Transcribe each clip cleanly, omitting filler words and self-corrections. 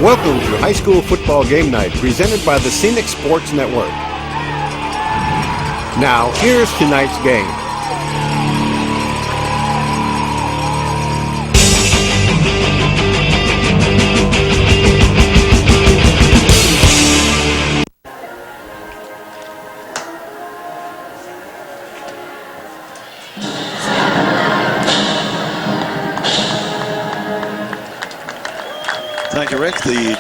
Welcome to High School Football Game Night, presented by the Scenic Sports Network. Now, here's tonight's game. Thank you, Rick. The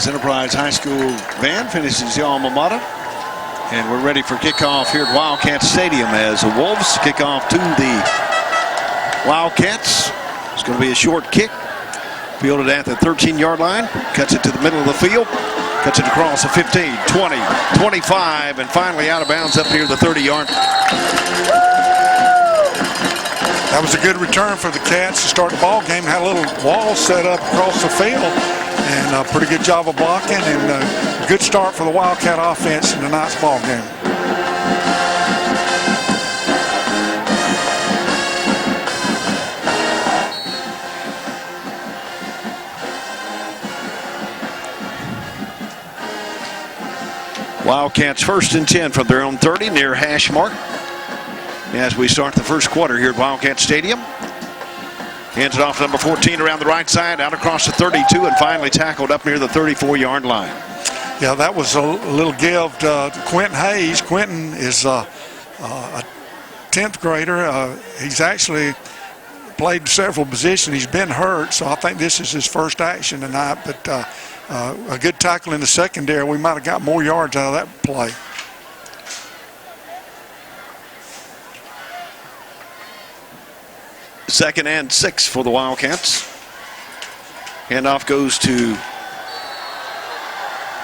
Enterprise High School band finishes the alma mater. And we're ready for kickoff here at Wildcat Stadium as the Wolves kick off to the Wildcats. It's going to be a short kick. Fielded at the 13-yard line. Cuts it to the middle of the field. Cuts it across the 15, 20, 25, and finally out of bounds up near the 30-yard. That was a good return for the Cats to start the ball game. Had a little wall set up across the field, and a pretty good job of blocking, and a good start for the Wildcat offense in tonight's ball game. Wildcats 1st and 10 from their own 30 near hash mark as we start the first quarter here at Wildcat Stadium. Hands it off to number 14 around the right side, out across the 32, and finally tackled up near the 34-yard line. Yeah, that was a little give to Quentin Hayes. Quentin is a 10th grader. He's actually played several positions. He's been hurt, so I think this is his first action tonight. But a good tackle in the secondary. We might have got more yards out of that play. Second and 6 for the Wildcats. Handoff goes to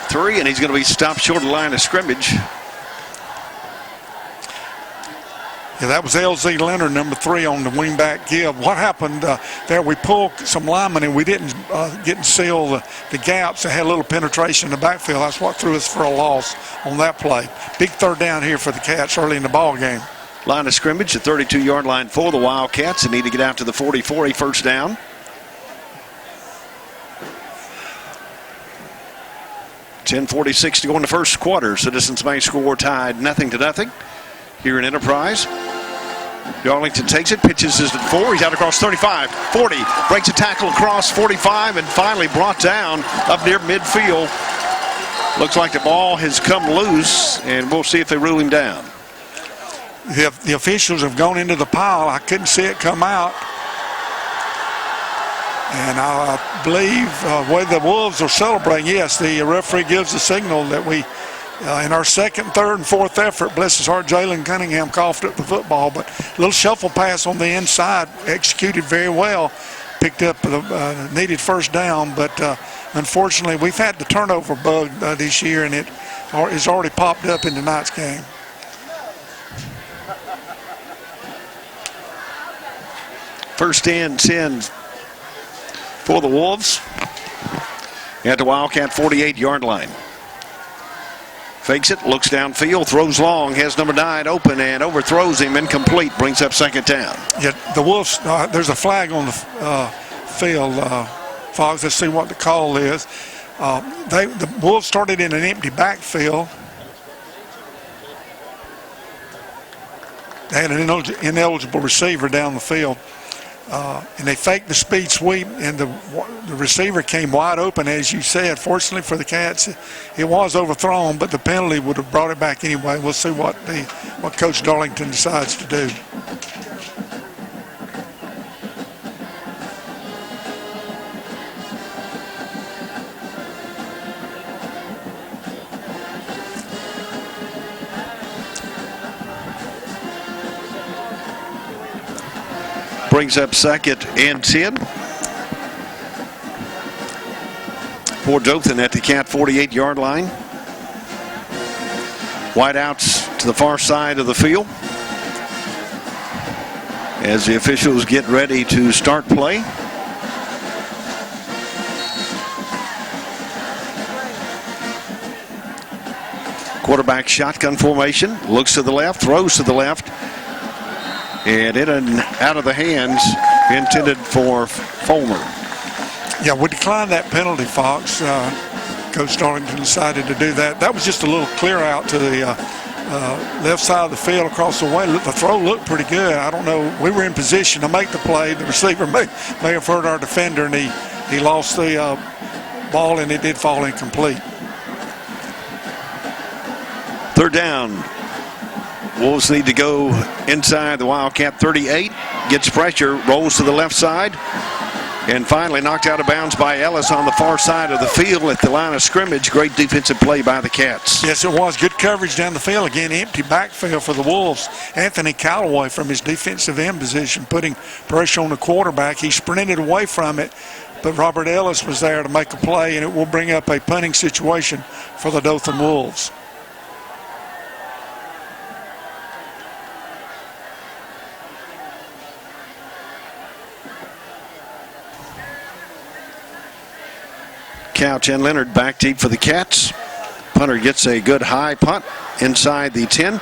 3, and he's going to be stopped short of the line of scrimmage. Yeah, that was LZ Leonard, number 3 on the wingback give. What happened there, we pulled some linemen and we didn't get and seal the gaps and had a little penetration in the backfield. That's what threw us for a loss on that play. Big third down here for the Cats early in the ball game. Line of scrimmage, the 32-yard line for the Wildcats. They need to get out to the 44, a first down. .10:46 to go in the first quarter. Citizens Bank score tied 0-0 here in Enterprise. Darlington takes it, pitches is at 4. He's out across 35, 40, breaks a tackle across 45, and finally brought down up near midfield. Looks like the ball has come loose, and we'll see if they rule him down. The officials have gone into the pile. I couldn't see it come out. And I believe where the Wolves are celebrating, yes, the referee gives the signal that we, in our second, third, and fourth effort, bless his heart, Jalen Cunningham coughed up the football. But a little shuffle pass on the inside, executed very well, picked up the needed first down. But unfortunately, we've had the turnover bug this year, and it has already popped up in tonight's game. First and 10 for the Wolves at the Wildcat 48-yard line. Fakes it, looks downfield, throws long, has number 9 open and overthrows him, incomplete, brings up second down. Yeah, the Wolves, there's a flag on the field, Fox. Let's see what the call is. The Wolves started in an empty backfield. They had an ineligible receiver down the field. And they faked the speed sweep, and the receiver came wide open, as you said. Fortunately for the Cats, it was overthrown, but the penalty would have brought it back anyway. We'll see what Coach Darlington decides to do. Brings up second and 10 for Dothan at the Cat 48-yard line. Wideouts to the far side of the field as the officials get ready to start play. Quarterback shotgun formation, looks to the left, throws to the left. And in and out of the hands intended for Fulmer. Yeah, we declined that penalty, Fox. Coach Darlington decided to do that. That was just a little clear out to the left side of the field across the way. The throw looked pretty good. I don't know. We were in position to make the play. The receiver may have hurt our defender, and he lost the ball, and it did fall incomplete. Third down. Wolves need to go inside the Wildcat 38. Gets pressure, rolls to the left side, and finally knocked out of bounds by Ellis on the far side of the field at the line of scrimmage. Great defensive play by the Cats. Yes, it was. Good coverage down the field. Again, empty backfield for the Wolves. Anthony Callaway from his defensive end position putting pressure on the quarterback. He sprinted away from it, but Robert Ellis was there to make a play, and it will bring up a punting situation for the Dothan Wolves. Couch and Leonard back deep for the Cats. Punter gets a good high punt inside the 10.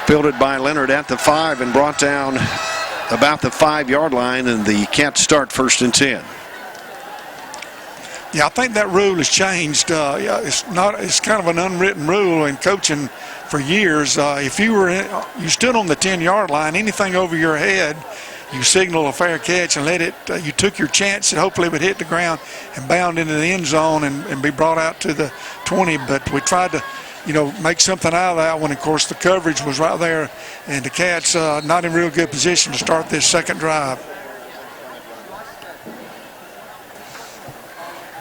Fielded by Leonard at the 5 and brought down about the 5-yard line, and the Cats start 1st and 10. Yeah, I think that rule has changed. It's kind of an unwritten rule in coaching for years. If you stood on the 10-yard line, anything over your head, you signal a fair catch and let it, you took your chance and hopefully it would hit the ground and bound into the end zone and be brought out to the 20. But we tried to, make something out of that one. Of course, the coverage was right there, and the Cats not in real good position to start this second drive.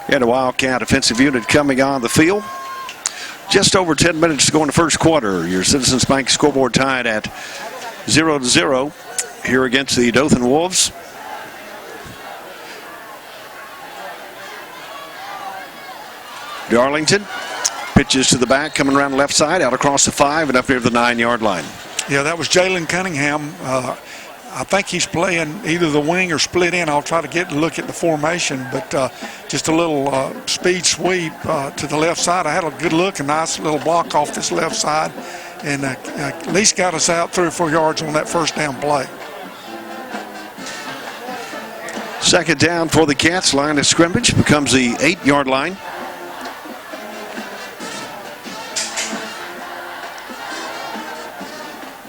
And a Wildcat offensive unit coming on the field. Just over 10 minutes to go in the first quarter. Your Citizens Bank scoreboard tied at 0-0. Here against the Dothan Wolves. Darlington pitches to the back, coming around the left side, out across the 5 and up near the 9-yard line. Yeah, that was Jalen Cunningham. I think he's playing either the wing or split in. I'll try to get a look at the formation, but just a little speed sweep to the left side. I had a good look, a nice little block off this left side, and at least got us out 3 or 4 yards on that first down play. Second down for the Cats. Line of scrimmage becomes the 8-yard line.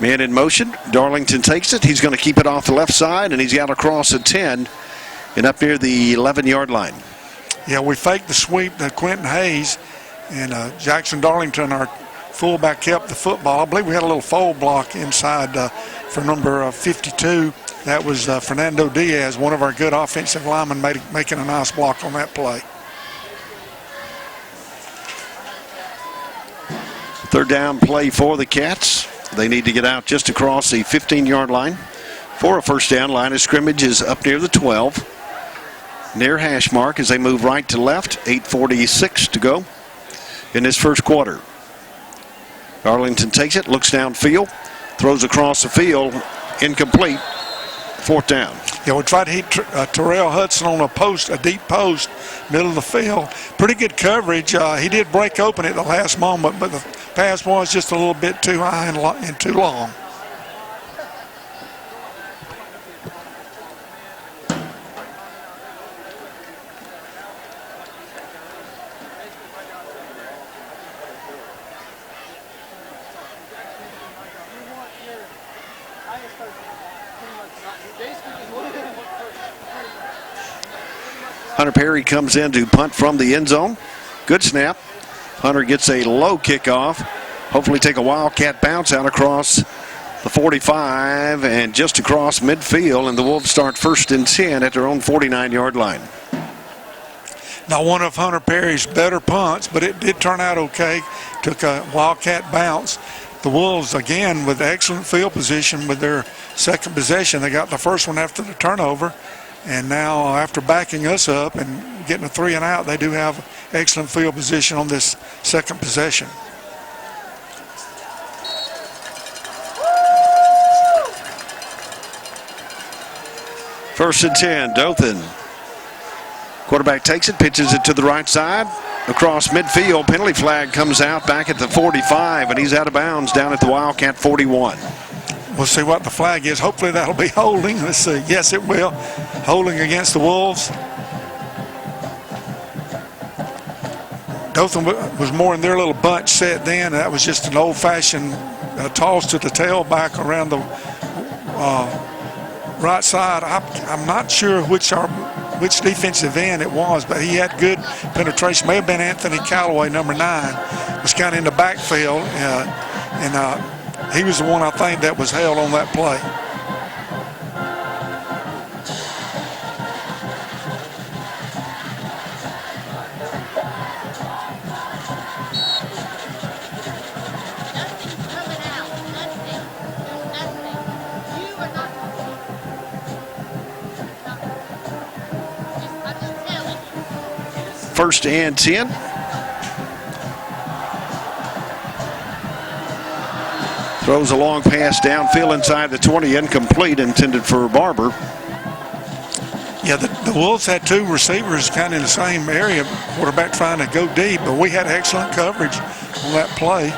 Man in motion. Darlington takes it. He's going to keep it off the left side, and he's out across the 10 and up near the 11-yard line. Yeah, we faked the sweep to Quentin Hayes, and Jackson Darlington, our fullback, kept the football. I believe we had a little fold block inside for number 52. That was Fernando Diaz, one of our good offensive linemen, making a nice block on that play. Third down play for the Cats. They need to get out just across the 15-yard line for a first down. Line of scrimmage is up near the 12. Near hash mark as they move right to left. 8:46 to go in this first quarter. Darlington takes it, looks downfield, throws across the field, incomplete. Fourth down. Yeah, we tried to hit Terrell Hudson on a deep post, middle of the field. Pretty good coverage. He did break open at the last moment, but the pass was just a little bit too high and too long. Hunter Perry comes in to punt from the end zone. Good snap. Hunter gets a low kickoff. Hopefully take a Wildcat bounce out across the 45 and just across midfield, and the Wolves start 1st and 10 at their own 49-yard line. Not one of Hunter Perry's better punts, but it did turn out okay. Took a Wildcat bounce. The Wolves, again, with excellent field position with their second possession. They got the first one after the turnover. And now, after backing us up and getting a 3 and out, they do have excellent field position on this second possession. First and 10, Dothan. Quarterback takes it, pitches it to the right side. Across midfield, penalty flag comes out back at the 45, and he's out of bounds down at the Wildcat 41. We'll see what the flag is. Hopefully that'll be holding. Let's see. Yes, it will. Holding against the Wolves. Dothan was more in their little bunch set then. That was just an old-fashioned toss to the tailback around the right side. I'm not sure which defensive end it was, but he had good penetration. May have been Anthony Callaway, number 9, was kind of in the backfield, and he was the one, I think, that was held on that play. First and 10. Throws a long pass downfield inside the 20, incomplete, intended for Barber. Yeah, the Wolves had 2 receivers kind of in the same area, quarterback trying to go deep, but we had excellent coverage on that play.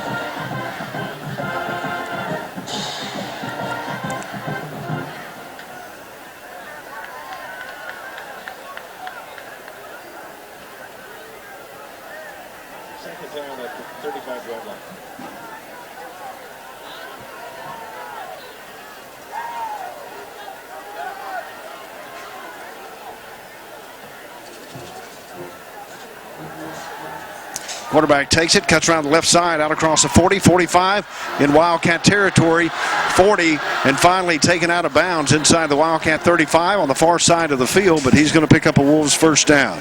Quarterback takes it, cuts around the left side, out across the 40, 45 in Wildcat territory, 40, and finally taken out of bounds inside the Wildcat 35 on the far side of the field, but he's going to pick up a Wolves first down.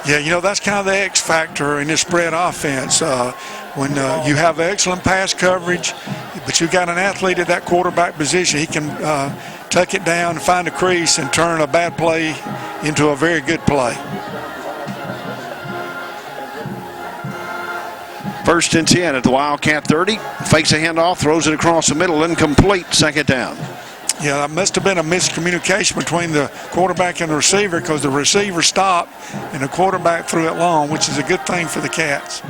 Yeah, you know, that's kind of the X factor in this spread offense. When you have excellent pass coverage, but you've got an athlete at that quarterback position, he can tuck it down, find a crease, and turn a bad play into a very good play. First and 10 at the Wildcat 30. Fakes a handoff, throws it across the middle, incomplete, second down. Yeah, that must have been a miscommunication between the quarterback and the receiver, because the receiver stopped and the quarterback threw it long, which is a good thing for the Cats.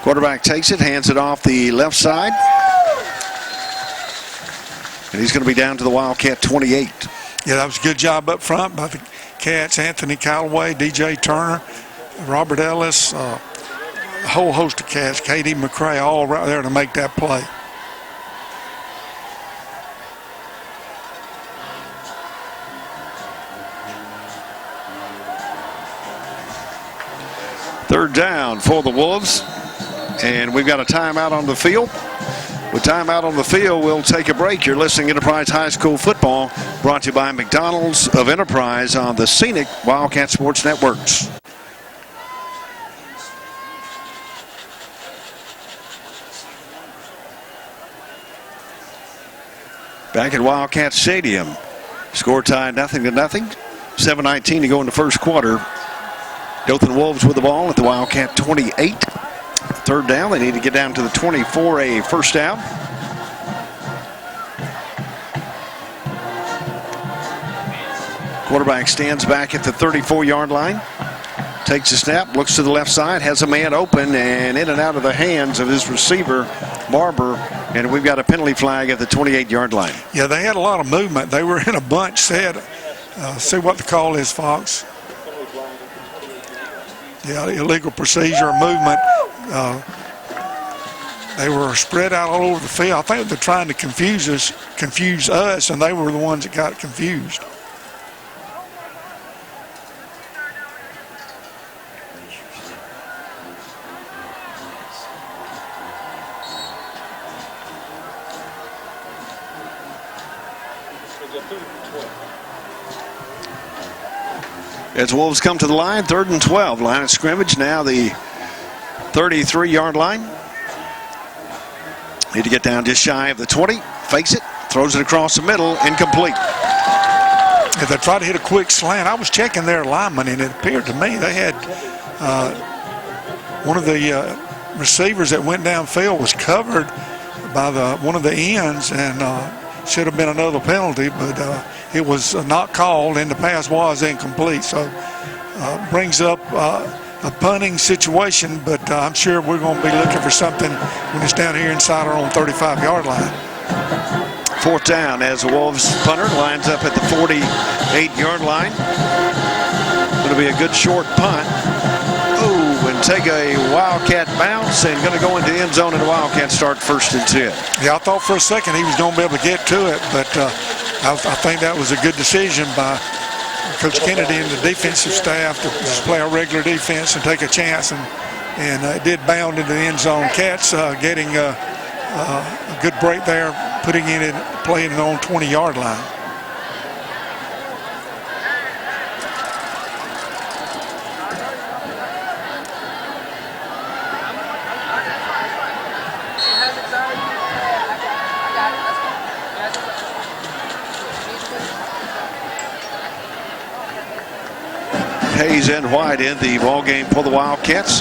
Quarterback takes it, hands it off the left side. And he's going to be down to the Wildcat 28. Yeah, that was a good job up front by the Cats. Anthony Callaway, DJ Turner, Robert Ellis, a whole host of Cats, KD McCray, all right there to make that play. Third down for the Wolves. And we've got a timeout on the field. With timeout on the field, we'll take a break. You're listening to Enterprise High School Football, brought to you by McDonald's of Enterprise on the Scenic Wildcat Sports Networks. Back at Wildcat Stadium. Score tied 0-0. 7:19 to go in the first quarter. Dothan Wolves with the ball at the Wildcat 28. Third down, they need to get down to the 24, a first down. Quarterback stands back at the 34-yard line. Takes a snap, looks to the left side, has a man open, and in and out of the hands of his receiver, Barber. And we've got a penalty flag at the 28-yard line. Yeah, they had a lot of movement. They were in a bunch set. See what the call is, Fox. Yeah, illegal procedure, movement. They were spread out all over the field. I think they're trying to confuse us, and they were the ones that got confused. As Wolves come to the line, 3rd and 12. Line of scrimmage now the 33-yard line. Need to get down just shy of the 20. Fakes it, throws it across the middle, incomplete. If they try to hit a quick slant, I was checking their alignment, and it appeared to me they had one of the receivers that went downfield was covered by one of the ends, and should have been another penalty, but it was not called, and the pass was incomplete. So brings up punting situation, but I'm sure we're going to be looking for something when it's down here inside our own 35-yard line. 4th down as the Wolves punter lines up at the 48-yard line. Going to be a good short punt. Oh, and take a Wildcat bounce and going to go into the end zone, and the Wildcats start 1st and 10. Yeah, I thought for a second he was going to be able to get to it, but I think that was a good decision by Coach Kennedy and the defensive staff to just play a regular defense and take a chance, and it did bound into the end zone. Cats getting a good break there, putting it in, playing it on 20-yard line. Hayes and White in the ball game for the Wildcats.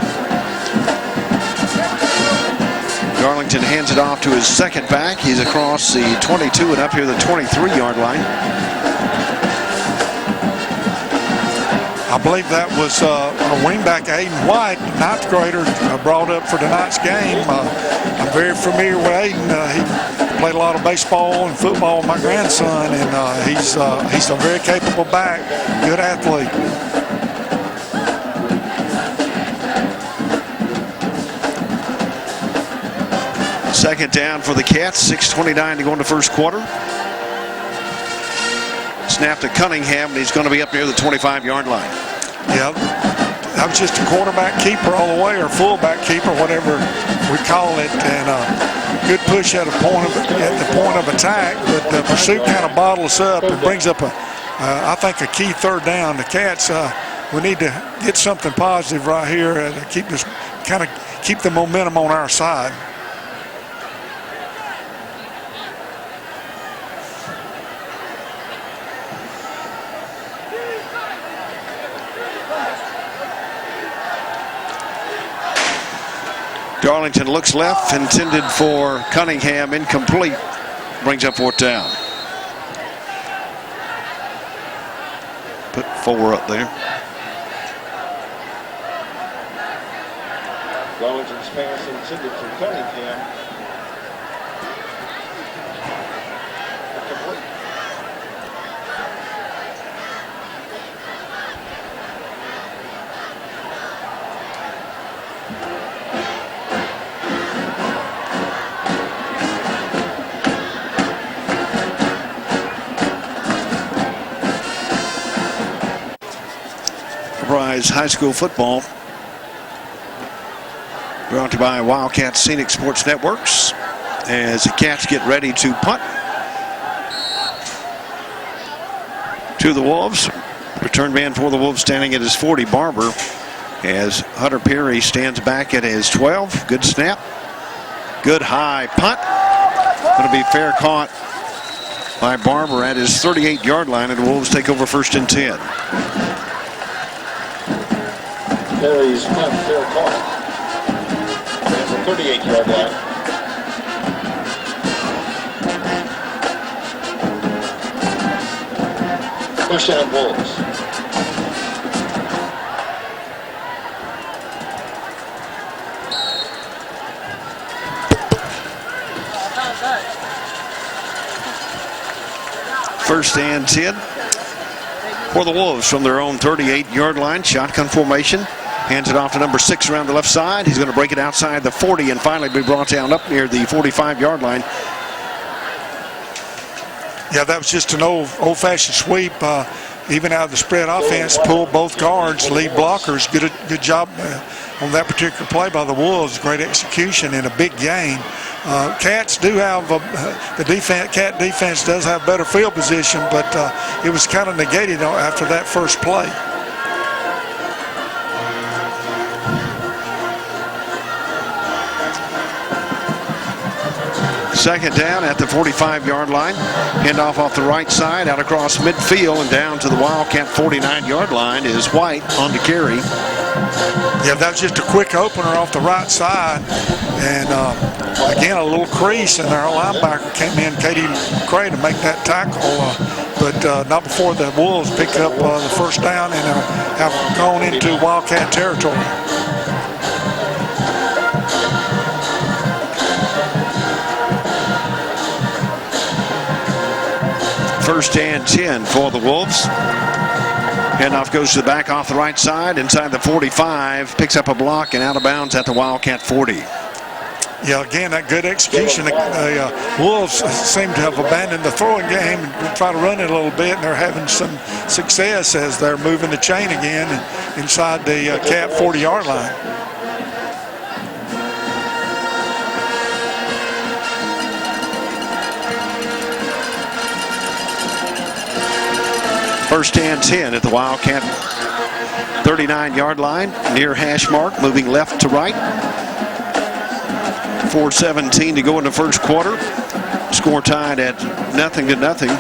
Darlington hands it off to his second back. He's across the 22 and up here the 23-yard line. I believe that was a wingback, Aiden White, ninth grader, brought up for tonight's game. I'm very familiar with Aiden. He played a lot of baseball and football with my grandson, and he's a very capable back, good athlete. Second down for the Cats, 6:29 to go in the first quarter. Snap to Cunningham, and he's going to be up near the 25-yard line. Yeah, that was just a quarterback keeper all the way, or fullback keeper, whatever we call it, and good push at the point of attack, but the pursuit kind of bottles up and brings up I think a key third down. The Cats, we need to get something positive right here to keep the momentum on our side. Darlington looks left, intended for Cunningham, incomplete. Brings up 4th down. Put 4 up there. Darlington's pass intended for Cunningham. Incomplete. Enterprise High School football brought to you by Wildcat Scenic Sports Networks as the Cats get ready to punt to the Wolves. Return man for the Wolves standing at his 40, Barber, as Hunter Perry stands back at his 12. Good snap, good high punt, going to be fair caught by Barber at his 38-yard line, and the Wolves take over 1st and 10. Perry's punt, fair call. That's a 38-yard line. Push down Wolves. First and 10 for the Wolves from their own 38-yard line. Shotgun formation. Hands it off to number 6 around the left side. He's going to break it outside the 40 and finally be brought down up near the 45-yard line. Yeah, that was just an old-fashioned sweep. Even out of the spread offense, pull both guards, lead blockers. Good job on that particular play by the Wolves. Great execution in a big game. Cats do have the defense. Cat defense does have better field position, but it was kind of negated after that first play. Second down at the 45-yard line. Handoff off the right side, out across midfield, and down to the Wildcat 49-yard line is White on the carry. Yeah, that was just a quick opener off the right side. And again, a little crease, and our linebacker came in, Katie McCray, to make that tackle. But not before the Wolves pick up the first down and have gone into Wildcat territory. First and 10 for the Wolves. Handoff goes to the back off the right side, inside the 45, picks up a block and out of bounds at the Wildcat 40. Yeah, again, that good execution. The Wolves seem to have abandoned the throwing game and try to run it a little bit, and they're having some success as they're moving the chain again inside the Cat 40-yard line. First and 10 at the Wildcat 39-yard line, near hash mark, moving left to right. 4:17 to go in the first quarter. Score tied at 0-0.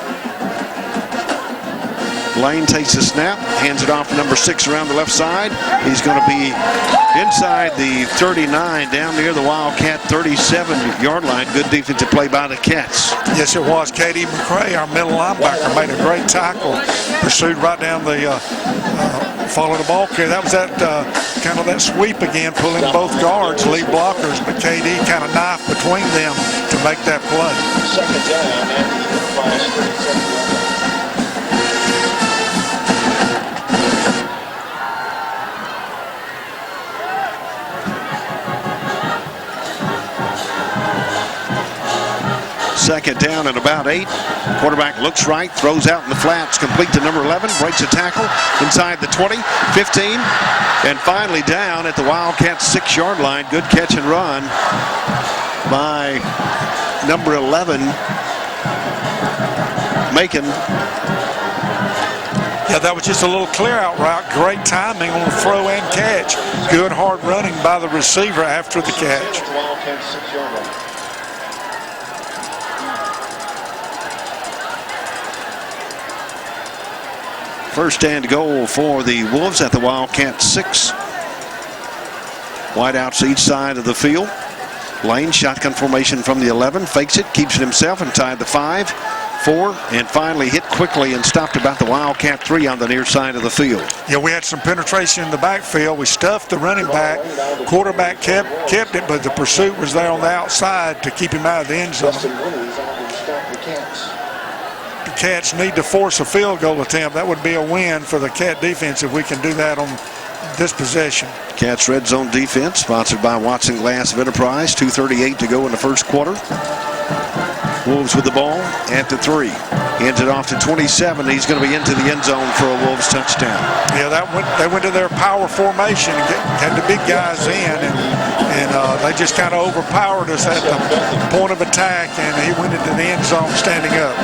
Lane takes the snap, hands it off to number 6 around the left side. He's going to be inside the 39, down near the Wildcat 37-yard line. Good defensive play by the Cats. Yes, it was. Katie McCray, our middle linebacker, made a great tackle. Pursued right down the, followed the ball carrier. That was that kind of that sweep again, pulling both guards, lead blockers, but KD kind of knifed between them to make that play. Second down at the Enterprise 37-yard line. Second down at about 8. Quarterback looks right, throws out in the flats, complete to number 11, breaks a tackle inside the 20, 15, and finally down at the Wildcat 6-yard line. Good catch and run by number 11, Macon. Yeah, that was just a little clear-out route. Great timing on the throw and catch. Good hard running by the receiver after the catch. Wildcat 6-yard line. First and goal for the Wolves at the Wildcat 6. Wideouts each side of the field. Lane, shotgun formation from the 11, fakes it, keeps it himself inside the 5, 4, and finally hit quickly and stopped about the Wildcat 3 on the near side of the field. Yeah, we had some penetration in the backfield. We stuffed the running back. Quarterback kept it, but the pursuit was there on the outside to keep him out of the end zone. The Cats need to force a field goal attempt. That would be a win for the Cat defense if we can do that on this possession. Cats red zone defense, sponsored by Watson Glass of Enterprise. 2:38 to go in the first quarter. Wolves with the ball at the 3. Hands it off to 27. He's going to be into the end zone for a Wolves touchdown. Yeah, they went to their power formation and had the big guys in, and they just kind of overpowered us at the point of attack, and he went into the end zone standing up.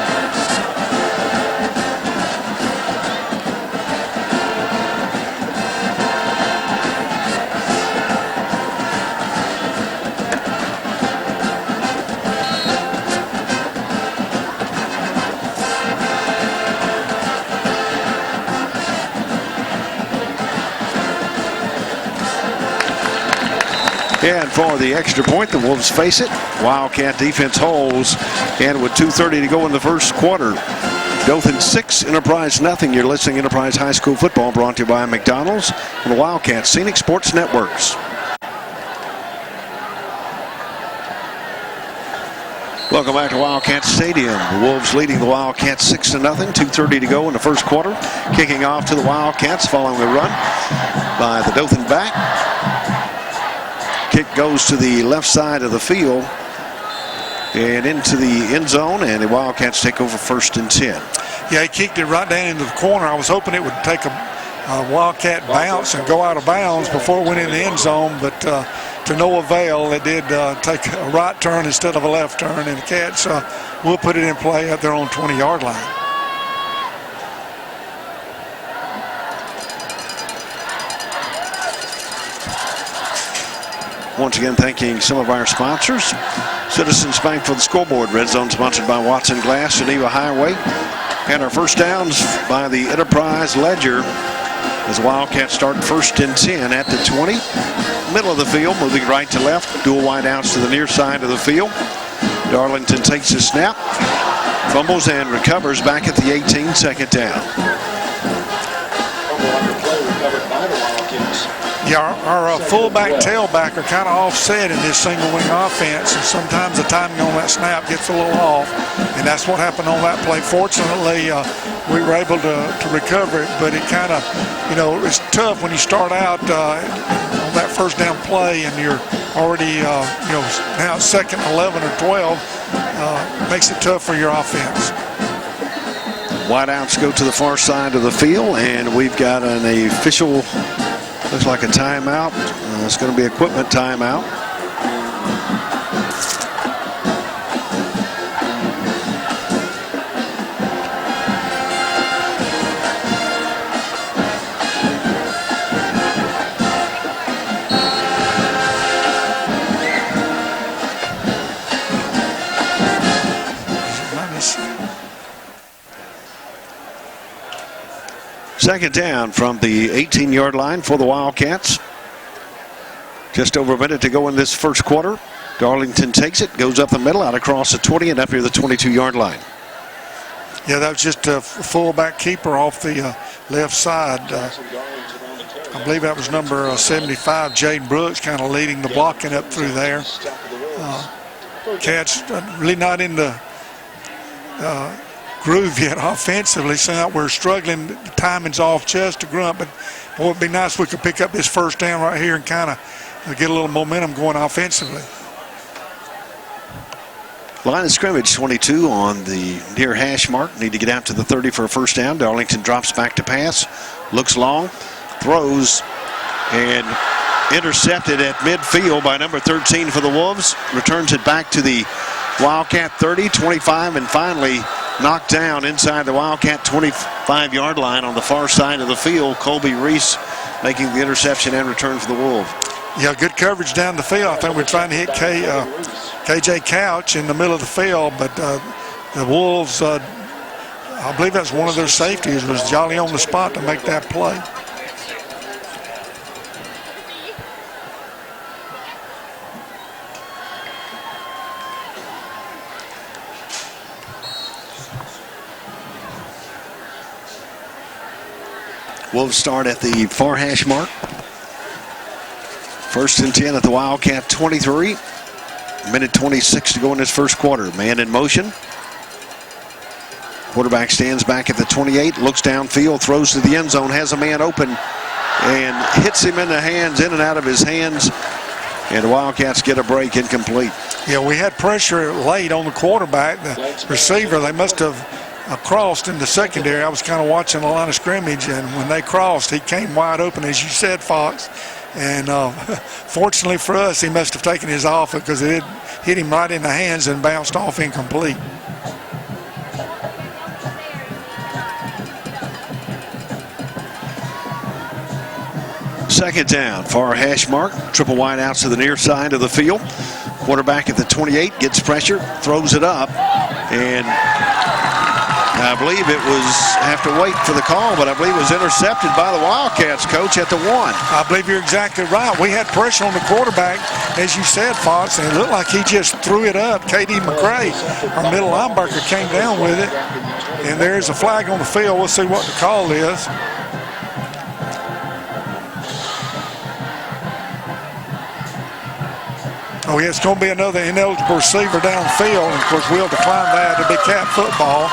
And for the extra point, the Wolves face it. Wildcat defense holds. And with 2:30 to go in the first quarter, Dothan 6, Enterprise nothing. You're listening to Enterprise High School Football, brought to you by McDonald's and the Wildcat Scenic Sports Networks. Welcome back to Wildcat Stadium. The Wolves leading the Wildcats 6-0. 2:30 to go in the first quarter. Kicking off to the Wildcats following a run by the Dothan back. Kick goes to the left side of the field and into the end zone, and the Wildcats take over 1st and 10. Yeah, he kicked it right down into the corner. I was hoping it would take a Wildcat bounce and go out of bounds before it went in the end zone, but to no avail. It did take a right turn instead of a left turn, and the Cats will put it in play at their own 20-yard line. Once again, thanking some of our sponsors. Citizens Bank for the scoreboard. Red Zone sponsored by Watson Glass, Geneva Highway. And our first downs by the Enterprise Ledger as Wildcats start 1st and 10 at the 20. Middle of the field, moving right to left. Dual wideouts to the near side of the field. Darlington takes a snap, fumbles and recovers back at the 18, 2nd down. Yeah, our fullback, tailback are kind of offset in this single wing offense, and sometimes the timing on that snap gets a little off, and that's what happened on that play. Fortunately, we were able to recover it, but it kind of, it's tough when you start out on that first down play and you're already, now 2nd, 11 or 12, makes it tough for your offense. Wideouts go to the far side of the field, and we've got an official. Looks like a timeout. It's going to be equipment timeout. Second down from the 18-yard line for the Wildcats. Just over a minute to go in this first quarter. Darlington takes it, goes up the middle, out across the 20 and up near the 22-yard line. Yeah, that was just a fullback keeper off the left side. I believe that was number 75, Jaden Brooks, kind of leading the blocking up through there. Cats really not in the groove yet offensively. So we're struggling. The timing's off just to grunt, but boy, it'd be nice if we could pick up this first down right here and kind of get a little momentum going offensively. Line of scrimmage 22 on the near hash mark. Need to get out to the 30 for a first down. Darlington drops back to pass, looks long, throws, and intercepted at midfield by number 13 for the Wolves. Returns it back to the Wildcat 30, 25, and finally knocked down inside the Wildcat 25-yard line on the far side of the field. Colby Reese making the interception and return for the Wolves. Yeah, good coverage down the field. I think we're trying to hit KJ Couch in the middle of the field, but the Wolves, I believe that's one of their safeties, was jolly on the spot to make that play. Wolves start at the far hash mark. 1st and 10 at the Wildcat 23. Minute 26 to go in this first quarter. Man in motion. Quarterback stands back at the 28, looks downfield, throws to the end zone, has a man open, and hits him in the hands, in and out of his hands. And the Wildcats get a break, incomplete. Yeah, we had pressure late on the quarterback. The receiver, they must have crossed in the secondary. I was kind of watching the line of scrimmage, and when they crossed, he came wide open, as you said, Fox. And fortunately for us, he must have taken his off because it hit him right in the hands and bounced off incomplete. Second down, far hash mark. Triple wide outs to the near side of the field. Quarterback at the 28 gets pressure, throws it up, and I believe it was, have to wait for the call, but I believe it was intercepted by the Wildcats, Coach, at the 1. I believe you're exactly right. We had pressure on the quarterback, as you said, Fox, and it looked like he just threw it up. K.D. McRae, our middle linebacker, came down with it, and there's a flag on the field. We'll see what the call is. Oh, yeah, it's going to be another ineligible receiver downfield, and, of course, we'll decline that. It'll be cat football.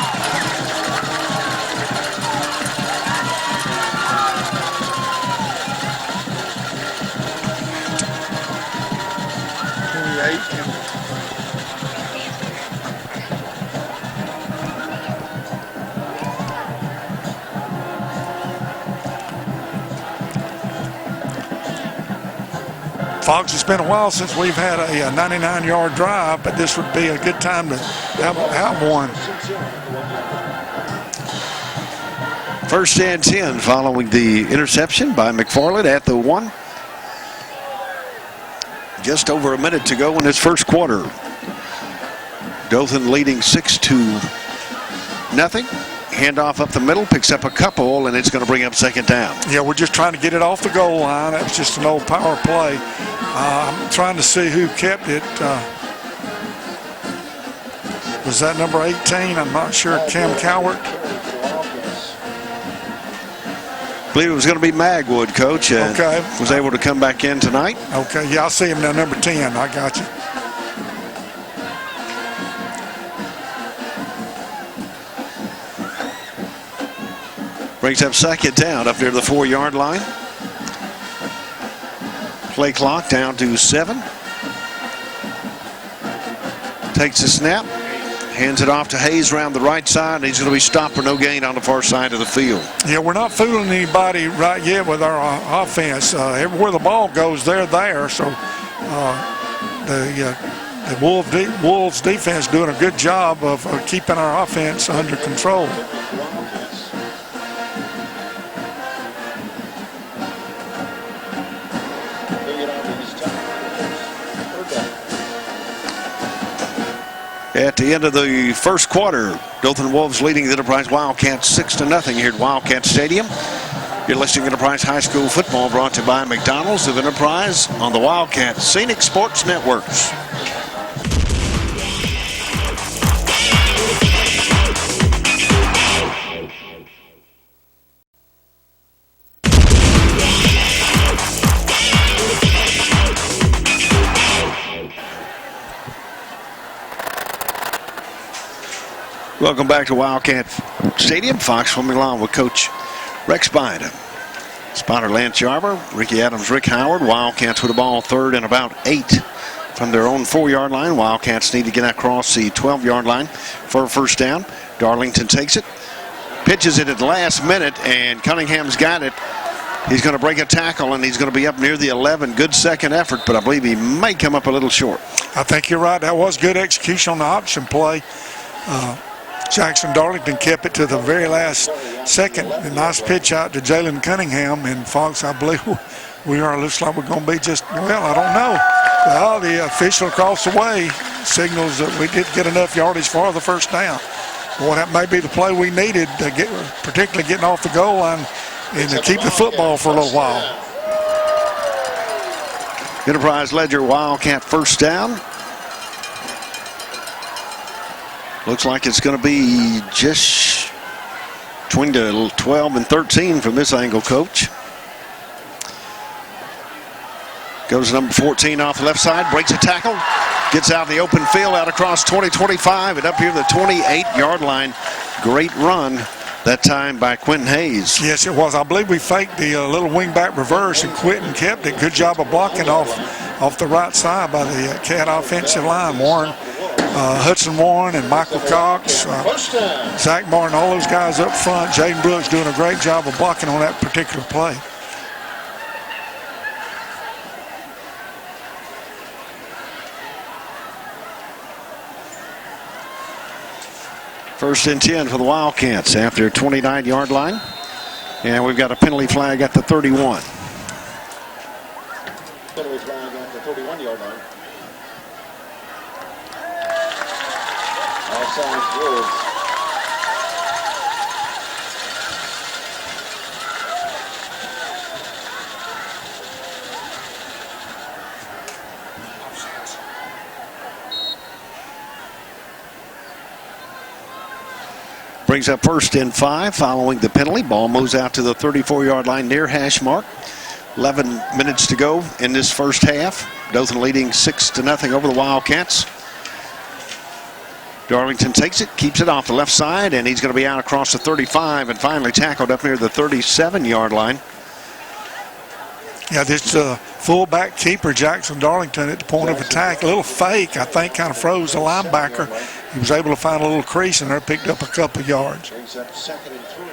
Fox, it's been a while since we've had a 99-yard drive, but this would be a good time to have one. 1st and 10 following the interception by McFarland at the 1. Just over a minute to go in this first quarter. Dothan leading 6-0. Handoff up the middle, picks up a couple, and it's going to bring up second down. Yeah, we're just trying to get it off the goal line. That was just an old power play. I'm trying to see who kept it. Was that number 18? I'm not sure. Cam Cowart. I believe it was going to be Magwood, Coach. Okay. Was able to come back in tonight. Okay, yeah, I see him now, number 10. I got you. Brings up second down up near the 4-yard line. Play clock down to 7. Takes a snap. Hands it off to Hayes around the right side, and he's going to be stopped for no gain on the far side of the field. Yeah, we're not fooling anybody right yet with our offense. Everywhere the ball goes, they're there. So the Wolves defense doing a good job of keeping our offense under control. At the end of the first quarter, Dothan Wolves leading the Enterprise Wildcats 6-0 here at Wildcat Stadium. You're listening to Enterprise High School Football, brought to you by McDonald's of Enterprise on the Wildcat Scenic Sports Networks. Welcome back to Wildcat Stadium. Fox swimming along with Coach Rex Bynum. Spotter Lance Yarber, Ricky Adams, Rick Howard. Wildcats with the ball third and about 8 from their own 4-yard line. Wildcats need to get across the 12-yard line for a first down. Darlington takes it, pitches it at the last minute, and Cunningham's got it. He's going to break a tackle, and he's going to be up near the 11. Good second effort, but I believe he may come up a little short. I think you're right. That was good execution on the option play. Jackson Darlington kept it to the very last second. A nice pitch out to Jalen Cunningham. And, Fox, I believe looks like we're going to be just, well, I don't know. Well, the official across the way signals that we did get enough yardage for the first down. Well, that may be the play we needed to get, particularly getting off the goal line and to keep the football for a little while. Enterprise Ledger Wildcat first down. Looks like it's going to be just between the 12 and 13 from this angle, Coach. Goes number 14 off the left side, breaks a tackle, gets out in the open field, out across 20-25, and up here the 28-yard line. Great run that time by Quentin Hayes. Yes, it was. I believe we faked the little wingback reverse, and Quentin kept it. Good job of blocking off the right side by the Cat offensive line. Hudson Warren and Michael Cox, Zach Martin, all those guys up front. Jaden Brooks doing a great job of blocking on that particular play. First and 10 for the Wildcats after 29-yard line. And we've got a penalty flag at the 31. Penalty flag at the 31-yard line. Offside Wolves. Brings up first and 5 following the penalty. Ball moves out to the 34-yard line near hash mark. 11 minutes to go in this first half. Dothan leading 6-0 over the Wildcats. Darlington takes it, keeps it off the left side, and he's going to be out across the 35 and finally tackled up near the 37-yard line. Yeah, this fullback keeper, Jackson Darlington, at the point of attack. A little fake, I think, kind of froze the linebacker. He was able to find a little crease in there, picked up a couple of yards. Brings up 2nd and 3.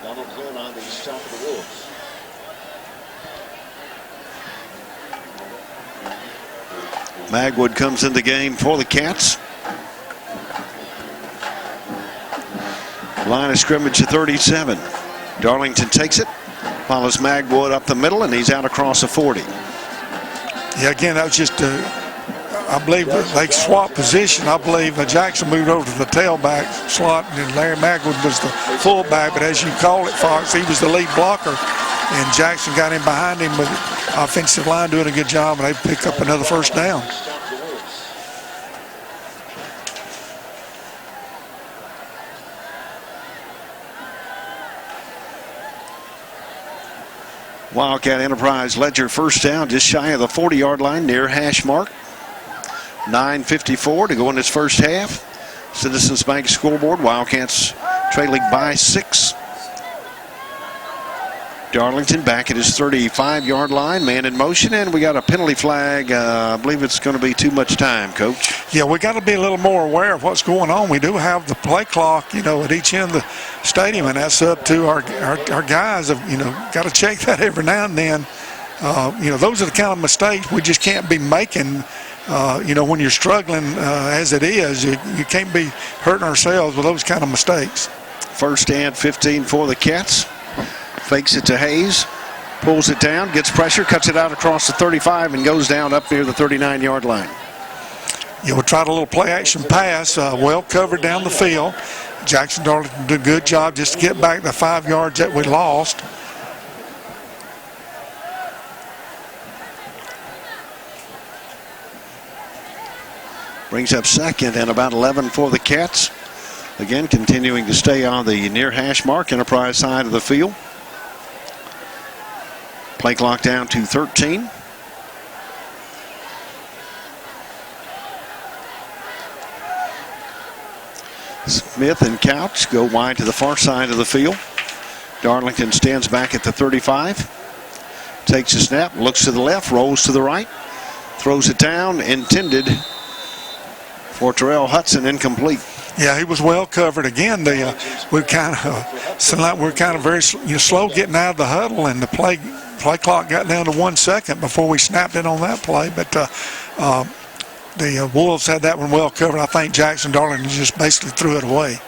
Donald Glenn on the stop of the Wolves. Magwood comes in the game for the Cats. Line of scrimmage at 37. Darlington takes it, follows Magwood up the middle, and he's out across the 40. Yeah, again, that was just I believe they swapped position. I believe Jackson moved over to the tailback slot, and Larry Magwood was the fullback. But as you call it, Fox, he was the lead blocker, and Jackson got in behind him with the offensive line doing a good job, and they pick up another first down. Wildcat Enterprise led your first down just shy of the 40-yard line, near hash mark. 9:54 to go in this first half. Citizens Bank scoreboard, Wildcats trailing by 6. Darlington back at his 35-yard line, man in motion, and we got a penalty flag. I believe it's going to be too much time, Coach. Yeah, we got to be a little more aware of what's going on. We do have the play clock, at each end of the stadium, and that's up to our guys. Got to check that every now and then. Those are the kind of mistakes we just can't be making. When you're struggling as it is, you can't be hurting ourselves with those kind of mistakes. First and 15 for the Cats. Fakes it to Hayes, pulls it down, gets pressure, cuts it out across the 35, and goes down up near the 39-yard line. Yeah, we tried a little play-action pass, well covered down the field. Jackson Darlington did a good job just to get back the 5 yards that we lost. Brings up second and about 11 for the Cats. Again, continuing to stay on the near hash mark, Enterprise side of the field. Play clock down to 13. Smith and Couch go wide to the far side of the field. Darlington stands back at the 35. Takes a snap, looks to the left, rolls to the right. Throws it down, intended for Terrell Hudson, incomplete. Yeah, he was well covered. Again, we're kind of very slow getting out of the huddle, and the play clock got down to 1 second before we snapped it on that play. But the Wolves had that one well covered. I think Jackson Darlington just basically threw it away.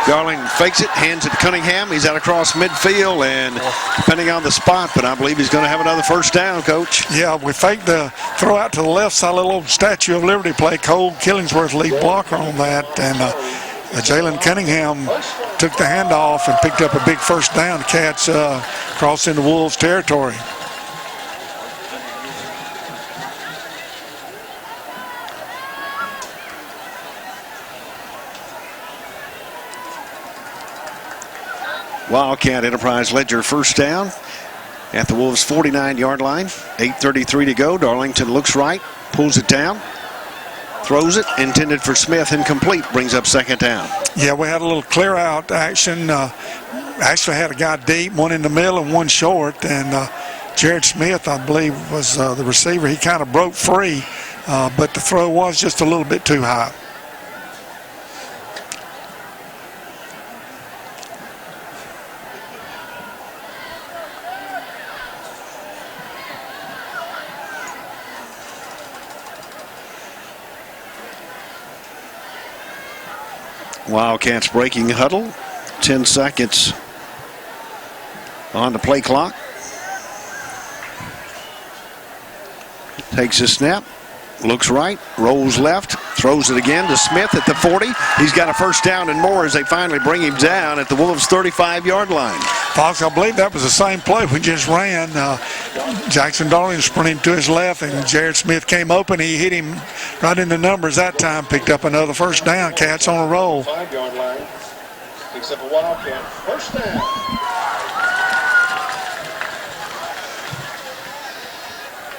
Darling fakes it, hands it to Cunningham. He's out across midfield, and depending on the spot, but I believe he's going to have another first down, Coach. Yeah, we faked the throw out to the left side, a little Statue of Liberty play. Cole Killingsworth lead blocker on that, and Jalen Cunningham took the handoff and picked up a big first down. Cats crossing the Wolves territory. Wildcat Enterprise led your first down at the Wolves' 49-yard line. 8:33 to go. Darlington looks right, pulls it down, throws it, intended for Smith, incomplete, brings up second down. Yeah, we had a little clear out action. Actually had a guy deep, one in the middle and one short, and Jared Smith, I believe, was the receiver. He kind of broke free, but the throw was just a little bit too high. Wildcats breaking huddle. 10 seconds on the play clock. Takes a snap. Looks right. Rolls left. Throws it again to Smith at the 40. He's got a first down and more as they finally bring him down at the Wolves' 35-yard line. Fox, I believe that was the same play we just ran. Jackson Darlington sprinting to his left, and Jared Smith came open. He hit him right in the numbers that time, picked up another first down. Cats on a roll. 5-yard line. Picks up a Wildcat. First down.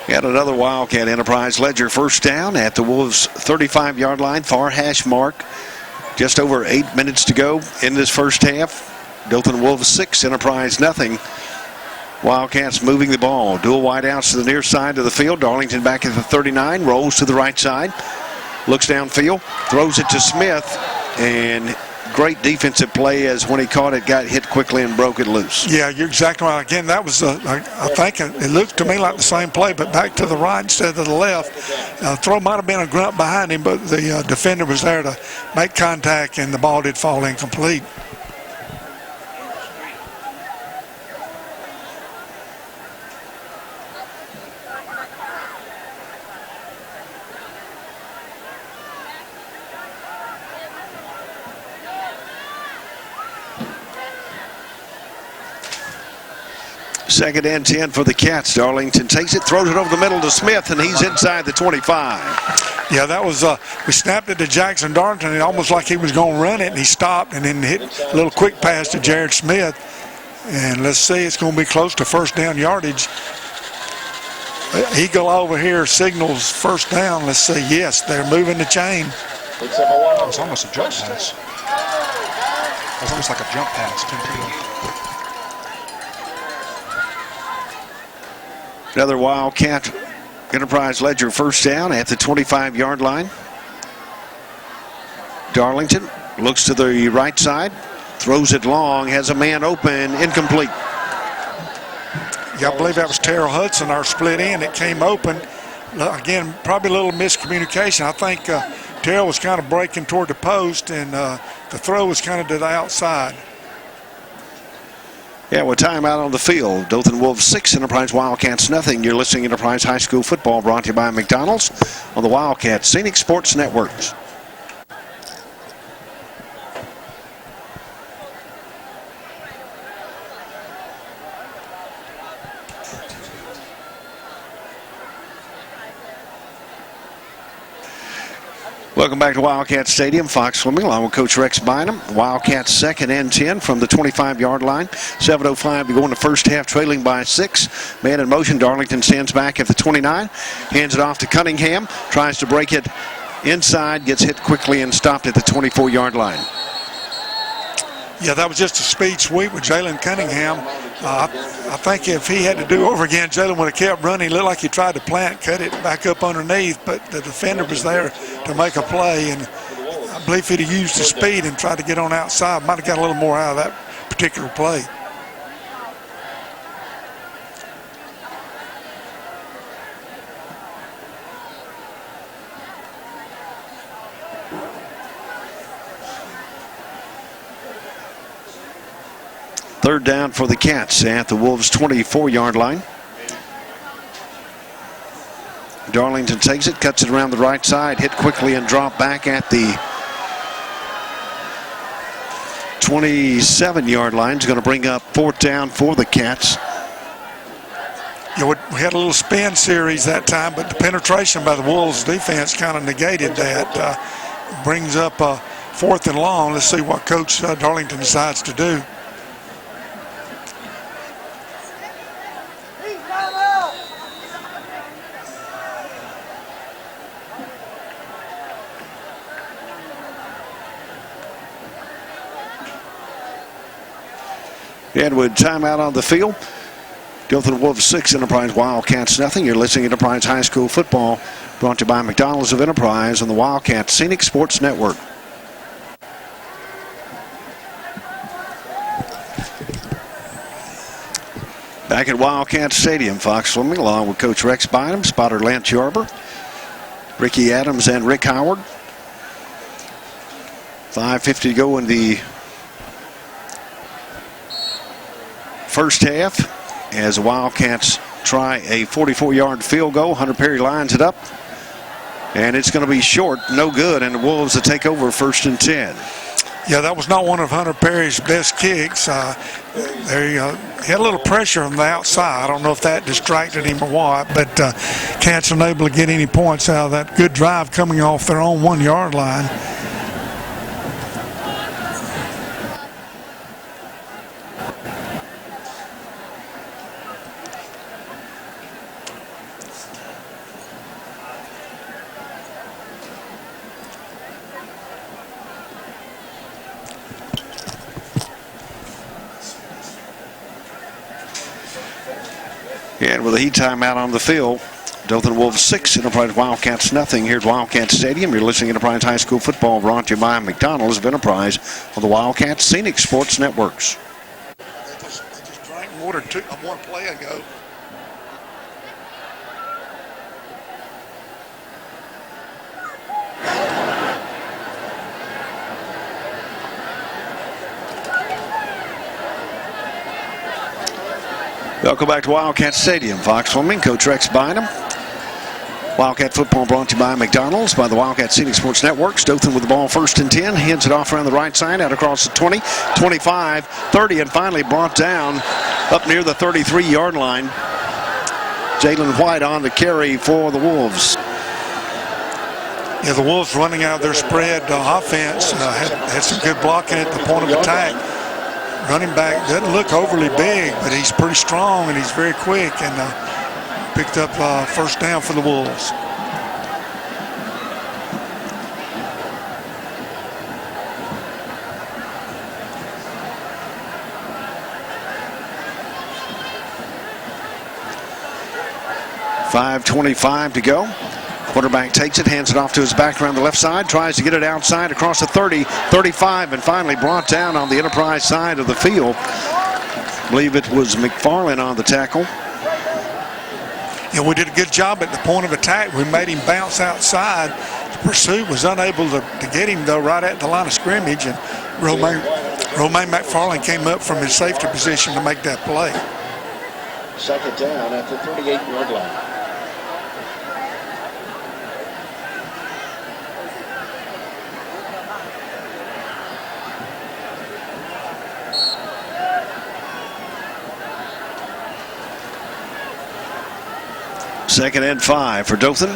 Got another Wildcat Enterprise Ledger first down at the Wolves' 35-yard line, far hash mark. Just over 8 minutes to go in this first half. Dothan Wolves 6, Enterprise nothing. Wildcats moving the ball. Dual wideouts to the near side of the field. Darlington back at the 39, rolls to the right side. Looks downfield, throws it to Smith, and great defensive play as when he caught it, got hit quickly and broke it loose. Yeah, you're exactly right. Again, that was, I think it looked to me like the same play, but back to the right instead of the left. Throw might have been a grunt behind him, but the defender was there to make contact, and the ball did fall incomplete. Second and 10 for the Cats. Darlington takes it, throws it over the middle to Smith, and he's inside the 25. Yeah, that was, we snapped it to Jackson Darlington, and almost like he was going to run it, and he stopped and then hit a little quick pass to Jared Smith. And let's see, it's going to be close to first down yardage. Eagle over here signals first down. Let's see, yes, they're moving the chain. It was almost a jump pass. It was almost like a jump pass. Another Wildcat Enterprise Ledger first down at the 25-yard line. Darlington looks to the right side, throws it long, has a man open, incomplete. Yeah, I believe that was Terrell Hudson, our split end. It came open. Again, probably a little miscommunication. I think Terrell was kind of breaking toward the post, and the throw was kind of to the outside. Yeah, with time out on the field. Dothan Wolves 6, Enterprise Wildcats nothing. You're listening to Enterprise High School Football, brought to you by McDonald's on the Wildcat Scenic Sports Networks. Welcome back to Wildcat Stadium. Fox Swimming along with Coach Rex Bynum. Wildcats second and 10 from the 25-yard line. 7:05 to go in the first half, trailing by 6. Man in motion. Darlington stands back at the 29. Hands it off to Cunningham. Tries to break it inside. Gets hit quickly and stopped at the 24-yard line. Yeah, that was just a speed sweep with Jalen Cunningham. I think if he had to do over again, Jalen would have kept running. It looked like he tried to plant, cut it back up underneath, but the defender was there to make a play, and I believe if he'd have used the speed and tried to get on outside, might have got a little more out of that particular play. Third down for the Cats at the Wolves' 24-yard line. Darlington takes it, cuts it around the right side, hit quickly and drop back at the 27-yard line. Is going to bring up fourth down for the Cats. Yeah, we had a little spin series that time, but the penetration by the Wolves defense kind of negated that. Brings up fourth and long. Let's see what Coach Darlington decides to do. And with timeout on the field, Dothan Wolves 6, Enterprise Wildcats nothing. You're listening to Enterprise High School Football, brought to you by McDonald's of Enterprise on the Wildcat Scenic Sports Network. Back at Wildcat Stadium, Fox Swimming along with Coach Rex Bynum, spotter Lance Yarber, Ricky Adams, and Rick Howard. 5:50 to go in the first half as the Wildcats try a 44-yard field goal. Hunter Perry lines it up, and it's going to be short, no good, and the Wolves will take over first and 10. Yeah, that was not one of Hunter Perry's best kicks. He had a little pressure on the outside. I don't know if that distracted him or what, but Cats unable to get any points out of that good drive coming off their own 1-yard line. And with a heat timeout on the field, Dothan Wolves 6, Enterprise Wildcats nothing here at Wildcat Stadium. You're listening to Enterprise High School Football, brought to you by McDonald's of Enterprise on the Wildcat Scenic Sports Networks. They just drank water one play ago. Welcome back to Wildcat Stadium. Fox Swimming, Coach Rex Bynum. Wildcat football brought to you by McDonald's, by the Wildcat Scenic Sports Networks. Dothan with the ball, 1st and 10. Hands it off around the right side, out across the 20, 25, 30, and finally brought down up near the 33-yard line. Jalen White on the carry for the Wolves. Yeah, the Wolves running out of their spread offense had some good blocking at the point of attack. Running back doesn't look overly big, but he's pretty strong and he's very quick, and picked up first down for the Wolves. .5:25 to go. Quarterback takes it, hands it off to his back around the left side, tries to get it outside across the 30, 35, and finally brought down on the Enterprise side of the field. I believe it was McFarland on the tackle. Yeah, we did a good job at the point of attack. We made him bounce outside. The pursuit was unable to get him, though, right at the line of scrimmage, and Romaine McFarland came up from his safety position to make that play. 2nd down at the 38-yard line. Second and 5 for Dothan.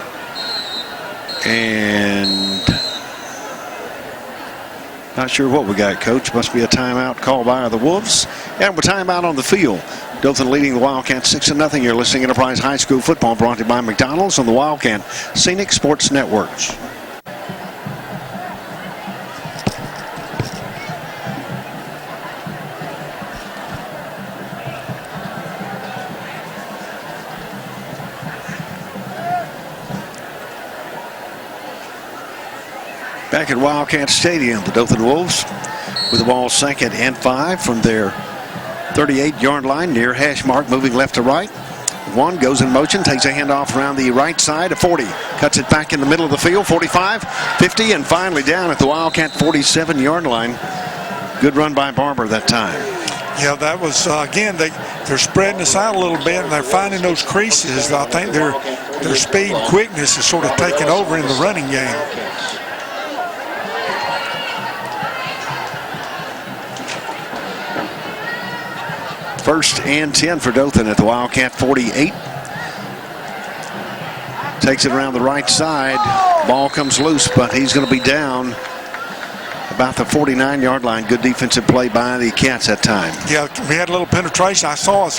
And not sure what we got, Coach. Must be a timeout called by the Wolves. And we're timeout on the field. Dothan leading the Wildcats 6-0. You're listening to Enterprise High School Football, brought to you by McDonald's on the Wildcat Scenic Sports Networks. Back at Wildcat Stadium, the Dothan Wolves with the ball 2nd and 5 from their 38-yard line near hash mark, moving left to right. One goes in motion, takes a handoff around the right side of 40, cuts it back in the middle of the field, 45, 50, and finally down at the Wildcat 47-yard line. Good run by Barber that time. Yeah, that was, again, they're spreading us out a little bit, and they're finding those creases. I think their speed and quickness is sort of taking over in the running game. First and 10 for Dothan at the Wildcat 48. Takes it around the right side. Ball comes loose, but he's going to be down about the 49-yard line. Good defensive play by the Cats that time. Yeah, we had a little penetration. I saw us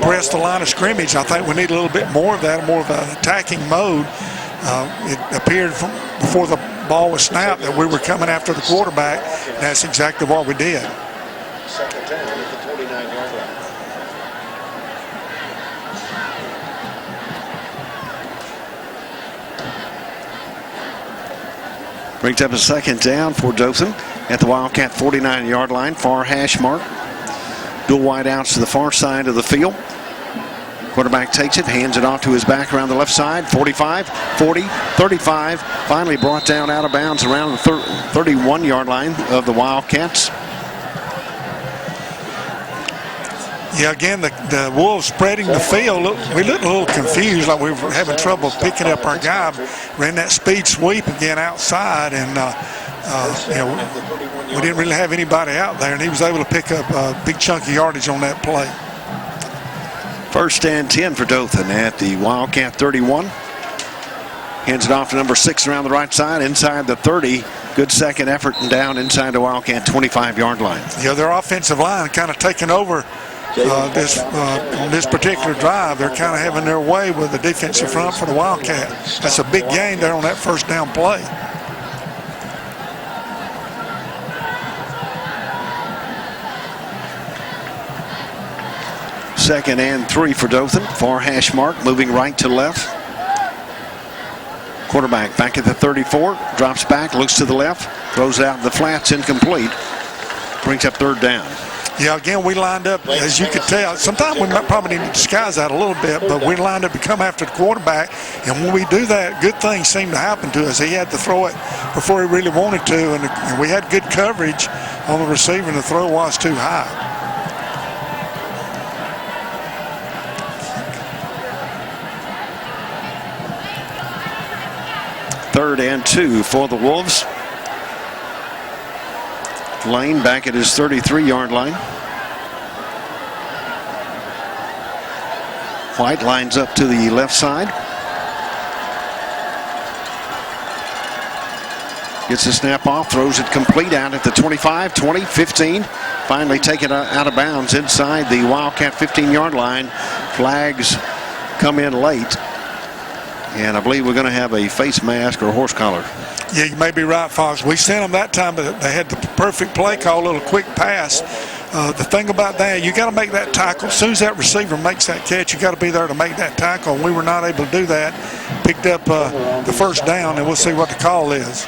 press the line of scrimmage. I think we need a little bit more of that, more of an attacking mode. It appeared from before the ball was snapped that we were coming after the quarterback. And that's exactly what we did. 2nd down at the 49-yard line. Brings up a 2nd down for Dothan at the Wildcat 49-yard line, far hash mark. Dual wide outs to the far side of the field. Quarterback takes it, hands it off to his back around the left side, 45, 40, 35. Finally brought down out of bounds around the 31-yard line of the Wildcats. Yeah, again, the Wolves spreading the field. We looked a little confused, like we were having trouble picking up our guy. Ran that speed sweep again outside, and we didn't really have anybody out there, and he was able to pick up a big chunk of yardage on that play. First and 10 for Dothan at the Wildcat 31. Hands it off to number 6 around the right side, inside the 30. Good second effort and down inside the Wildcat 25-yard line. Yeah, their offensive line kind of taking over on this particular drive. They're kind of having their way with the defensive front for the Wildcat. That's a big gain there on that first down play. Second and 3 for Dothan. Far hash mark, moving right to left. Quarterback back at the 34, drops back, looks to the left, throws it out in the flats, incomplete. Brings up third down. Yeah, again, we lined up, as you could tell. Sometimes we might probably need to disguise that a little bit, but we lined up to come after the quarterback. And when we do that, good things seem to happen to us. He had to throw it before he really wanted to, and we had good coverage on the receiver, and the throw was too high. Third and 2 for the Wolves. Lane back at his 33-yard line. White lines up to the left side. Gets the snap off, throws it complete out at the 25, 20, 15. Finally taken out of bounds inside the Wildcat 15-yard line. Flags come in late. And I believe we're going to have a face mask or a horse collar. Yeah, you may be right, Fox. We sent them that time, but they had the perfect play call, a little quick pass. The thing about that, you got to make that tackle. As soon as that receiver makes that catch, you got to be there to make that tackle. And we were not able to do that. Picked up the first down, and we'll see what the call is.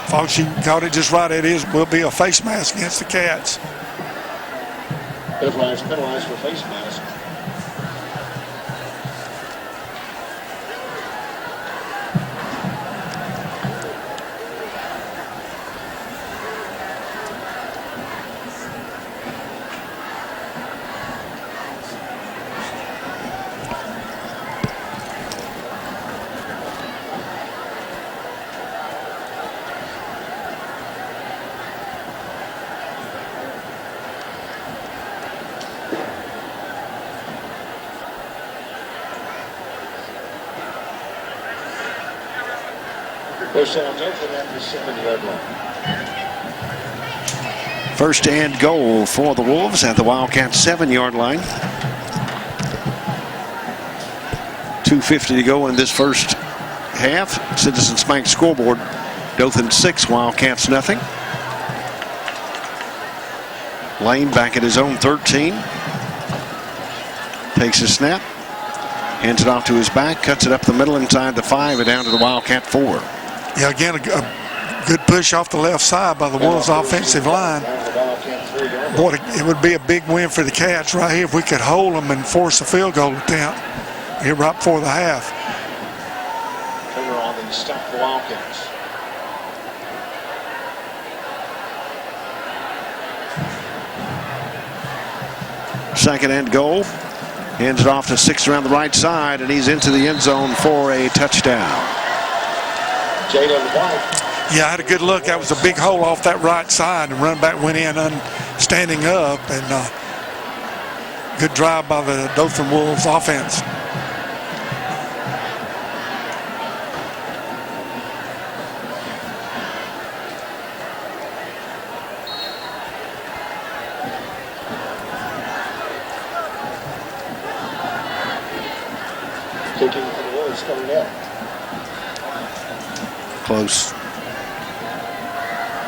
Fox, you caught it just right. It will be a face mask against the Cats. Penalized for face mask. First down, Dothan at the 7-yard line. First and goal for the Wolves at the Wildcat 7-yard line. 2:50 to go in this first half. Citizens Bank scoreboard. Dothan 6, Wildcats nothing. Lane back at his own 13. Takes a snap. Hands it off to his back. Cuts it up the middle inside the 5 and down to the Wildcat 4. Yeah, again, a good push off the left side by the Wolves offensive line. Boy, it would be a big win for the Cats right here if we could hold them and force a field goal attempt here right before the half. Turner on the stop the Wildcats. Second and goal. Hands it off to 6 around the right side, and he's into the end zone for a touchdown. Jalen White. Yeah, I had a good look. That was a big hole off that right side, and run back went in standing up, and good drive by the Dothan Wolves offense. Kicking for the Wolves coming up. Close.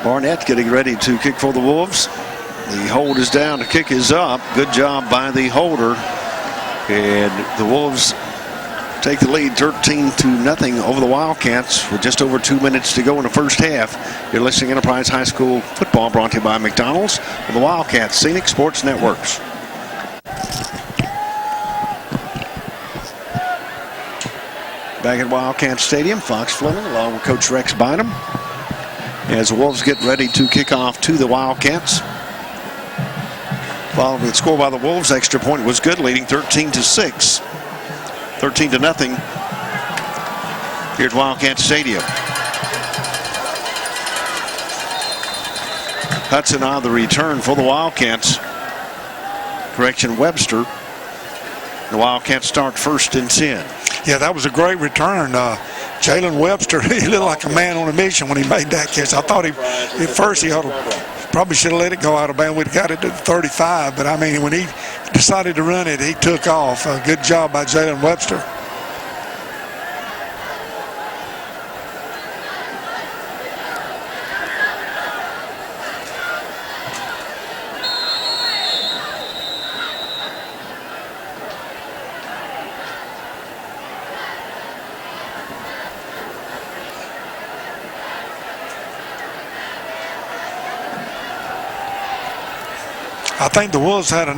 Barnett getting ready to kick for the Wolves. The hold is down, the kick is up. Good job by the holder. And the Wolves take the lead 13-0 over the Wildcats with just over 2 minutes to go in the first half. You're listening to Enterprise High School football, brought to you by McDonald's and the Wildcats Scenic Sports Networks. Back at Wildcat Stadium, Fox Fleming along with Coach Rex Bynum as the Wolves get ready to kick off to the Wildcats. Following the score by the Wolves, extra point was good, leading 13-6. 13-0 here at Wildcat Stadium. Hudson on the return for the Wildcats. Correction, Webster. The Wildcats start 1st and 10. Yeah, that was a great return. Jalen Webster, he looked like a man on a mission when he made that catch. I thought at first he probably should have let it go out of bounds. We'd got it to the 35, but I mean, when he decided to run it, he took off. Good job by Jalen Webster. I think the Wolves had a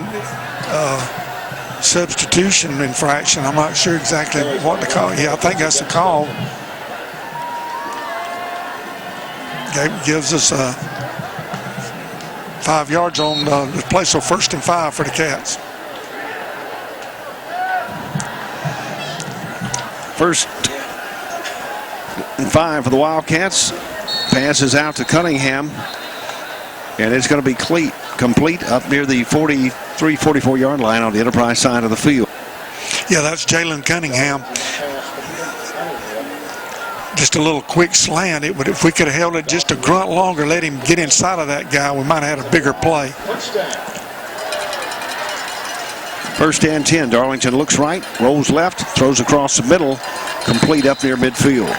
substitution infraction. I'm not sure exactly what to call it. Yeah, I think that's the call. Gives us 5 yards on the play, so 1st and 5 for the Cats. 1st and 5 for the Wildcats. Passes out to Cunningham, and it's going to be complete up near the 43, 44-yard line on the Enterprise side of the field. Yeah, that's Jalen Cunningham. Just a little quick slant. If we could have held it just a grunt longer, let him get inside of that guy, we might have had a bigger play. 1st and 10. Darlington looks right, rolls left, throws across the middle, complete up near midfield.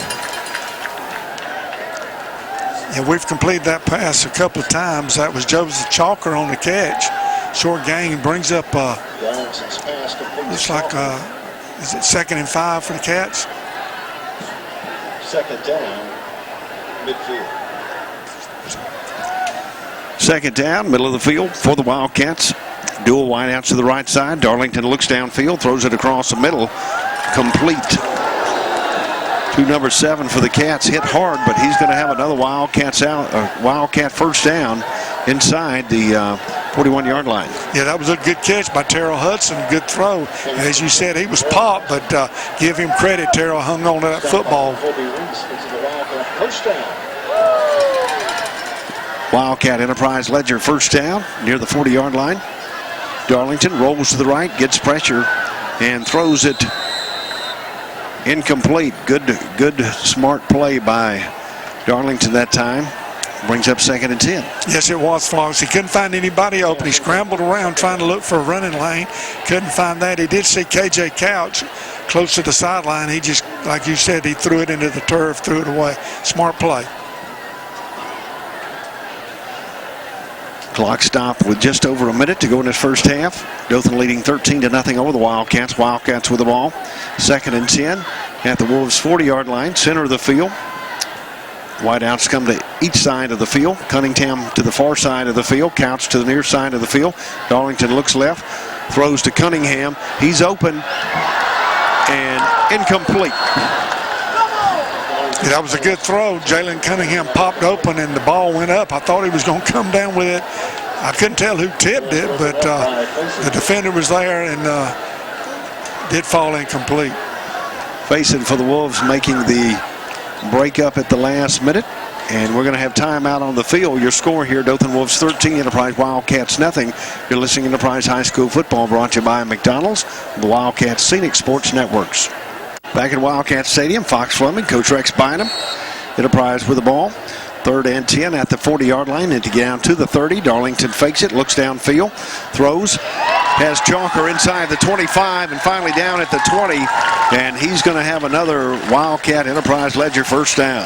Yeah, we've completed that pass a couple of times. That was Joseph Chalker on the catch. Short gang brings up, looks like, is it 2nd and 5 for the Cats? 2nd down, midfield. 2nd down, middle of the field for the Wildcats. Dual wideouts to the right side. Darlington looks downfield, throws it across the middle, complete. To number 7 for the Cats, hit hard, but he's going to have another Wildcat 1st down inside the 41-yard line. Yeah, that was a good catch by Terrell Hudson. Good throw. And as you said, he was popped, but give him credit. Terrell hung on to that football. Wildcat Enterprise Ledger 1st down near the 40-yard line. Darlington rolls to the right, gets pressure, and throws it incomplete. Good smart play by Darlington that time. Brings up 2nd and 10. Yes, it was, Floss. He couldn't find anybody open. He scrambled around trying to look for a running lane. Couldn't find that. He did see KJ Couch close to the sideline. He just, like you said, he threw it into the turf, threw it away. Smart play. Clock stopped with just over a minute to go in this 1st half. Dothan leading 13-0 over the Wildcats. Wildcats with the ball. 2nd and 10 at the Wolves' 40-yard line, center of the field. Wideouts come to each side of the field. Cunningham to the far side of the field. Couch to the near side of the field. Darlington looks left. Throws to Cunningham. He's open and incomplete. Yeah, that was a good throw. Jalen Cunningham popped open and the ball went up. I thought he was going to come down with it. I couldn't tell who tipped it, but the defender was there and did fall incomplete. Facing for the Wolves, making the break up at the last minute, and we're going to have timeout on the field. Your score here, Dothan Wolves 13, Enterprise Wildcats nothing. You're listening to Enterprise High School Football, brought to you by McDonald's, the Wildcats Scenic Sports Networks. Back at Wildcat Stadium, Fox Fleming, Coach Rex Bynum. Enterprise with the ball. 3rd and 10 at the 40-yard line, and to get down to the 30. Darlington fakes it, looks downfield, throws, has Chalker inside the 25, and finally down at the 20, and he's going to have another Wildcat Enterprise Ledger 1st down.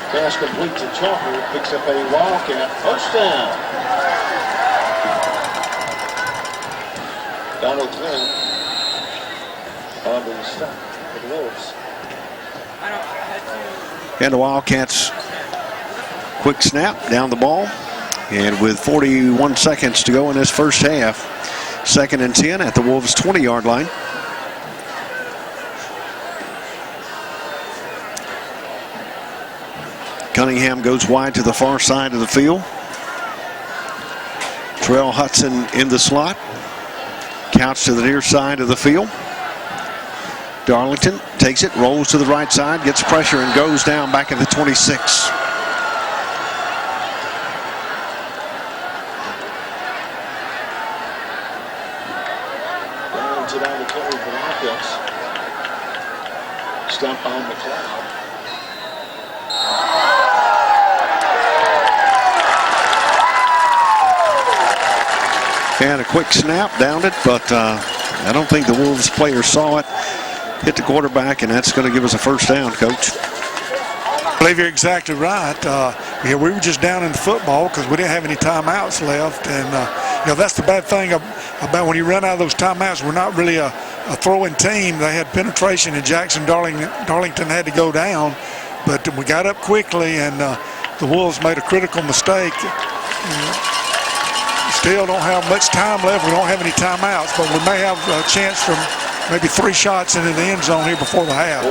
Pass complete to Chalker, picks up a Wildcat 1st down. Donald Glenn on the stop for the Wolves. And the Wildcats, quick snap, down the ball. And with 41 seconds to go in this 1st half, 2nd and 10 at the Wolves' 20-yard line. Cunningham goes wide to the far side of the field. Terrell Hudson in the slot. Couch to the near side of the field. Darlington takes it, rolls to the right side, gets pressure, and goes down back at the 26. Darlington on the carry for the offense. Stop on McLeod. And a quick snap, downed it, but I don't think the Wolves player saw it. Hit the quarterback, and that's going to give us a 1st down, Coach. I believe you're exactly right. We were just down in football because we didn't have any timeouts left, and that's the bad thing about when you run out of those timeouts. We're not really a throwing team. They had penetration, and Darlington had to go down, but we got up quickly, and the Wolves made a critical mistake Still don't have much time left. We don't have any timeouts, but we may have a chance from maybe 3 shots into the end zone here before the half.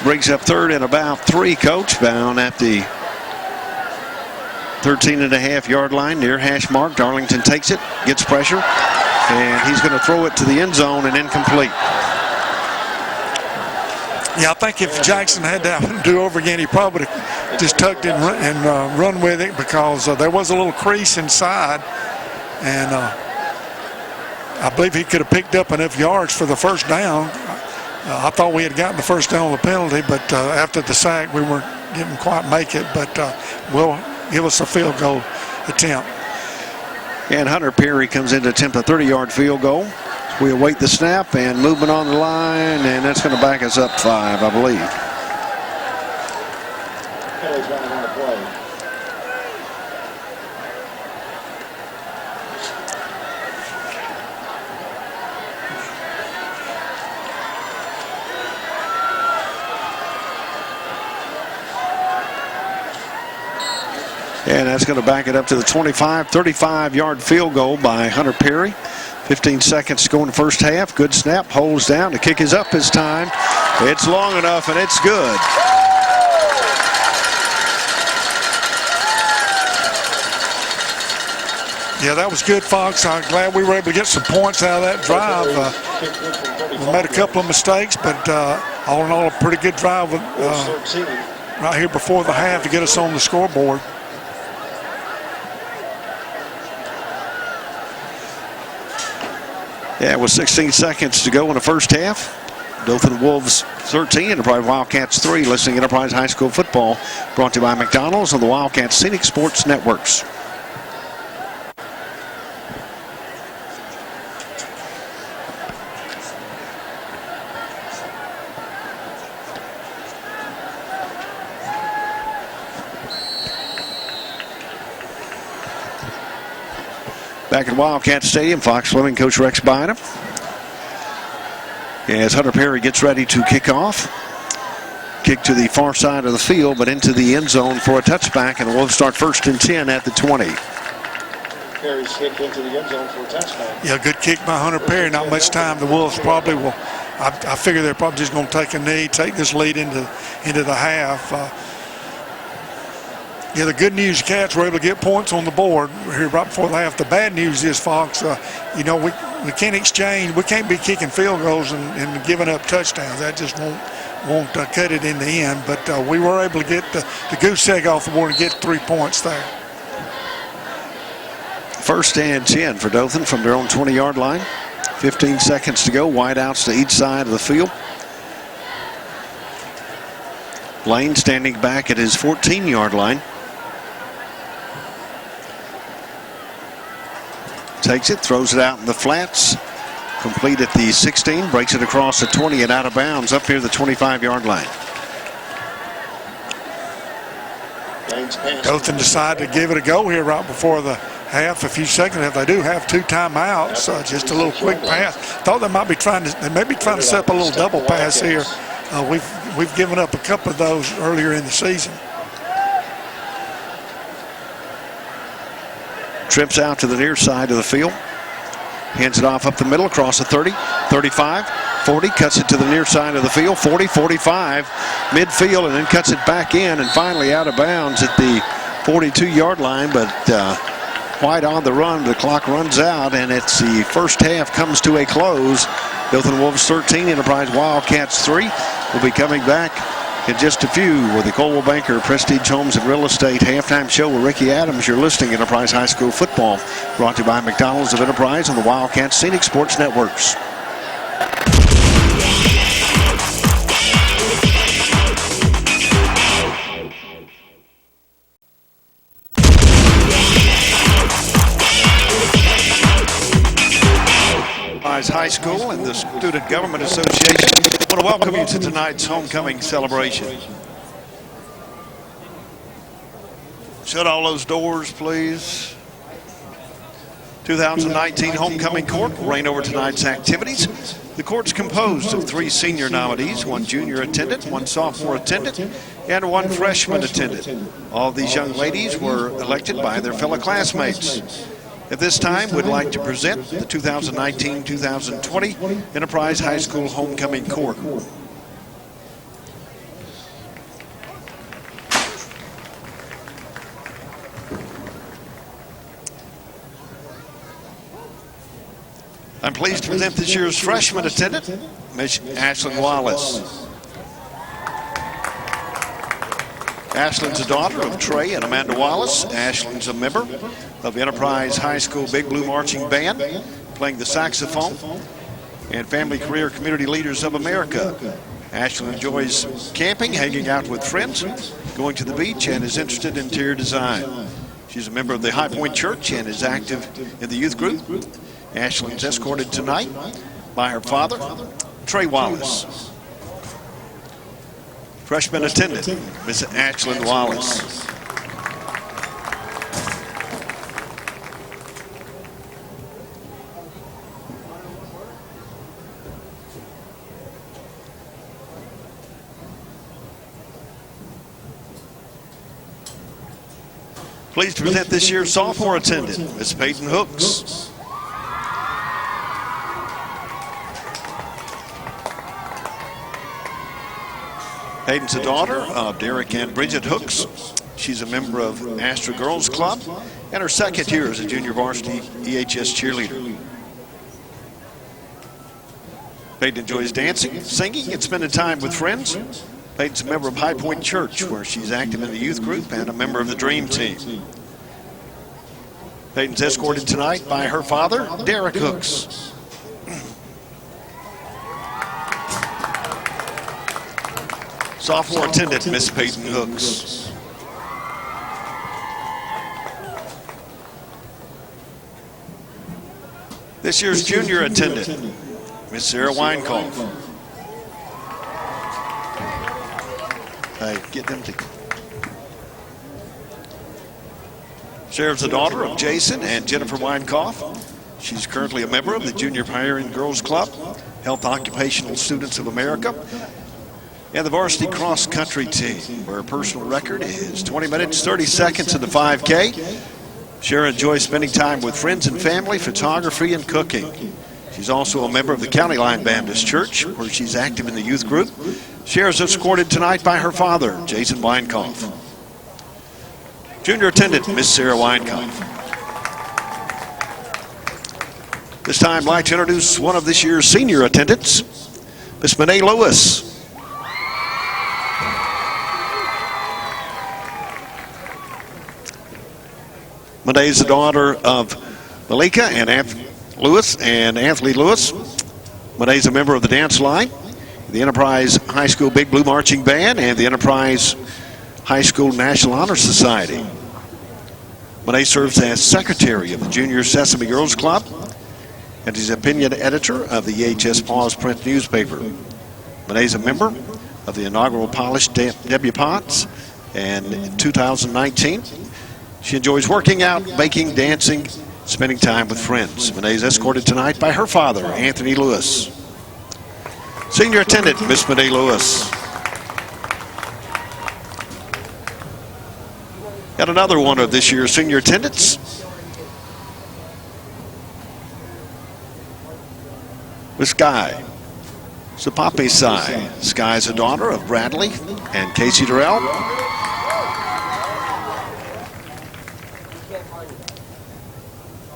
Brings up 3rd and about 3, Coach. Down at the 13.5-yard line near hash mark. Darlington takes it, gets pressure, and he's going to throw it to the end zone and incomplete. Yeah, I think if Jackson had that do over again, he probably would have just tucked it and run with it, because there was a little crease inside, and I believe he could have picked up enough yards for the first down. I thought we had gotten the first down on the penalty, but after the sack, we didn't quite make it, but will give us a field goal attempt. And Hunter Perry comes in to attempt a 30-yard field goal. We await the snap and movement on the line, and that's going to back us up 5, I believe. Kelly's running on the play. And that's going to back it up to the 25, 35-yard field goal by Hunter Perry. 15 seconds to go in the first half. Good snap, holds down. The kick is up this time. It's long enough, and it's good. Yeah, that was good, Fox. I'm glad we were able to get some points out of that drive. We made a couple of mistakes, but all in all, a pretty good drive right here before the half to get us on the scoreboard. Yeah, with 16 seconds to go in the first half. Dothan Wolves 13, Enterprise Wildcats 3. Listening to Enterprise High School Football, brought to you by McDonald's on the Wildcats Scenic Sports Networks. Back at Wildcat Stadium, Fox Swimming Coach Rex Bynum. As Hunter Perry gets ready to kick off. Kick to the far side of the field, but into the end zone for a touchback, and the Wolves start 1st and 10 at the 20. Perry's kick into the end zone for a touchdown. Yeah, good kick by Hunter Perry. Not much time. The Wolves probably will. I figure they're probably just going to take a knee, take this lead into the half. Yeah, the good news, Cats were able to get points on the board here right before the half. The bad news is, Fox, we can't exchange. We can't be kicking field goals and giving up touchdowns. That just won't cut it in the end. But we were able to get the goose egg off the board and get 3 points there. 1st and 10 for Dothan from their own 20-yard line. 15 seconds to go. Wideouts to each side of the field. Lane standing back at his 14-yard line. Takes it, throws it out in the flats. Complete at the 16, breaks it across the 20 and out of bounds up near the 25-yard line. Dothan decided to give it a go here right before the half. A few seconds left. They do have 2 timeouts. Just a little quick pass. Thought they may be trying to set up a little double pass here. We've given up a couple of those earlier in the season. Trips out to the near side of the field. Hands it off up the middle across the 30, 35, 40. Cuts it to the near side of the field. 40, 45. Midfield, and then cuts it back in and finally out of bounds at the 42-yard line. But quite on the run. The clock runs out, and it's the first half comes to a close. Dothan Wolves 13, Enterprise Wildcats 3. We'll be coming back in just a few with the Coldwell Banker Prestige Homes and Real Estate halftime show with Ricky Adams. You're listening to Enterprise High School Football, brought to you by McDonald's of Enterprise on the Wildcats Scenic Sports Networks. High School and the Student Government Association want to welcome you to tonight's homecoming celebration. Shut all those doors, please. 2019 homecoming court will reign over tonight's activities. The court's composed of 3 senior nominees, 1 junior attendant, 1 sophomore attendant, and 1 freshman attendant. All of these young ladies were elected by their fellow classmates. At this time, we'd like to present the 2019-2020 Enterprise High School homecoming court. I'm pleased to present this year's freshman attendant, Miss Ashlyn Wallace. Ashlyn's a daughter of Trey and Amanda Wallace. Ashlyn's a member of Enterprise High School Big Blue Marching Band, playing the saxophone, and Family Career Community Leaders of America. Ashlyn enjoys camping, hanging out with friends, going to the beach, and is interested in interior design. She's a member of the High Point Church and is active in the youth group. Ashlyn's escorted tonight by her father, Trey Wallace. Freshman attendant, Miss Ashlyn Wallace. Pleased to present this year's sophomore attendant, Miss Peyton Hooks. Peyton's a daughter of Derek and Bridget Hooks. She's a member of Astra Girls Club and her second year as a junior varsity EHS cheerleader. Peyton enjoys dancing, singing, and spending time with friends. Peyton's a member of High Point Church, where she's active in the youth group and a member of the Dream Team. Peyton's escorted tonight by her father, Derek Hooks. Sophomore attendant, Miss Peyton Hooks. This year's junior attendant, Miss Sarah Weinkauf. Hey, get them to. Sarah's the daughter of Jason and Jennifer Weinkauf. She's currently a member of the Junior Pioneering Girls Club, Health Occupational Students of America, and the varsity cross-country team, where her personal record is 20 minutes, 30 seconds in the 5K. Sarah enjoys spending time with friends and family, photography, and cooking. She's also a member of the County Line Baptist Church, where she's active in the youth group. Sarah's escorted tonight by her father, Jason Weinkauf. Junior attendant, Miss Sarah Weinkauf. This time, I'd like to introduce one of this year's senior attendants, Miss Monet Lewis. Monet is the daughter of Malika and Lewis and Anthony Lewis. Monet is a member of the dance line, the Enterprise High School Big Blue Marching Band, and the Enterprise High School National Honor Society. Monet serves as secretary of the Junior Sesame Girls Club and is opinion editor of the EHS Paws print newspaper. Monet is a member of the inaugural Polished Debutantes, and in 2019, she enjoys working out, baking, dancing, spending time with friends. Monet is escorted tonight by her father, Anthony Lewis. Senior attendant, Miss Monet Lewis. Got another one of this year's senior attendants, Miss Sky Sapapi Sai. Sky is a daughter of Bradley and Casey Durrell.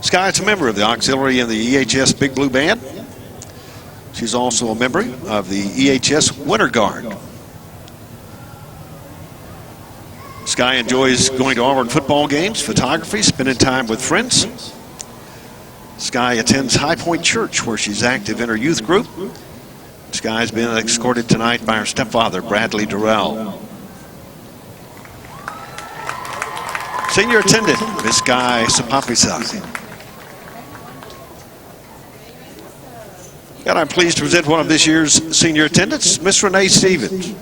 Sky is a member of the auxiliary in the EHS Big Blue Band. She's also a member of the EHS Winter Guard. Sky enjoys going to Auburn football games, photography, spending time with friends. Sky attends High Point Church, where she's active in her youth group. Sky's been escorted tonight by her stepfather, Bradley Durrell. Senior attendant, Miss Sky Sapapisai. And I'm pleased to present one of this year's senior attendants, Miss Renee Stevens.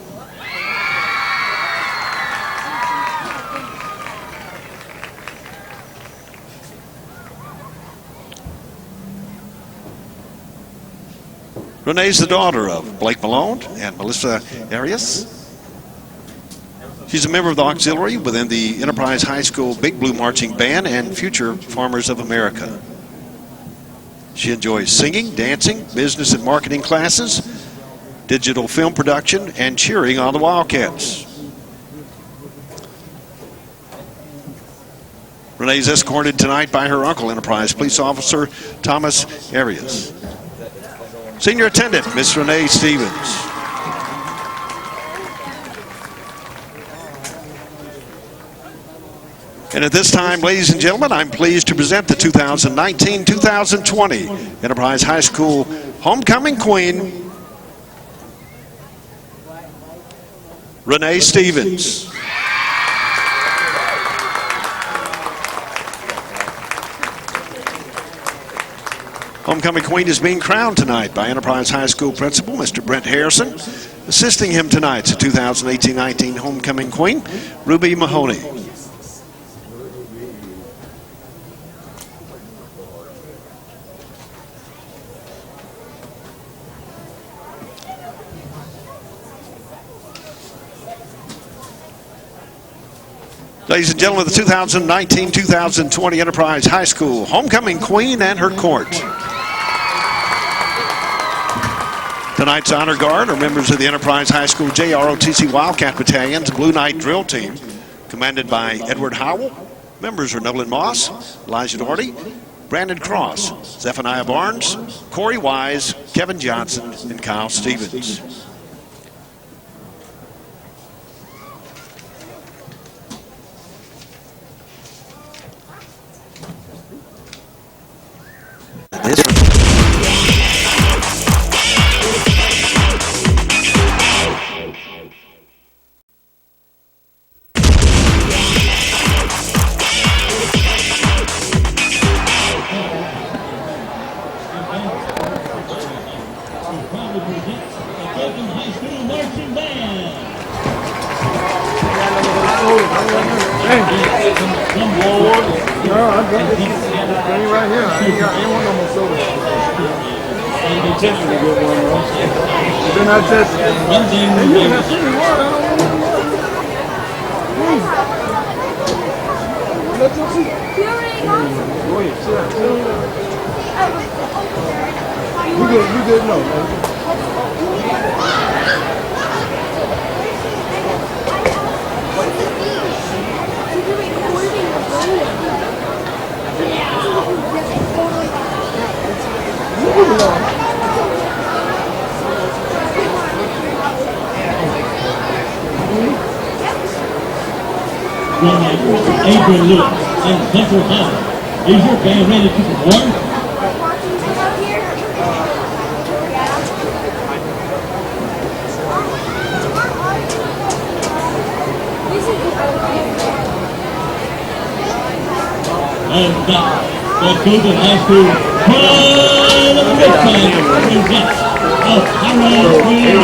Renee's the daughter of Blake Malone and Melissa Arias. She's a member of the auxiliary within the Enterprise High School Big Blue Marching Band and Future Farmers of America. She enjoys singing, dancing, business and marketing classes, digital film production, and cheering on the Wildcats. Renee's escorted tonight by her uncle, Enterprise Police Officer Thomas Arias. Senior attendant, Miss Renee Stevens. And at this time, ladies and gentlemen, I'm pleased to present the 2019-2020 Enterprise High School Homecoming Queen, Renee Stevens. Homecoming Queen is being crowned tonight by Enterprise High School Principal, Mr. Brent Harrison. Assisting him tonight is the 2018-19 Homecoming Queen, Ruby Mahoney. Ladies and gentlemen, the 2019-2020 Enterprise High School Homecoming Queen and her court. Tonight's honor guard are members of the Enterprise High School JROTC Wildcat Battalion's Blue Knight Drill Team, commanded by Edward Howell. Members are Nolan Moss, Elijah Doherty, Brandon Cross, Zephaniah Barnes, Corey Wise, Kevin Johnson, and Kyle Stevens. Adrian Lewis and Central Hall. Is your band ready to perform? And now, the Dothan High School Pride of the Midtown presents Ohio Queen.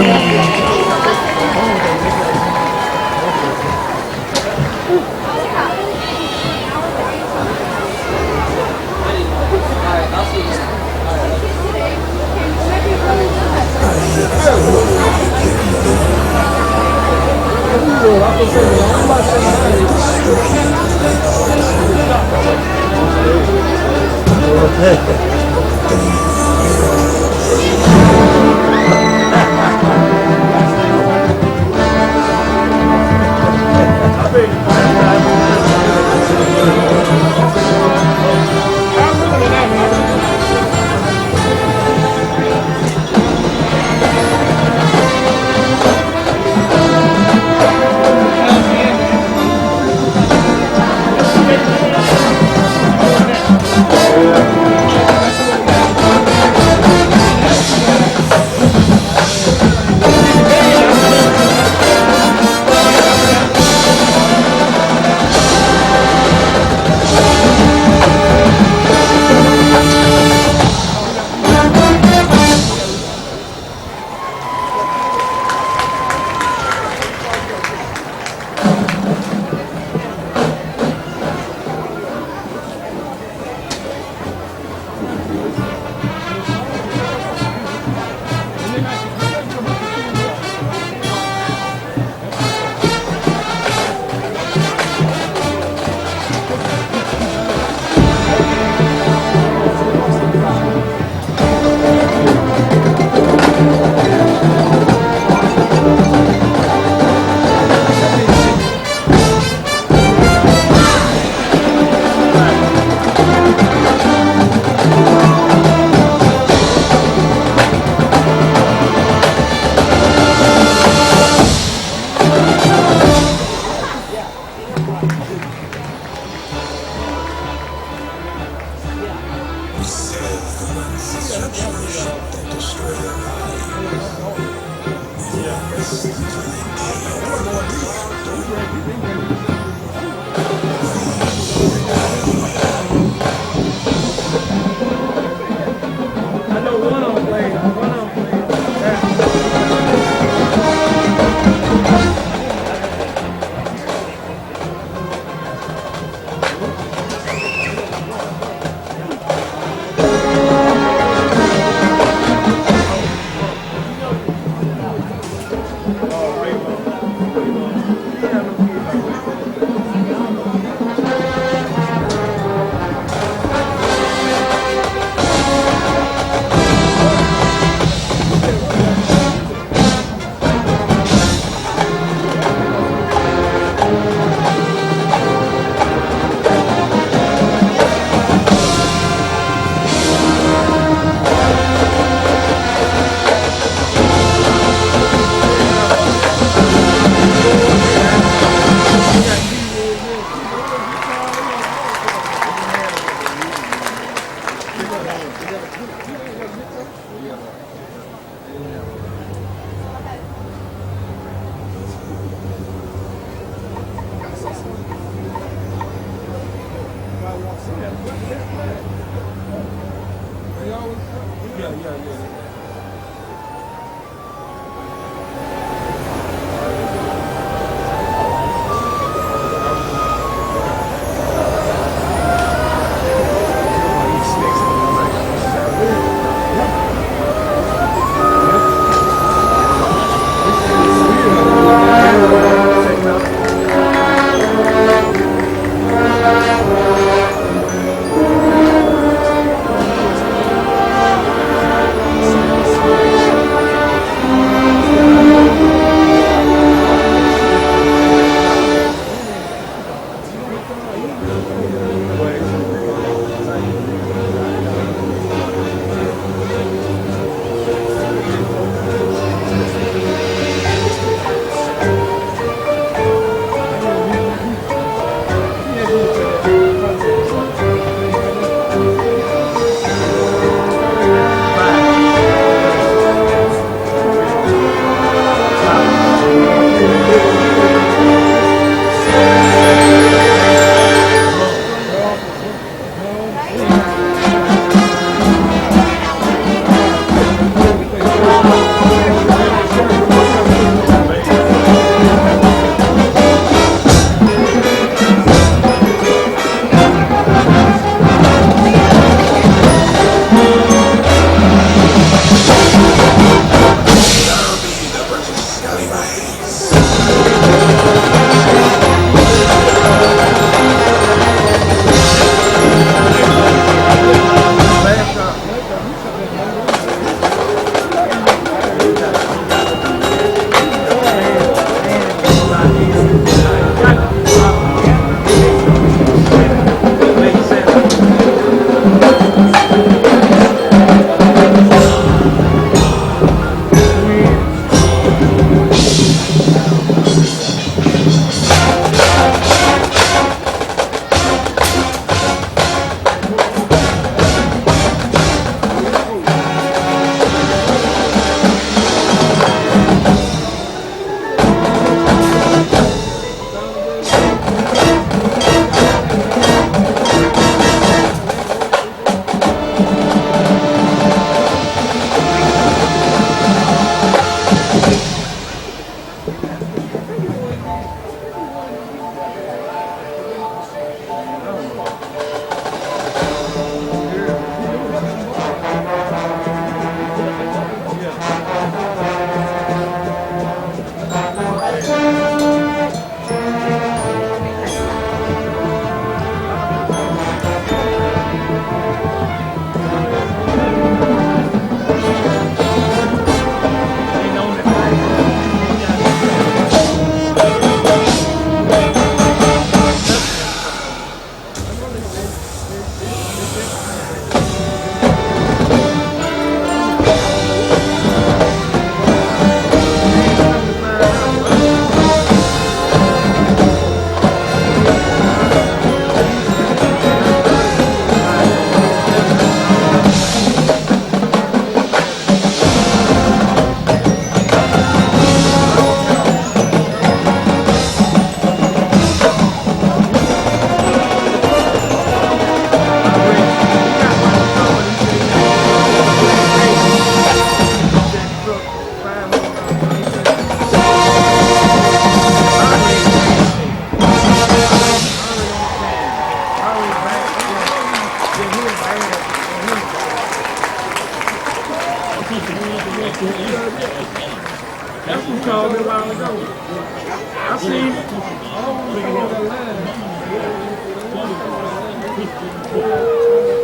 I seen it.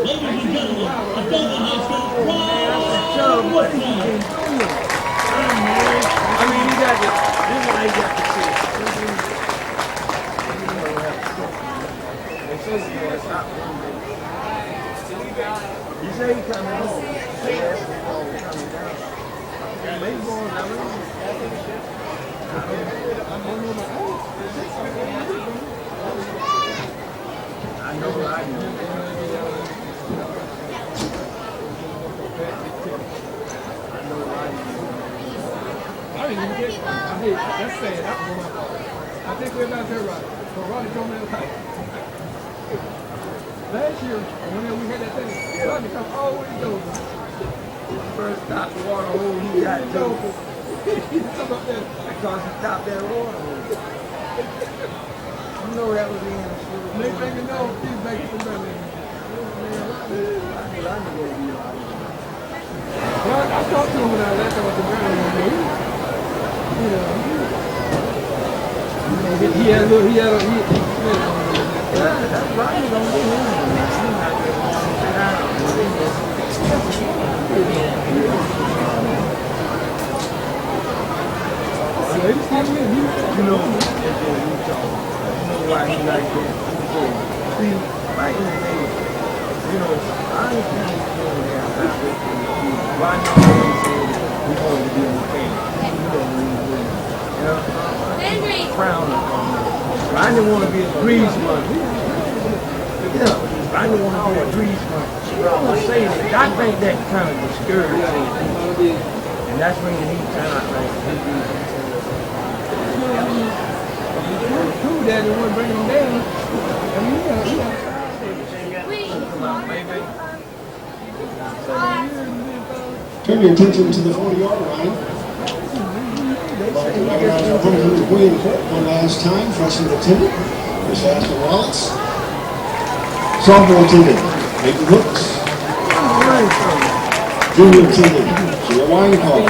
Ladies and gentlemen, a Dothan High School What he been doing? I mean, he got the, this is what they got to see. They say he was out one day. You say he coming home. Say that's the ball coming down. Maybe going down. I know I do. That's sad. That was my fault. I think we're not there right. So Rodney told me that like last year when we had that thing, Rodney come all the way to Dothan. First stop the water hole he got to. He come up there Because he stopped that water hole. You know that was the end of school. Next thing you know, he's back to the belly. Well, I talked to him when I left him at the ground. You know, he had a little, That's right, you don't get him. You know why he like that? See, right in the day, you know, I ain't trying to go there. Why not they say we going to be in the game? You know, frown upon me. I didn't want to be a grease money. Yeah, I didn't want to be a grease money. I'm going to say that. I think that kind of discouraged me. And that's when you need time like cool that they want to bring him down. I mean, Turn your attention to the 40-yard line. Our opponent is William Court one last time. Freshman attendant, Miss Aston Wallace. Sophomore attendant, Nathan Hooks. Junior attendant, Sheila Weinkoff.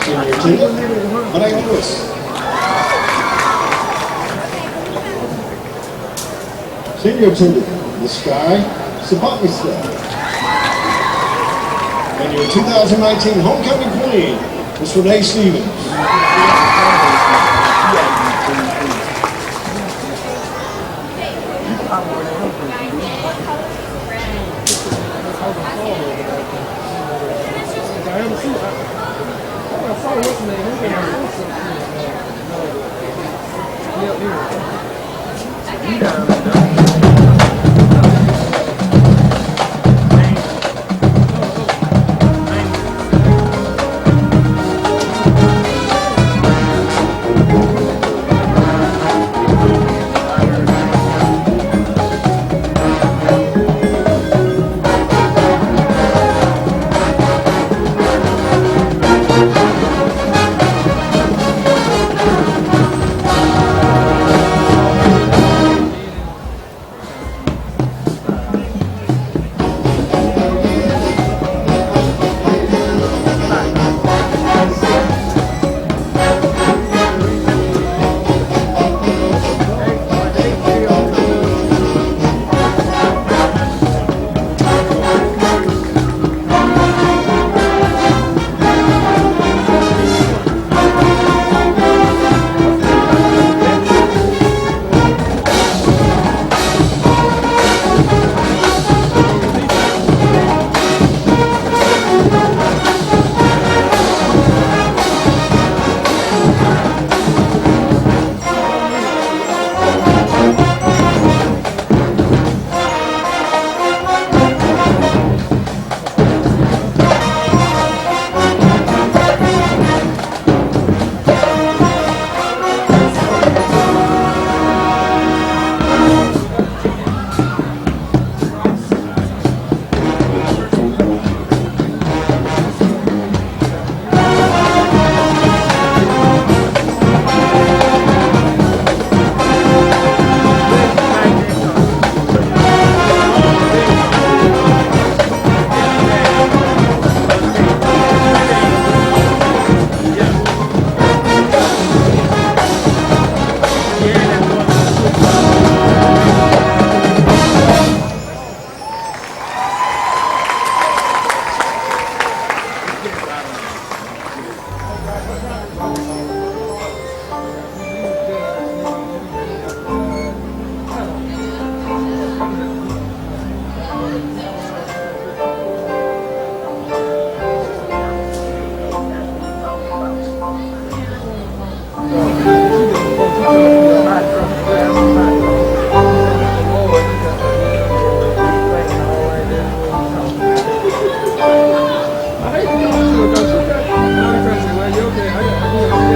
Senior attendant, Mike Lewis. Senior attendant, Miss Sky Sabatnista. And your 2019 homecoming queen, Miss Renee Stevens. I hate to talk to her because she got, I was trying to say, well, you okay? I got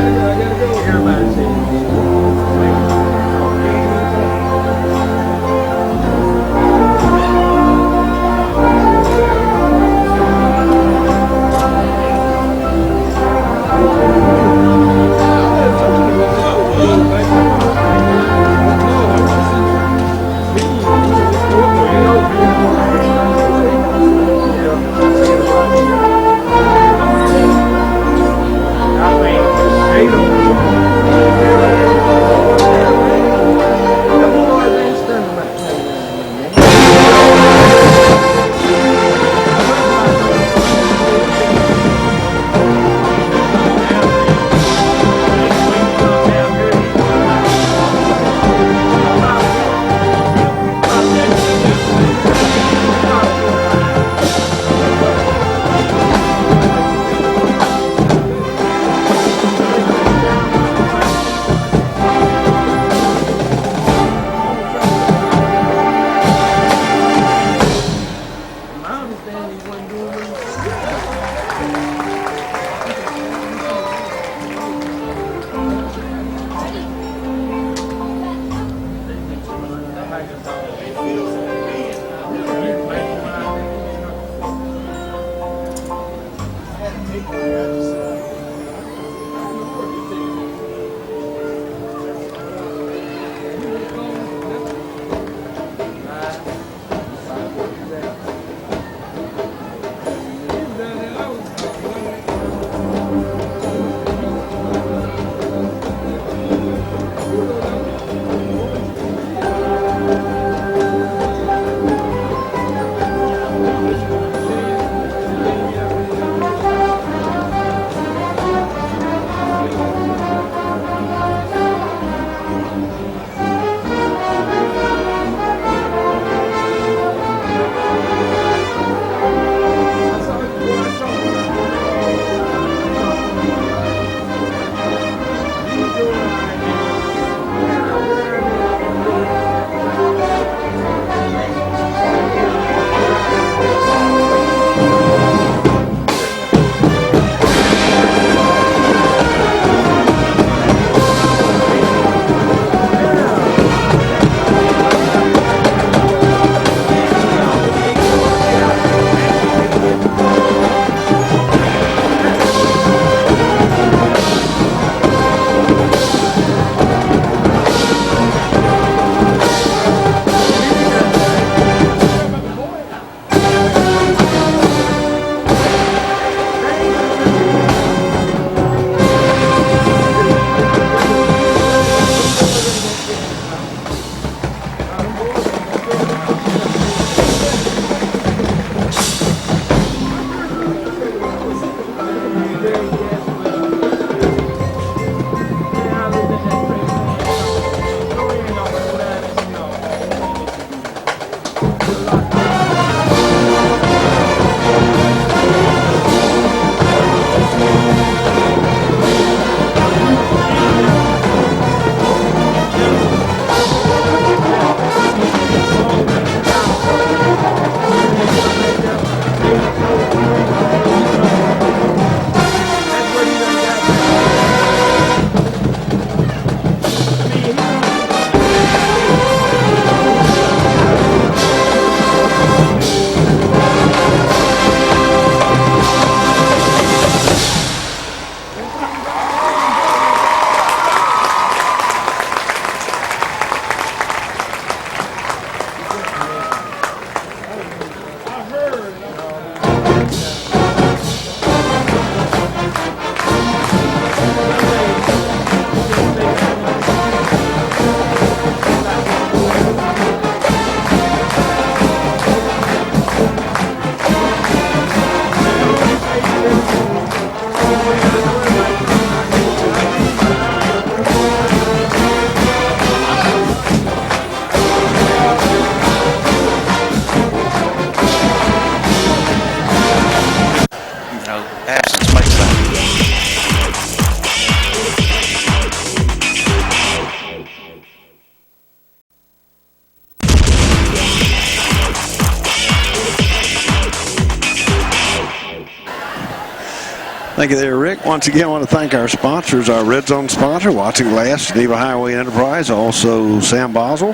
Thank you there, Rick. Once again, I want to thank our sponsors, our Red Zone sponsor, Watching Glass, Geneva Highway Enterprise, also Sam Boswell,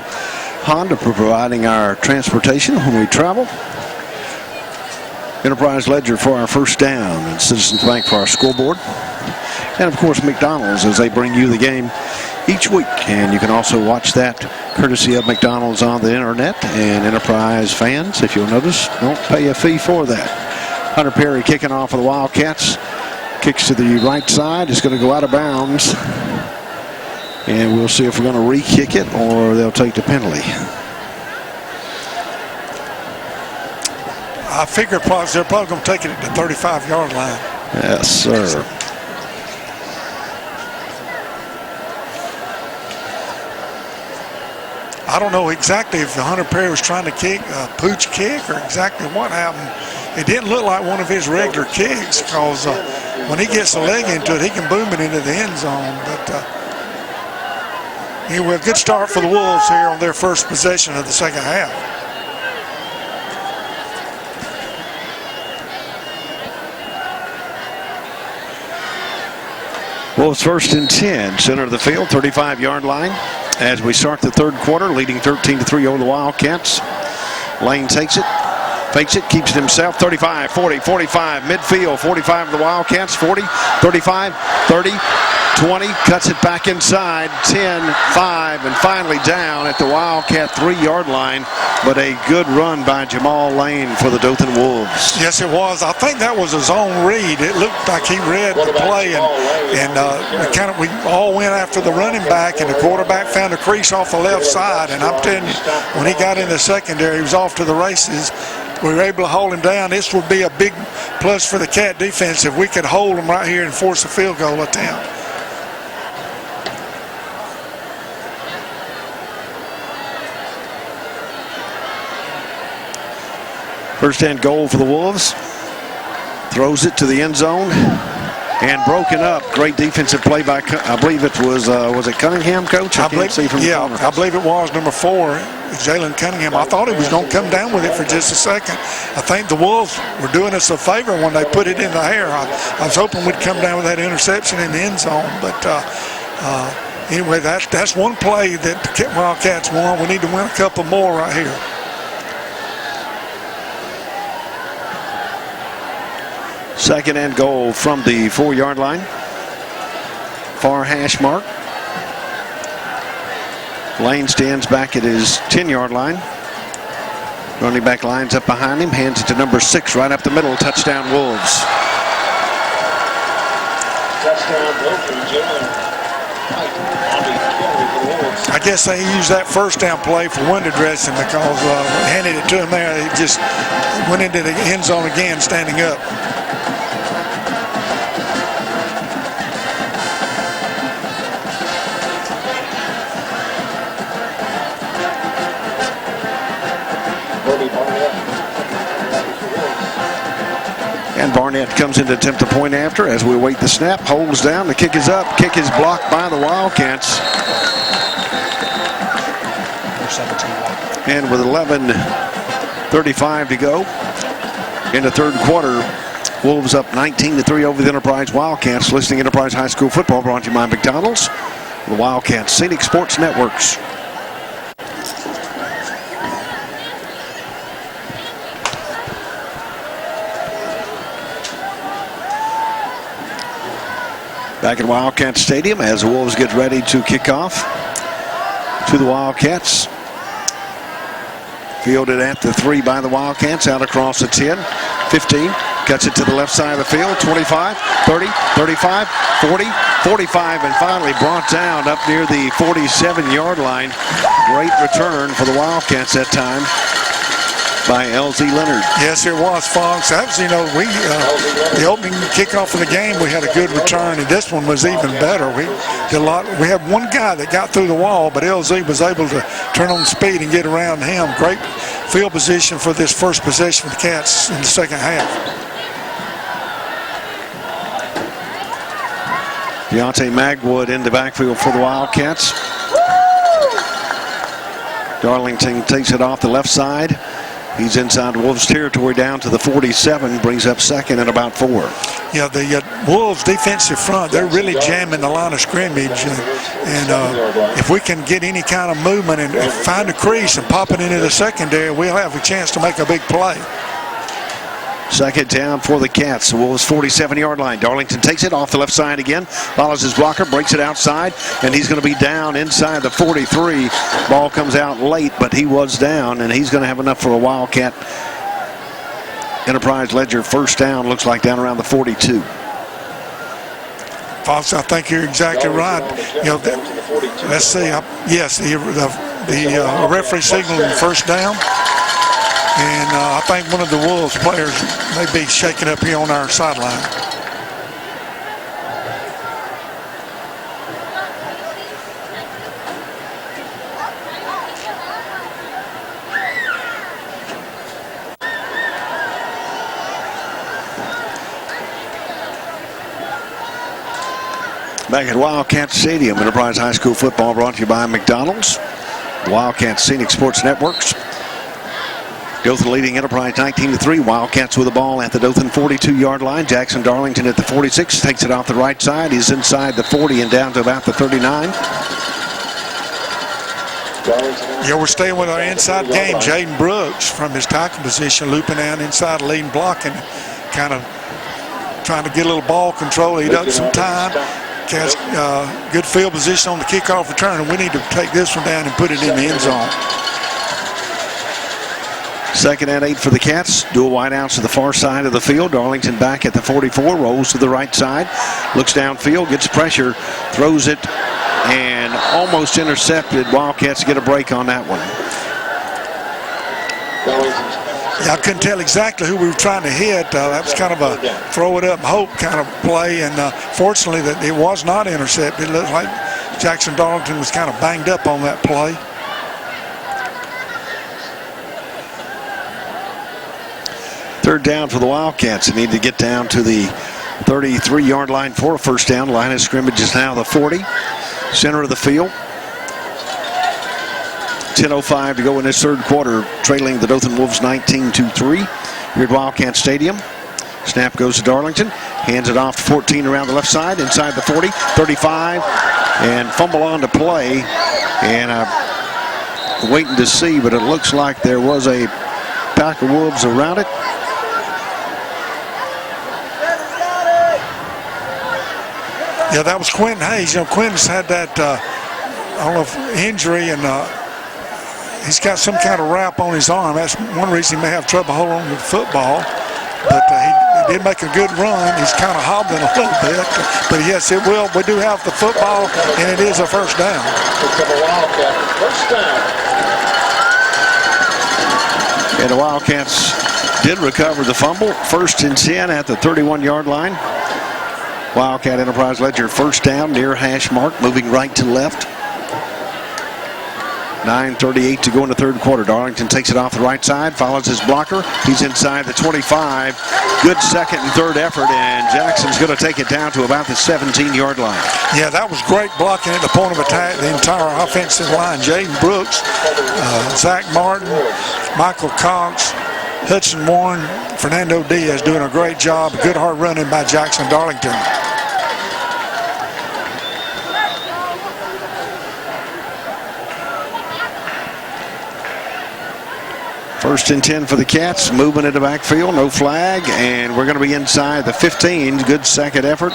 Honda for providing our transportation when we travel, Enterprise Ledger for our first down, and Citizens Bank for our scoreboard, and of course McDonald's as they bring you the game each week. And you can also watch that courtesy of McDonald's on the internet. And Enterprise fans, if you'll notice, don't pay a fee for that. Hunter Perry kicking off for the Wildcats. Kicks to the right side. It's going to go out of bounds. And we'll see if we're going to re-kick it or they'll take the penalty. I figure they're probably going to take it at the 35-yard line. Yes, sir. I don't know exactly if the Hunter Perry was trying to kick a pooch kick or exactly what happened. It didn't look like one of his regular kicks because when he gets a leg into it, he can boom it into the end zone. But anyway, a good start for the Wolves here on their first possession of the second half. Wolves first and 10, center of the field, 35-yard line. As we start the third quarter, leading 13-3 over the Wildcats. Lane takes it, fakes it, keeps it himself, 35, 40, 45, midfield, 45 of the Wildcats, 40, 35, 30, 20, cuts it back inside, 10, 5, and finally down at the Wildcat 3-yard line. But a good run by Jamal Lane for the Dothan Wolves. Yes, it was. I think that was a zone read. It looked like he read the play, and we all went after the running back, and the quarterback found a crease off the left side. And I'm telling you, when he got in the secondary, he was off to the races. We were able to hold him down. This would be a big plus for the Cat defense if we could hold him right here and force a field goal attempt. First and goal for the Wolves. Throws it to the end zone and broken up. Great defensive play by, I believe it was it Cunningham, Coach? I believe it was number 4, Jalen Cunningham. I thought he was going to come down with it for just a second. I think the Wolves were doing us a favor when they put it in the air. I was hoping we'd come down with that interception in the end zone, but anyway, that's one play that the Wildcats won. We need to win a couple more right here. Second and goal from the 4-yard line. Far hash mark. Lane stands back at his 10-yard line. Running back lines up behind him, hands it to number 6 right up the middle. Touchdown Wolves. Touchdown Wolves. I guess they used that first down play for window dressing because handed it to him there. He just went into the end zone again standing up. And Barnett comes in to attempt the point after as we await the snap. Holds down. The kick is up. Kick is blocked by the Wildcats. And with 11:35 to go in the third quarter, Wolves up 19-3 over the Enterprise Wildcats. Listening Enterprise High School football brought to you by McDonald's, the Wildcats Scenic Sports Networks. Back at Wildcat Stadium as the Wolves get ready to kick off to the Wildcats. Fielded at the 3 by the Wildcats, out across the 10, 15, cuts it to the left side of the field, 25, 30, 35, 40, 45, and finally brought down up near the 47-yard line. Great return for the Wildcats that time by L.Z. Leonard. Yes, it was, Fox. That was, the opening kickoff of the game, we had a good return, and this one was even better. We did a lot. We had one guy that got through the wall, but L.Z. was able to turn on speed and get around him. Great field position for this first possession for the Cats in the second half. Deontay Magwood in the backfield for the Wildcats. Darlington takes it off the left side. He's inside Wolves territory down to the 47, brings up second and about 4. Yeah, the Wolves defensive front, they're really jamming the line of scrimmage. And if we can get any kind of movement and find a crease and pop it into the secondary, we'll have a chance to make a big play. Second down for the Cats. The Wolves 47-yard line. Darlington takes it off the left side again. Follows his blocker, breaks it outside, and he's going to be down inside the 43. Ball comes out late, but he was down, and he's going to have enough for a Wildcat. Enterprise Ledger first down, looks like down around the 42. Fox, I think you're exactly right. You know, let's see. Yes, the referee signaling first down. And I think one of the Wolves players may be shaking up here on our sideline. Back at Wildcat Stadium, Enterprise High School football brought to you by McDonald's, Wildcat Scenic Sports Networks. Dothan leading Enterprise 19-3. Wildcats with the ball at the Dothan 42-yard line. Jackson Darlington at the 46, takes it off the right side. He's inside the 40 and down to about the 39. Yeah, we're staying with our inside game. Jaden Brooks from his tackle position, looping down inside, leading blocking, kind of trying to get a little ball control. He took some time. Cats good field position on the kickoff return, and we need to take this one down and put it in the end zone. Second and 8 for the Cats. Dual wideouts to the far side of the field. Darlington back at the 44, rolls to the right side, looks downfield, gets pressure, throws it, and almost intercepted. Wildcats get a break on that one. Yeah, I couldn't tell exactly who we were trying to hit. That was kind of a throw it up hope kind of play, and fortunately that it was not intercepted. It looked like Jackson Darlington was kind of banged up on that play. Third down for the Wildcats. They need to get down to the 33-yard line for a first down. Line of scrimmage is now the 40. Center of the field. 10:05 to go in this third quarter, trailing the Dothan Wolves 19-3 here at Wildcat Stadium. Snap goes to Darlington. Hands it off to 14 around the left side, inside the 40, 35, and fumble on to play. And I'm waiting to see, but it looks like there was a pack of Wolves around it. Yeah, that was Quentin Hayes. You know, Quentin's had that, I don't know, injury, and he's got some kind of wrap on his arm. That's one reason he may have trouble holding on to the football. But he did make a good run. He's kind of hobbling a little bit. But yes, it will. We do have the football, and it is a first down. And the Wildcats did recover the fumble. First and 10 at the 31-yard line. Wildcat Enterprise Ledger first down near hash mark, moving right to left. 9:38 to go in the third quarter. Darlington takes it off the right side, follows his blocker. He's inside the 25. Good second and third effort, and Jackson's going to take it down to about the 17-yard line. Yeah, that was great blocking at the point of attack, the entire offensive line. Jaden Brooks, Zach Martin, Michael Cox, Hudson Warren, Fernando Diaz doing a great job. Good hard running by Jackson Darlington. First and 10 for the Cats, moving in the backfield, no flag, and we're going to be inside the 15. Good second effort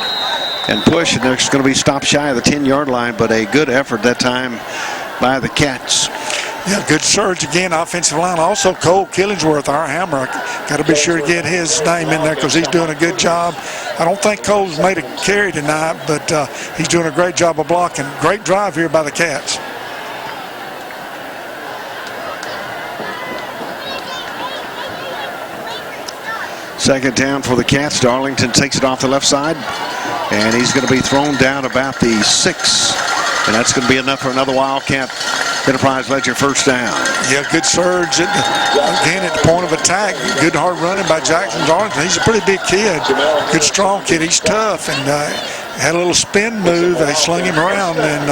and push, and it's going to be stopped shy of the 10-yard line, but a good effort that time by the Cats. Yeah, good surge again, offensive line. Also, Cole Killingsworth, our hammer. Got to be sure to get his name in there because he's doing a good job. I don't think Cole's made a carry tonight, but he's doing a great job of blocking. Great drive here by the Cats. Second down for the Cats. Darlington takes it off the left side, and he's going to be thrown down about the 6, and that's going to be enough for another Wildcat Enterprise Ledger first down. Yeah, good surge again at the point of attack. Good hard running by Jackson Darlington. He's a pretty big kid, good strong kid. He's tough, and had a little spin move. They slung him around, and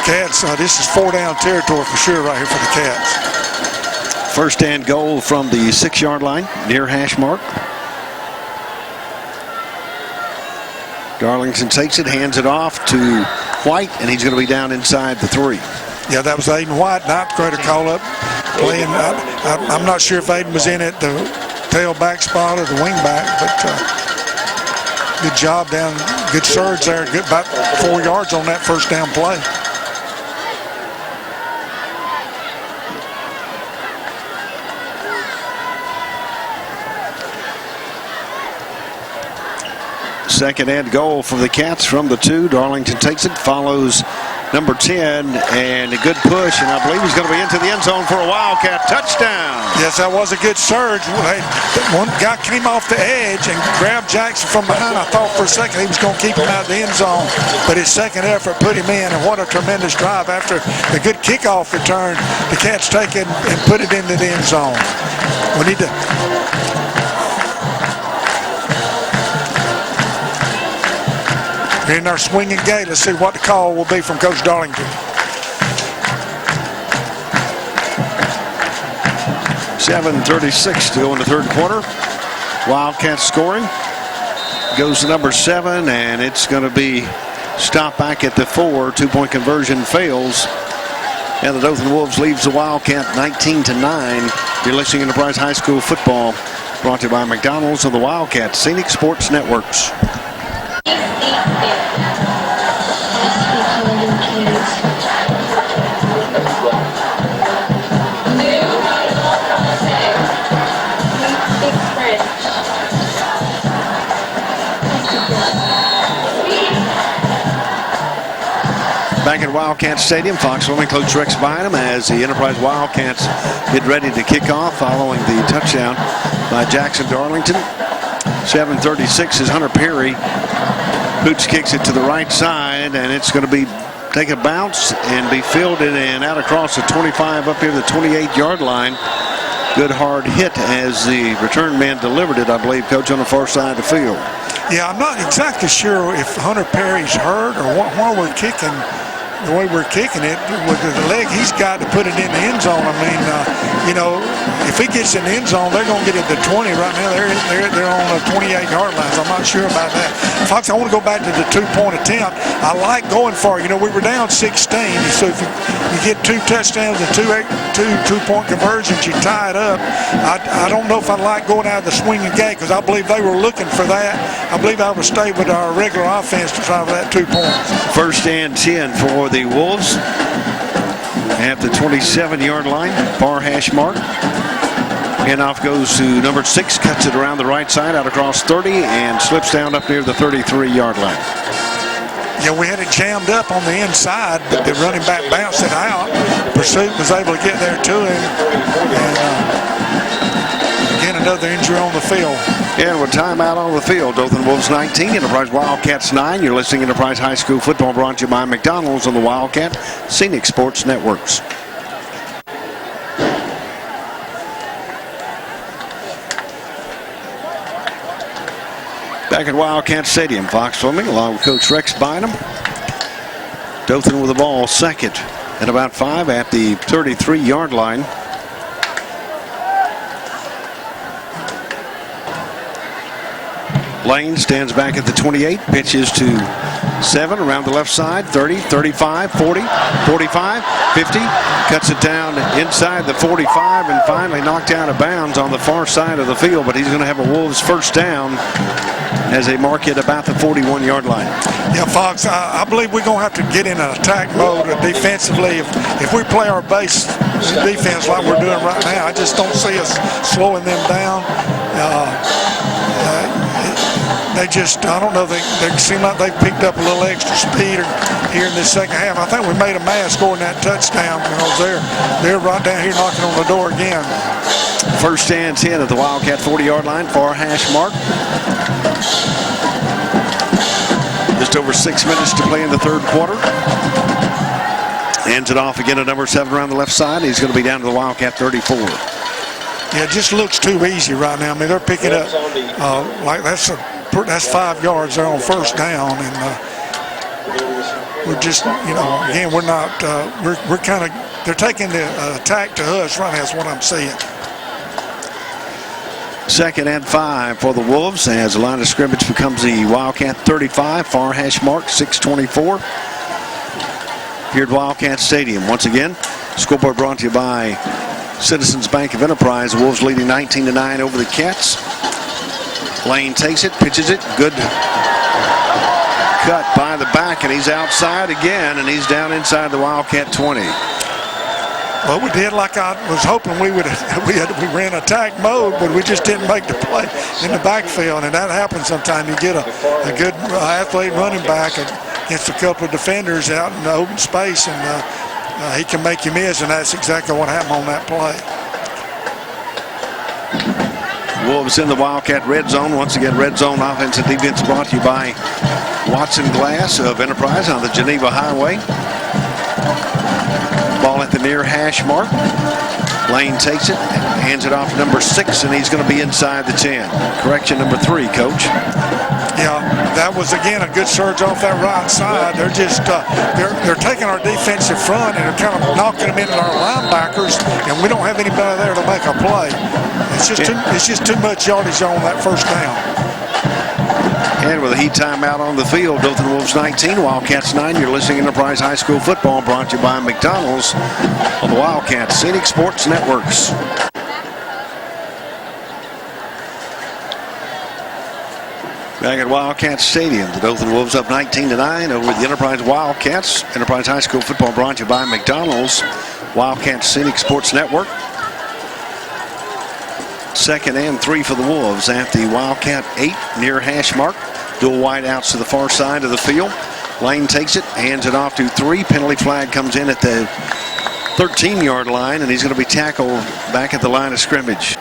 Cats. This is 4-down territory for sure right here for the Cats. First and goal from the 6-yard line, near hash mark. Darlington takes it, hands it off to White, and he's going to be down inside the 3. Yeah, that was Aiden White, ninth grader call up. Playing, I'm not sure if Aiden was in at the tailback spot or the wing back, but good job down, good surge there, good, about 4 yards on that first down play. Second and goal for the Cats from the 2. Darlington takes it, follows number 10, and a good push, and I believe he's going to be into the end zone for a Wildcat touchdown. Yes, that was a good surge. One guy came off the edge and grabbed Jackson from behind. I thought for a second he was going to keep him out of the end zone, but his second effort put him in, and what a tremendous drive. After the good kickoff return, the Cats take it and put it into the end zone. We need to... in our swinging gate. Let's see what the call will be from Coach Darlington. 7:36 to go in the third quarter. Wildcats scoring. Goes to number 7, and it's going to be stopped back at the 4. 2-point conversion fails. And the Dothan Wolves leaves the Wildcat 19-9. You're listening to Enterprise High School football, brought to you by McDonald's and the Wildcat Scenic Sports Networks. Back at Wildcat Stadium, Fox Swimming Coach Rex Bynum as the Enterprise Wildcats get ready to kick off following the touchdown by Jackson Darlington. 7:36 is Hunter Perry. Hoots kicks it to the right side, and it's going to be take a bounce and be fielded and out across the 25 up here the 28-yard line. Good hard hit as the return man delivered it, I believe, Coach, on the far side of the field. Yeah, I'm not exactly sure if Hunter Perry's hurt or why we're kicking the way we're kicking it with the leg he's got to put it in the end zone. I mean, you know, if he gets in the end zone, they're going to get it to 20 right now. They're on the 28-yard line. So I'm not sure about that. Fox, I want to go back to the 2-point attempt. I like going for it. You know, we were down 16. So if you get 2 touchdowns and two-point conversions, you tie it up. I don't know if I like going out of the swinging gate because I believe they were looking for that. I believe I would stay with our regular offense to try for that 2 points. First and 10 for the Wolves at the 27-yard line, far hash mark. Handoff goes to number 6, cuts it around the right side out across 30 and slips down up near the 33-yard line. Yeah, we had it jammed up on the inside, but the running back bounced it out. Pursuit was able to get there to him. And again, another injury on the field. And with timeout on the field, Dothan Wolves 19, Enterprise Wildcats 9. You're listening to Enterprise High School football, brought to you by McDonald's and the Wildcat Scenic Sports Networks. Back at Wildcat Stadium, Fox Swimming along with Coach Rex Bynum. Dothan with the ball, second and about 5 at the 33-yard line. Lane stands back at the 28, pitches to 7 around the left side, 30, 35, 40, 45, 50, cuts it down inside the 45 and finally knocked out of bounds on the far side of the field, but he's going to have a Wolves first down as they mark it about the 41-yard line. Yeah, Fox, I believe we're going to have to get in an attack mode defensively. If we play our base defense like we're doing right now, I just don't see us slowing them down. I don't know, they seem like they picked up a little extra speed here in this second half. I think we made a mess scoring that touchdown because they're right down here knocking on the door again. First and 10 at the Wildcat 40-yard line, far hash mark. Just over 6 minutes to play in the third quarter. Hands it off again at number 7 around the left side. He's going to be down to the Wildcat 34. Yeah, it just looks too easy right now. I mean, they're picking up like that's 5 yards there on first down, and we're just, again, we're not, we're kind of, they're taking the attack to us, right? That's what I'm seeing. 2nd and 5 for the Wolves as the line of scrimmage becomes the Wildcat 35, far hash mark, 6:24. Here at Wildcat Stadium. Once again, scoreboard brought to you by Citizens Bank of Enterprise. The Wolves leading 19-9 over the Cats. Lane takes it, pitches it, good cut by the back, and he's outside again, and he's down inside the Wildcat 20. Well, we did like I was hoping we would. We ran attack mode, but we just didn't make the play in the backfield, and that happens sometimes. You get a good athlete running back against a couple of defenders out in the open space, and he can make you miss, and that's exactly what happened on that play. Wolves in the Wildcat red zone. Once again, red zone offense and defense brought to you by Watson Glass of Enterprise on the Geneva Highway. Ball at the near hash mark. Lane takes it, hands it off to number 6, and he's going to be inside the 10. Correction number 3, Coach. Yeah, that was again a good surge off that right side. They're just they're taking our defensive front and they're kind of knocking them into our linebackers, and we don't have anybody there to make a play. It's just too much yardage on that first down. And with a heat timeout on the field, Dothan Wolves 19, Wildcats 9. You're listening to Enterprise High School Football, brought to you by McDonald's on the Wildcat Scenic Sports Networks. Back at Wildcat Stadium, the Dothan Wolves up 19-9 over the Enterprise Wildcats. Enterprise High School Football brought to you by McDonald's, Wildcat Scenic Sports Network. 2nd and 3 for the Wolves at the Wildcat 8 near hash mark. Dual wide outs to the far side of the field. Lane takes it, hands it off to 3. Penalty flag comes in at the 13-yard line, and he's going to be tackled back at the line of scrimmage.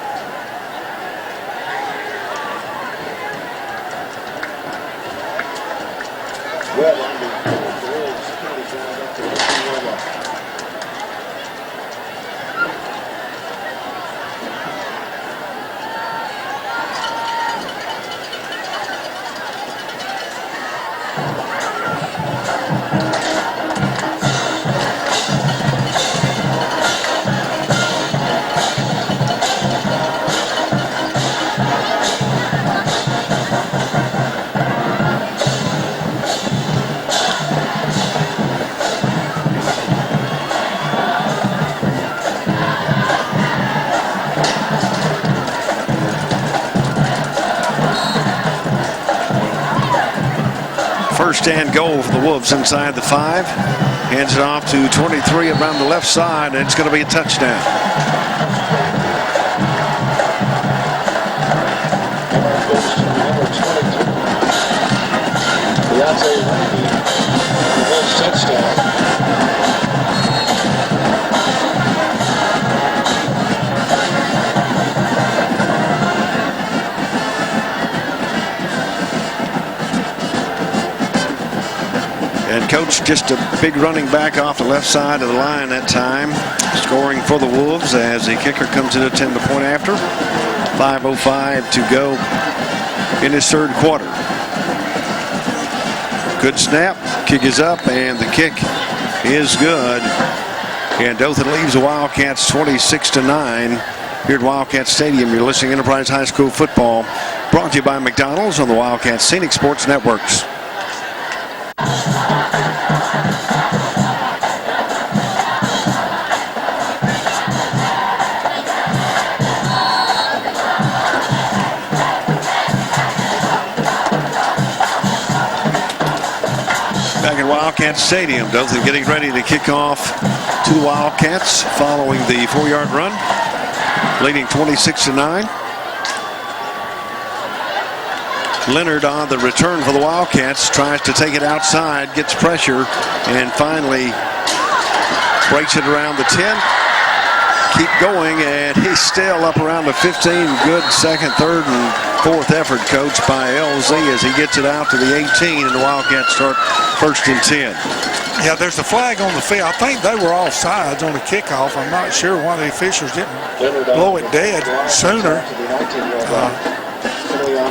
First and goal for the Wolves inside the 5. Hands it off to 23 around the left side, and it's going to be a touchdown. Touchdown. And Coach, just a big running back off the left side of the line that time, scoring for the Wolves as the kicker comes in at 10 the point after. 5:05 to go in his 3rd quarter. Good snap, kick is up, and the kick is good. And Dothan leaves the Wildcats 26-9 here at Wildcat Stadium. You're listening to Enterprise High School Football, brought to you by McDonald's on the Wildcat Scenic Sports Networks. Back at Wildcat Stadium, Dothan getting ready to kick off to the Wildcats following the 4-yard run, leading 26-9. Leonard on the return for the Wildcats, tries to take it outside, gets pressure, and finally breaks it around the 10. Keep going, and he's still up around the 15. Good 2nd, 3rd, and 4th effort, Coach, by LZ as he gets it out to the 18, and the Wildcats start 1st and 10. Yeah, there's a flag on the field. I think they were offsides on the kickoff. I'm not sure why the officials didn't blow it dead sooner.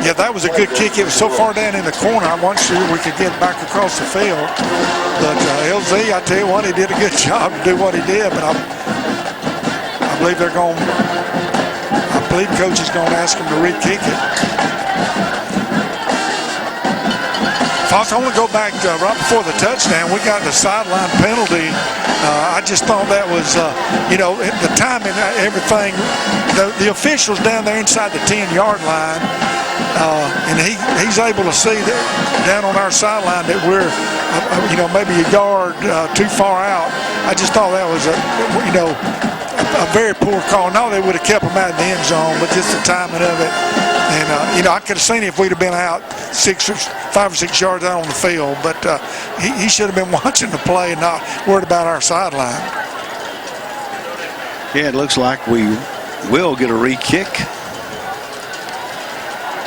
Yeah, that was a good kick. It was so far down in the corner, I wasn't sure we could get back across the field. But LZ, I tell you what, he did a good job to do what he did. But I believe they're going. I believe coach is going to ask him to re-kick it. Fox, I want to go back right before the touchdown. We got the sideline penalty. I just thought that was, the timing, everything. The officials down there inside the 10-yard line, and he's able to see that down on our sideline that we're, maybe a yard too far out. I just thought that was a very poor call. No, they would have kept him out of the end zone, but just the timing of it. And, I could have seen it if we'd have been out 5 or 6 yards out on the field, but he should have been watching the play and not worried about our sideline. Yeah, it looks like we will get a re-kick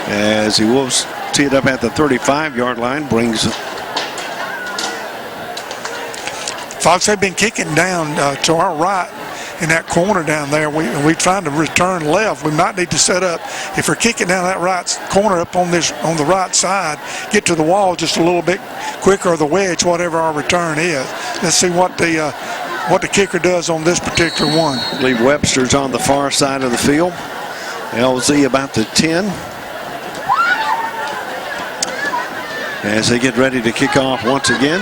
as he will tee it up at the 35-yard line, brings. Fox, they've been kicking down to our right in that corner down there. We trying to return left. We might need to set up, if we're kicking down that right corner up on the right side, get to the wall just a little bit quicker, or the wedge, whatever our return is. Let's see what the kicker does on this particular one. I believe Webster's on the far side of the field. LZ about the 10. As they get ready to kick off once again.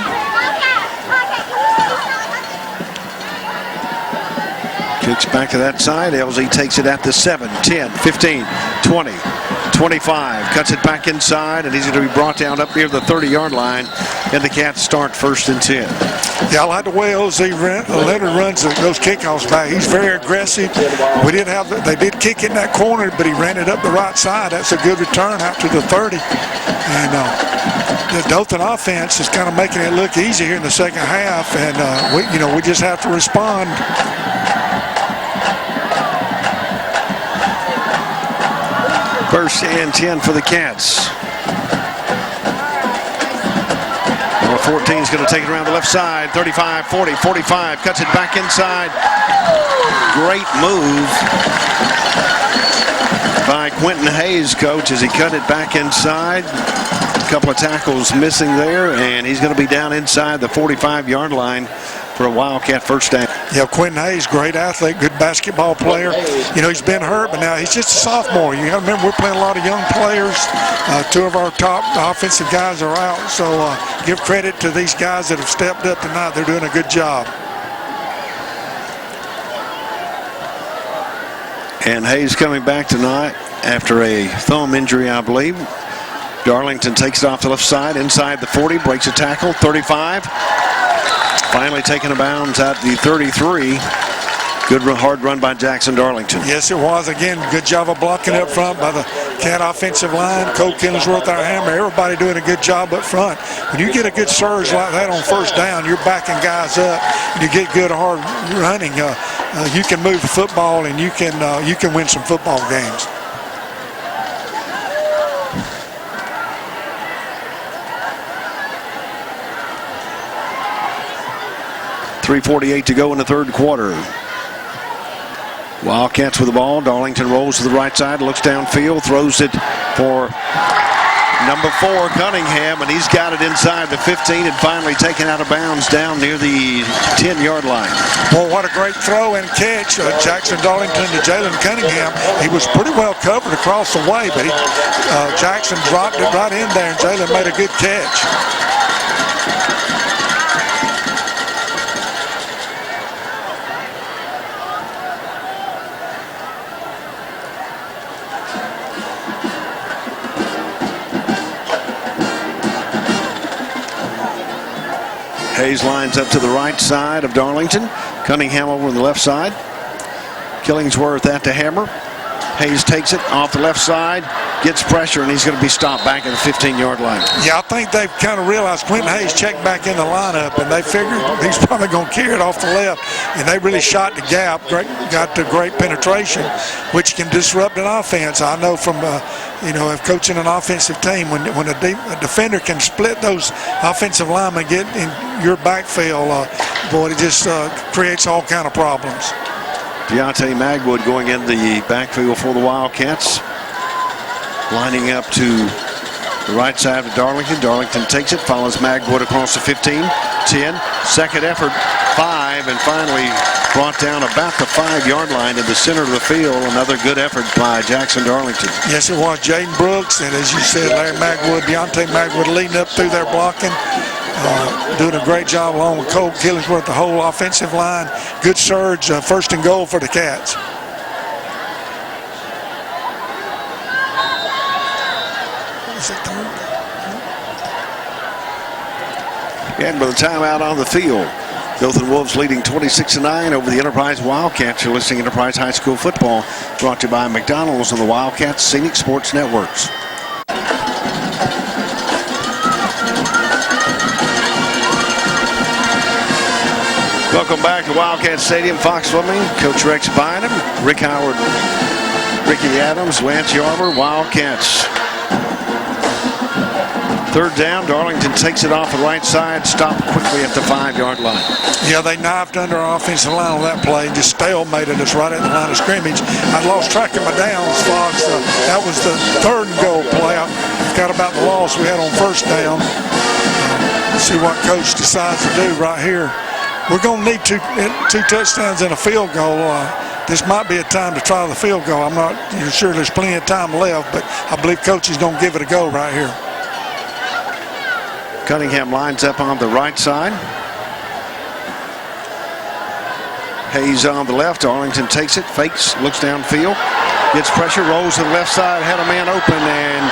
Kicks back to that side. LZ takes it at the 7, 10, 15, 20, 25. Cuts it back inside, and he's going to be brought down up near the 30-yard line. And the Cats start 1st and 10. Yeah, I like the way Leonard runs those kickoffs back. He's very aggressive. They did kick it in that corner, but he ran it up the right side. That's a good return out to the 30. And the Dothan offense is kind of making it look easy here in the second half, and we just have to respond. First and 10 for the Cats. Number 14 is going to take it around the left side. 35, 40, 45. Cuts it back inside. Great move by Quentin Hayes, coach, as he cut it back inside. A couple of tackles missing there, and he's going to be down inside the 45-yard line for a Wildcat first down. Yeah, Quentin Hayes, great athlete, good basketball player. He's been hurt, but now he's just a sophomore. You got to remember, we're playing a lot of young players. 2 of our top offensive guys are out, so give credit to these guys that have stepped up tonight. They're doing a good job. And Hayes coming back tonight after a thumb injury, I believe. Darlington takes it off the left side, inside the 40, breaks a tackle, 35. Finally taken a bounds at the 33. Good hard run by Jackson Darlington. Yes, it was. Again, good job of blocking up front by the Cat offensive line. Cole Killingsworth, our hammer, everybody doing a good job up front. When you get a good surge like that on first down, you're backing guys up, and you get good hard running. You can move the football, and you can win some football games. .348 to go in the third quarter. Wildcats with the ball. Darlington rolls to the right side, looks downfield, throws it for number 4, Cunningham, and he's got it inside the 15 and finally taken out of bounds down near the 10-yard line. Well, what a great throw and catch. Jackson Darlington to Jalen Cunningham. He was pretty well covered across the way, but Jackson dropped it right in there, and Jalen made a good catch. Hayes lines up to the right side of Darlington. Cunningham over on the left side. Killingsworth at the hammer. Hayes takes it off the left side, gets pressure, and he's going to be stopped back at the 15-yard line. Yeah, I think they've kind of realized Quentin Hayes checked back in the lineup, and they figured he's probably going to carry it off the left, and they really shot the gap, got to great penetration, which can disrupt an offense. I know from, of coaching an offensive team, when a defender can split those offensive linemen, get in your backfield, boy, it just creates all kind of problems. Deontay Magwood going in the backfield for the Wildcats. lining up to the right side of Darlington. Darlington takes it, follows Magwood across the 15, 10, second effort, 5, and finally brought down about the 5-yard line in the center of the field. Another good effort by Jackson Darlington. Yes, it was. Jaden Brooks, and as you said, Larry Magwood, Deontay Magwood leading up through their blocking. Doing a great job along with Cole Killingsworth, the whole offensive line. Good surge, first and goal for the Cats. And with a timeout on the field, Dothan Wolves leading 26-9 over the Enterprise Wildcats. You're listening to Enterprise High School Football, brought to you by McDonald's on the Wildcats Scenic Sports Networks. Welcome back to Wildcat Stadium, Fox Fleming, Coach Rex Bynum, Rick Howard, Ricky Adams, Lance Yarber, Wildcats. Third down, Darlington takes it off the right side, stopped quickly at the 5-yard line. Yeah, they knifed under our offensive line on that play, just stalemated us right at the line of scrimmage. I lost track of my downs, Fox. That was the third and goal play. I forgot about the loss we had on first down. Let's see what Coach decides to do right here. We're going to need two touchdowns and a field goal. This might be a time to try the field goal. I'm not sure there's plenty of time left, but I believe Coach is going to give it a go right here. Cunningham lines up on the right side. Hayes on the left. Arlington takes it, fakes, looks downfield, gets pressure, rolls to the left side, had a man open, and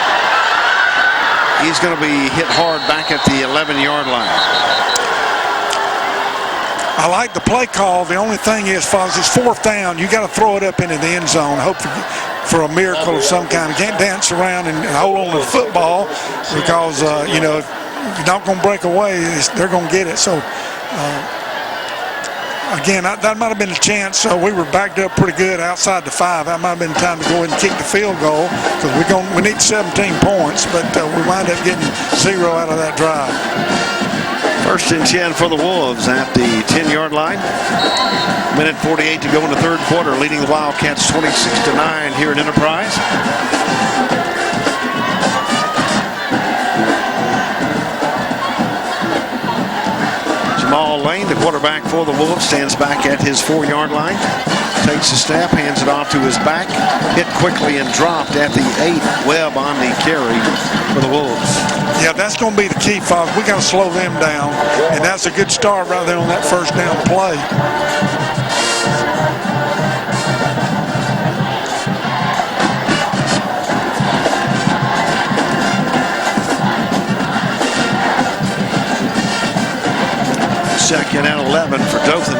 he's going to be hit hard back at the 11-yard line. I like the play call. The only thing is, Fox, it's fourth down. You got to throw it up into the end zone. Hope for a miracle of some kind. You can't dance around and hold on to the football because, if you're not going to break away, they're going to get it. So, again, that might have been a chance. We were backed up pretty good outside the 5. That might have been time to go ahead and kick the field goal because we need 17 points, but we wind up getting 0 out of that drive. First and 10 for the Wolves at the 10-yard line. Minute 48 to go in the third quarter, leading the Wildcats 26-9 here at Enterprise. Jamal Lane, the quarterback for the Wolves, stands back at his 4-yard line. Takes the snap, hands it off to his back. Hit quickly and dropped at the 8. Webb on the carry for the Wolves. Yeah, that's going to be the key, Fox. We got to slow them down, and that's a good start right there on that first down play. Second and 11 for Dothan.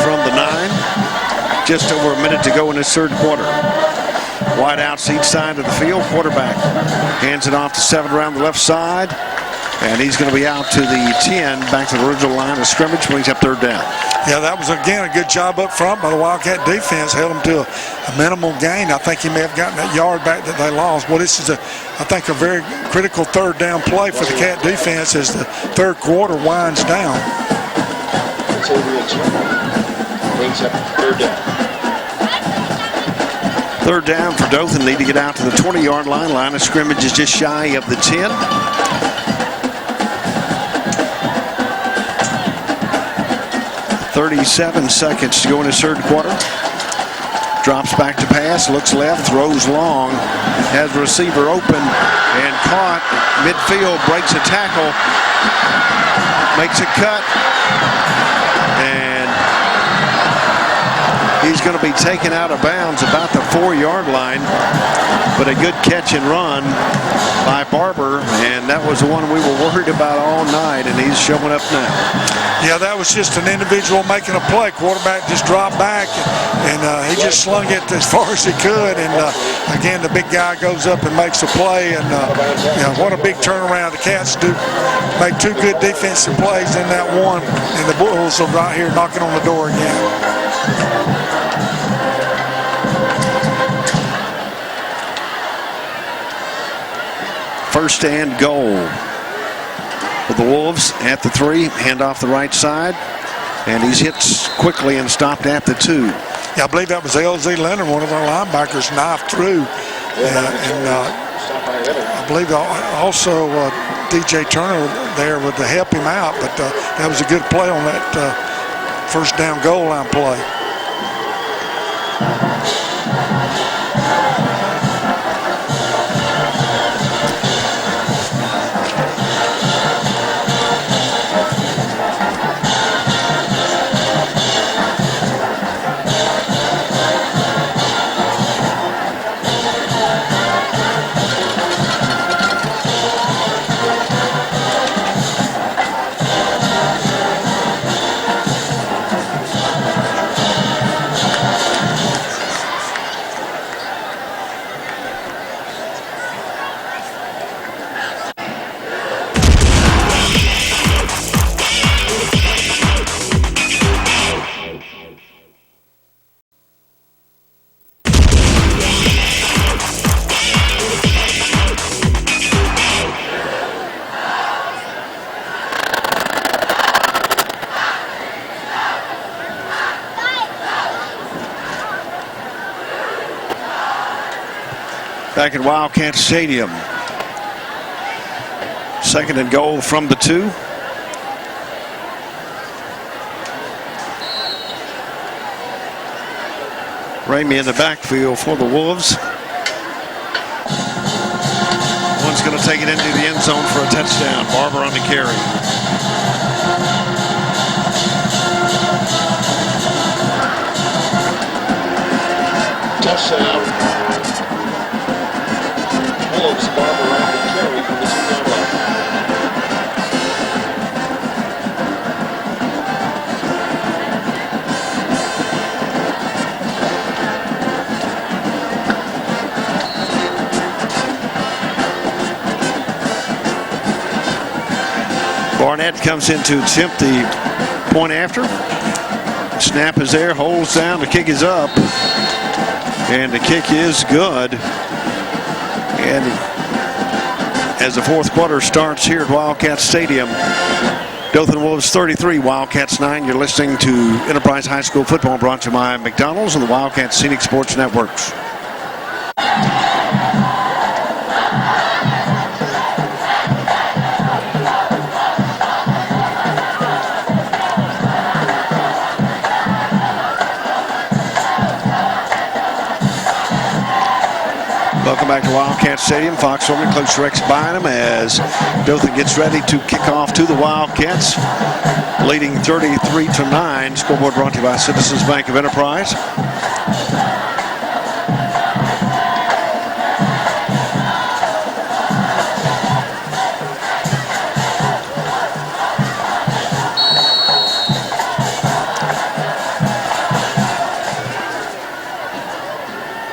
From the 9, just over a minute to go in this third quarter. Wide outs each side of the field. Quarterback hands it off to 7 around the left side, and he's going to be out to the 10, back to the original line of scrimmage, brings up third down. Yeah, that was, again, a good job up front by the Wildcat defense. Held them to a minimal gain. I think he may have gotten that yard back that they lost. Well, this is, I think, a very critical third down play for the Cat defense as the third quarter winds down. Brings up third down. Third down for Dothan. Need to get out to the 20-yard line. Line of scrimmage is just shy of the 10. .37 seconds to go in his third quarter. Drops back to pass, looks left, throws long, has the receiver open and caught. Midfield, breaks a tackle, makes a cut, and he's going to be taken out of bounds about the 4-yard line. But a good catch and run by Barber, and that was the one we were worried about all night, and he's showing up now. Yeah, that was just an individual making a play. Quarterback just dropped back, and he just slung it as far as he could. And, again, the big guy goes up and makes a play. And, what a big turnaround. The Cats do make 2 good defensive plays in that one. And the Bulls are right here knocking on the door again. First and goal for the Wolves at the 3, hand off the right side, and he's hit quickly and stopped at the 2. Yeah, I believe that was LZ Leonard, one of our linebackers, knifed through. I believe also DJ Turner there would help him out, but that was a good play on that first down goal line play. Back at Wildcat Stadium. 2nd and goal from the 2. Ramey in the backfield for the Wolves. One's going to take it into the end zone for a touchdown. Barber on the carry. Touchdown. Wolves, Barber on the carry from the 2-yard line. Barnett comes in to attempt the point after. Snap is there, holds down, the kick is up. And the kick is good. And as the 4th quarter starts here at Wildcat Stadium, Dothan Wolves 33, Wildcats 9. You're listening to Enterprise High School Football, brought to you by McDonald's and the Wildcat Scenic Sports Networks. Welcome back to Wildcat Stadium. Fox Orman, Coach Rex Bynum as Dothan gets ready to kick off to the Wildcats, leading 33-9. Scoreboard brought to you by Citizens Bank of Enterprise.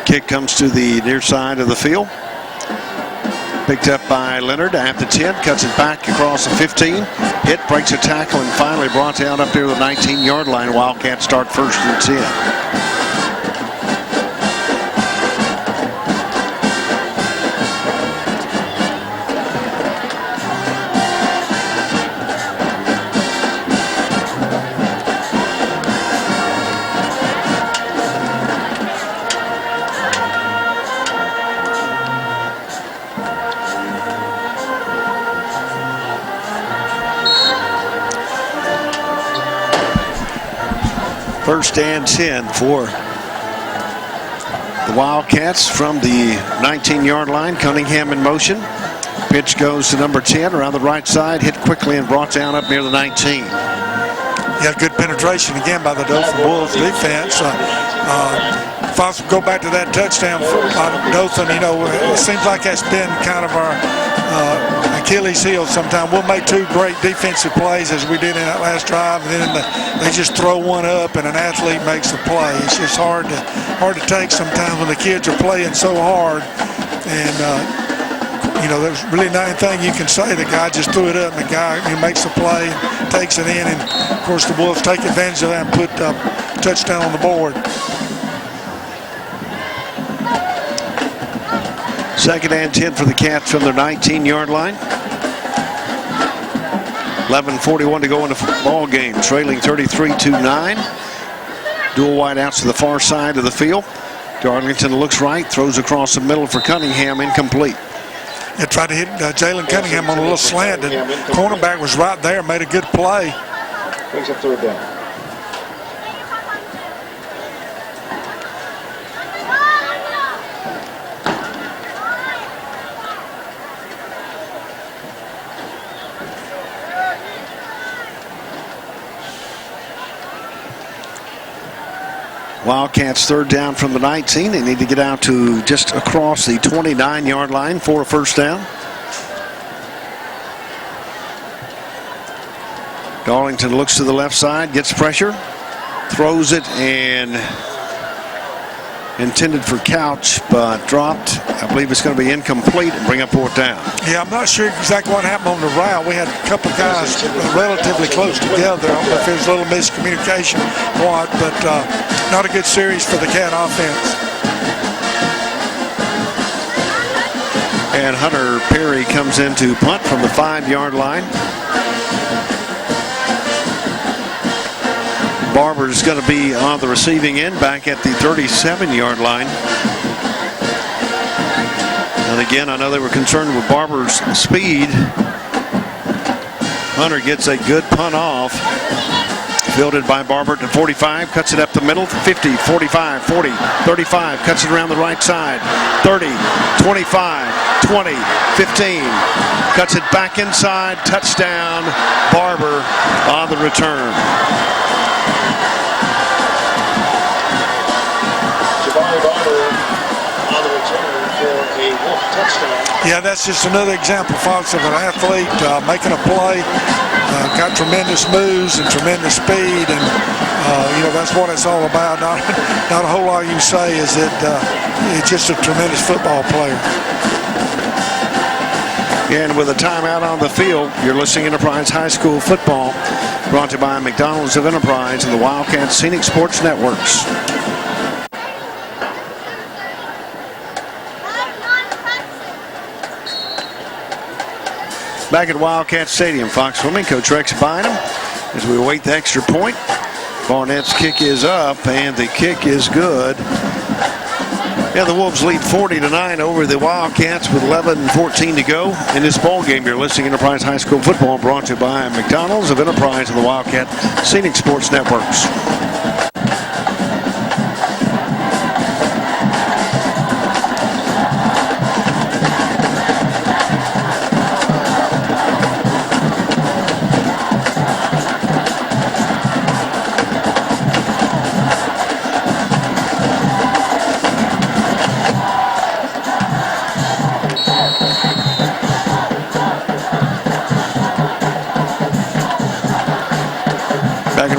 Kick comes to the near side of the field. Picked up by Leonard at the 10, cuts it back across the 15. Hit, breaks a tackle, and finally brought down up near the 19-yard line. Wildcats start 1st and 10. First and 10 for the Wildcats from the 19-yard line. Cunningham in motion. Pitch goes to number 10 around the right side. Hit quickly and brought down up near the 19. Yeah, good penetration again by the Dothan Wolves defense. If I go back to that touchdown by Dothan, you know, it seems like that's been kind of our Achilles heel sometimes. We'll make 2 great defensive plays as we did in that last drive, and then they just throw one up and an athlete makes the play. It's just hard to take sometimes when the kids are playing so hard. And, you know, there's really not anything you can say. The guy just threw it up, and the guy makes the play, takes it in, and, of course, the Wolves take advantage of that and put a touchdown on the board. 2nd and 10 for the Cats from their 19-yard line. 11:41 to go in the ball game, trailing 33-9. Dual wide outs to the far side of the field. Darlington looks right, throws across the middle for Cunningham, incomplete. They tried to hit Jalen Cunningham on a little slant. The cornerback was right there, made a good play. Brings up third down. Wildcats third down from the 19. They need to get out to just across the 29-yard line for a first down. Darlington looks to the left side, gets pressure, throws it, and intended for Couch, but dropped. I believe it's going to be incomplete and bring up fourth down. Yeah, I'm not sure exactly what happened on the route. We had a couple of guys relatively close together. I don't know if there was a little miscommunication or what, but not a good series for the Cat offense. And Hunter Perry comes in to punt from the 5-yard line. Barber's going to be on the receiving end back at the 37-yard line. And again, I know they were concerned with Barber's speed. Hunter gets a good punt off. Fielded by Barber to 45, cuts it up the middle, 50, 45, 40, 35, cuts it around the right side, 30, 25, 20, 15, cuts it back inside, touchdown, Barber on the return. Yeah, that's just another example, folks, of an athlete making a play. Got tremendous moves and tremendous speed, and that's what it's all about. Not a whole lot you can say is that it's just a tremendous football player. And with a timeout on the field, you're listening to Enterprise High School football, brought to you by McDonald's of Enterprise and the Wildcats Scenic Sports Networks. Back at Wildcat Stadium, Fox Swimming, Coach Rex Bynum, as we await the extra point. Barnett's kick is up, and the kick is good. Yeah, the Wolves lead 40-9 over the Wildcats with 11:14 to go in this ball game. You're listening to Enterprise High School football, brought to you by McDonald's of Enterprise and the Wildcat Scenic Sports Networks.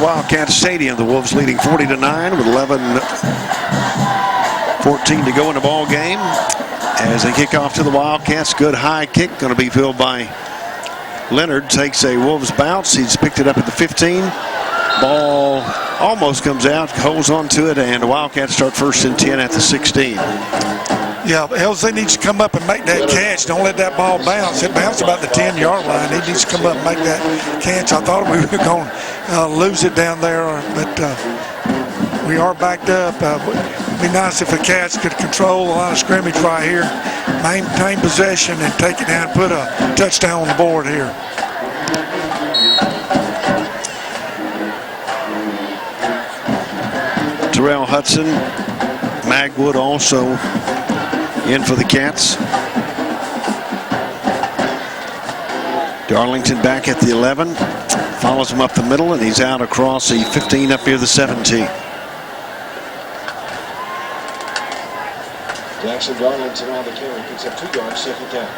Wildcat Stadium, the Wolves leading 40-9 with 11:14 to go in the ball game. As they kick off to the Wildcats, good high kick, going to be filled by Leonard. Takes a Wolves bounce. He's picked it up at the 15. Ball almost comes out, holds on to it, and the Wildcats start first and 10 at the 16. Yeah, LZ needs to come up and make that catch. Don't let that ball bounce. It bounced about the 10-yard line. He needs to come up and make that catch. I thought we were going to lose it down there, but we are backed up. It would be nice if the Cats could control the line of scrimmage right here, maintain possession, and take it down and put a touchdown on the board here. Terrell Hudson, Magwood also in for the Cats. Darlington back at the 11. Follows him up the middle, and he's out across the 15 up near the 17. Jackson Darlington on the carry, picks up 2 yards, second down.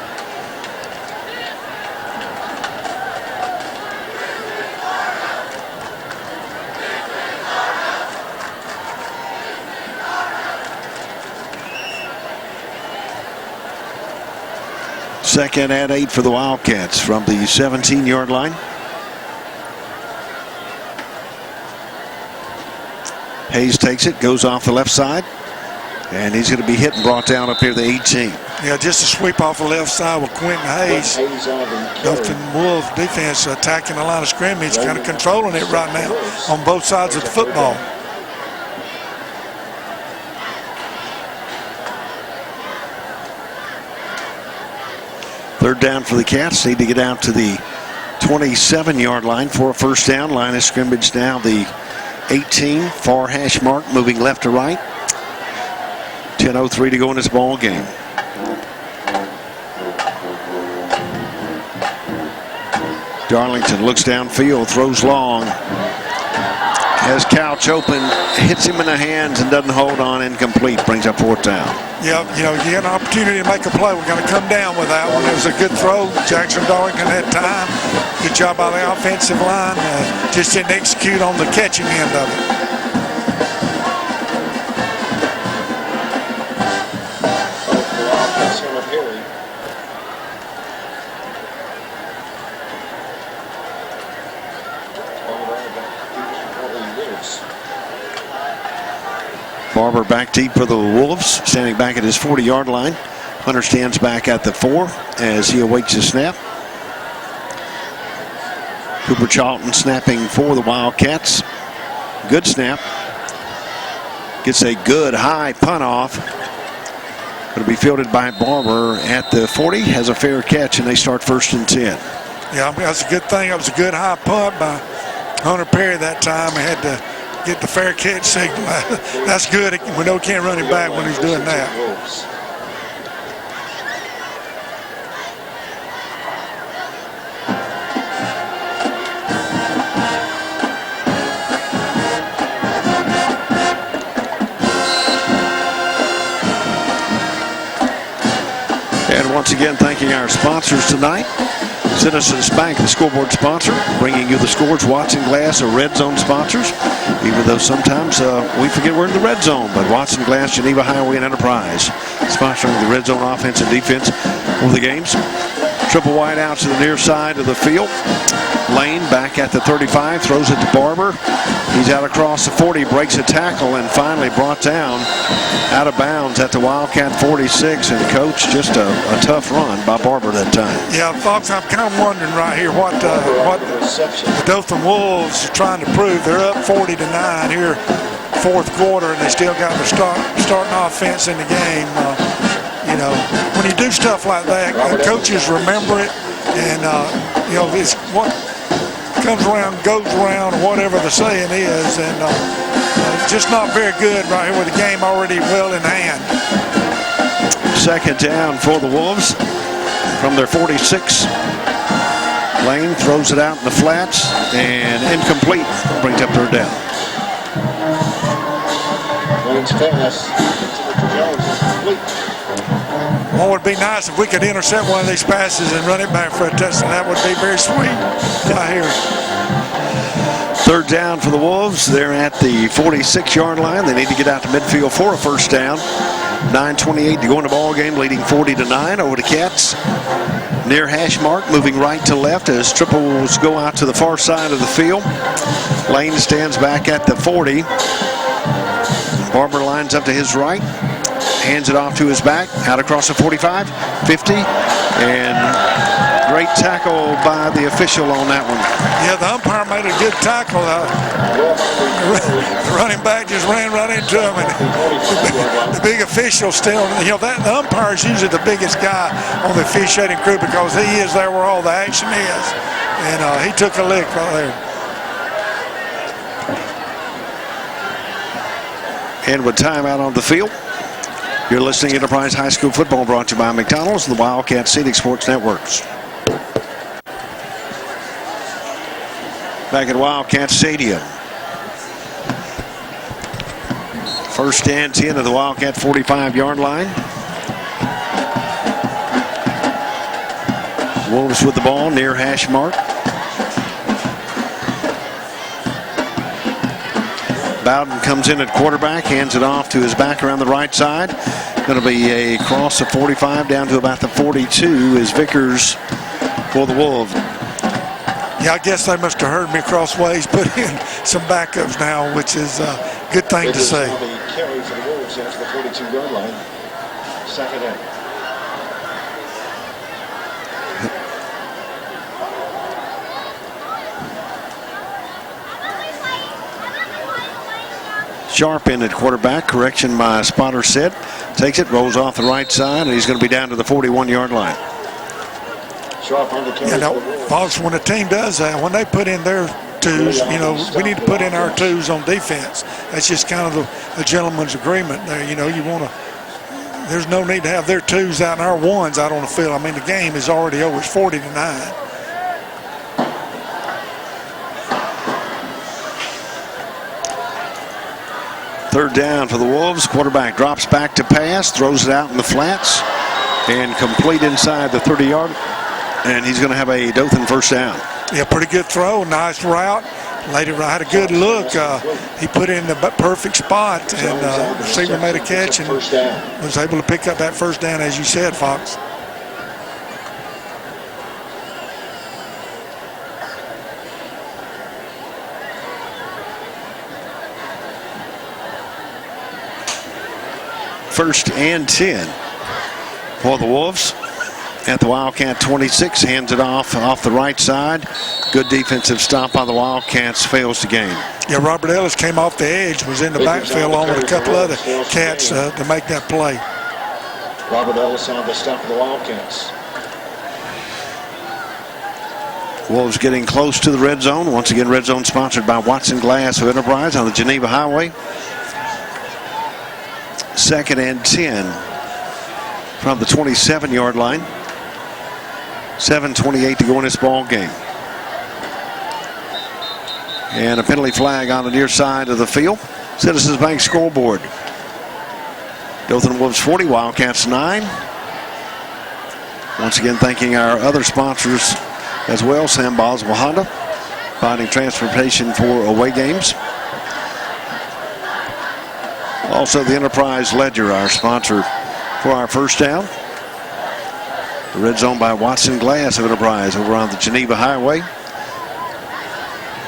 Second and 8 for the Wildcats from the 17-yard line. Hayes takes it, goes off the left side, and he's going to be hit and brought down up here the 18. Yeah, just a sweep off the left side with Quentin Hayes. Dothan Wolves defense attacking the line of scrimmage, kind of controlling it right now on both sides of the football. Third down for the Cats. Need to get out to the 27-yard line for a first down. Line of scrimmage now the 18, far hash mark, moving left to right. 10:03 to go in this ball game. Darlington looks downfield, throws long. Has Couch open, hits him in the hands and doesn't hold on, incomplete, brings up fourth down. Yeah, you know, you get an opportunity to make a play. We're going to come down with that one. It was a good throw. Jackson Darlington had time. Good job by the offensive line. Just didn't execute on the catching end of it. Barber back deep for the Wolves, standing back at his 40-yard line. Hunter stands back at the 4 as he awaits the snap. Cooper Charlton snapping for the Wildcats. Good snap. Gets a good high punt off. Going to be fielded by Barber at the 40. Has a fair catch, and they start 1st and 10. Yeah, that's a good thing. That was a good high punt by Hunter Perry that time. He had to get the fair catch signal. That's good. We know he can't run him back when he's doing that. And once again, thanking our sponsors tonight. Citizens Bank, the scoreboard sponsor, bringing you the scores. Watson Glass are red zone sponsors, even though sometimes we forget we're in the red zone. But Watson Glass, Geneva Highway and Enterprise, sponsoring the red zone offense and defense for the games. Triple wide out to the near side of the field. Lane back at the 35, throws it to Barber. He's out across the 40, breaks a tackle, and finally brought down out of bounds at the Wildcat 46. And coach, just a tough run by Barber that time. Yeah, folks, I'm kind of wondering right here what the Dothan Wolves are trying to prove. They're up 40-9 here, 4th quarter, and they still got their starting offense in the game. You know, when you do stuff like that, coaches remember it, and you know, it's what comes around goes around, or whatever the saying is, and just not very good right here with the game already well in hand. Second down for the Wolves from their 46. Lane throws it out in the flats and incomplete. Brings up third down. Lane's pass to Jones is complete. Well, it would be nice if we could intercept one of these passes and run it back for a touchdown. That would be very sweet right here. Third down for the Wolves. They're at the 46-yard line. They need to get out to midfield for a first down. 9:28 to go in the ball game, leading 40-9 over the Cats. Near hash mark, moving right to left as triples go out to the far side of the field. Lane stands back at the 40. Barber lines up to his right. Hands it off to his back, out across the 45, 50, and great tackle by the official on that one. Yeah, the umpire made a good tackle. The running back just ran right into him, and the big official still, you know, the umpire is usually the biggest guy on the officiating crew because he is there where all the action is, and he took a lick right there. And with timeout on the field, you're listening to Enterprise High School Football, brought to you by McDonald's and the Wildcat Scenic Sports Networks. Back at Wildcat Stadium. First and 10 at the Wildcat 45-yard line. Wolves with the ball near hash mark. Bowden comes in at quarterback, hands it off to his back around the right side. Going to be a cross of 45 down to about the 42 is Vickers for the Wolves. Yeah, I guess they must have heard me crossways, put in some backups now, which is a good thing to say. The carry for the Wolves out to the 42-yard line. Second down. Sharp in at quarterback. Correction by Spotter said. Takes it, rolls off the right side, and he's going to be down to the 41-yard line. Sharp on the carry. You know, Fox, when a team does that, when they put in their twos, you know, we need to put in our twos on defense. That's just kind of a gentleman's agreement there. You know, you want to, there's no need to have their twos out and our ones out on the field. I mean, the game is already over. It's 40-9. Third down for the Wolves. Quarterback drops back to pass, throws it out in the flats, and complete inside the 30-yard. And he's going to have a Dothan first down. Yeah, pretty good throw. Nice route. Later had a good look. He put it in the perfect spot, and the receiver made a catch and was able to pick up that first down, as you said, Fox. First and 10 for the Wolves. At the Wildcat 26, hands it off the right side. Good defensive stop by the Wildcats, fails to gain. Yeah, Robert Ellis came off the edge, was in the backfield along with a couple other cats to make that play. Robert Ellis on the stop of the Wildcats. Wolves getting close to the red zone. Once again, red zone sponsored by Watson Glass of Enterprise on the Geneva Highway. Second and 10 from the 27-yard line. 7:28 to go in this ball game. And a penalty flag on the near side of the field. Citizens Bank scoreboard. Dothan Wolves 40, Wildcats 9. Once again, thanking our other sponsors as well. Sam Boswell Honda, finding transportation for away games. Also the Enterprise Ledger, our sponsor for our first down. The red zone by Watson Glass of Enterprise over on the Geneva Highway.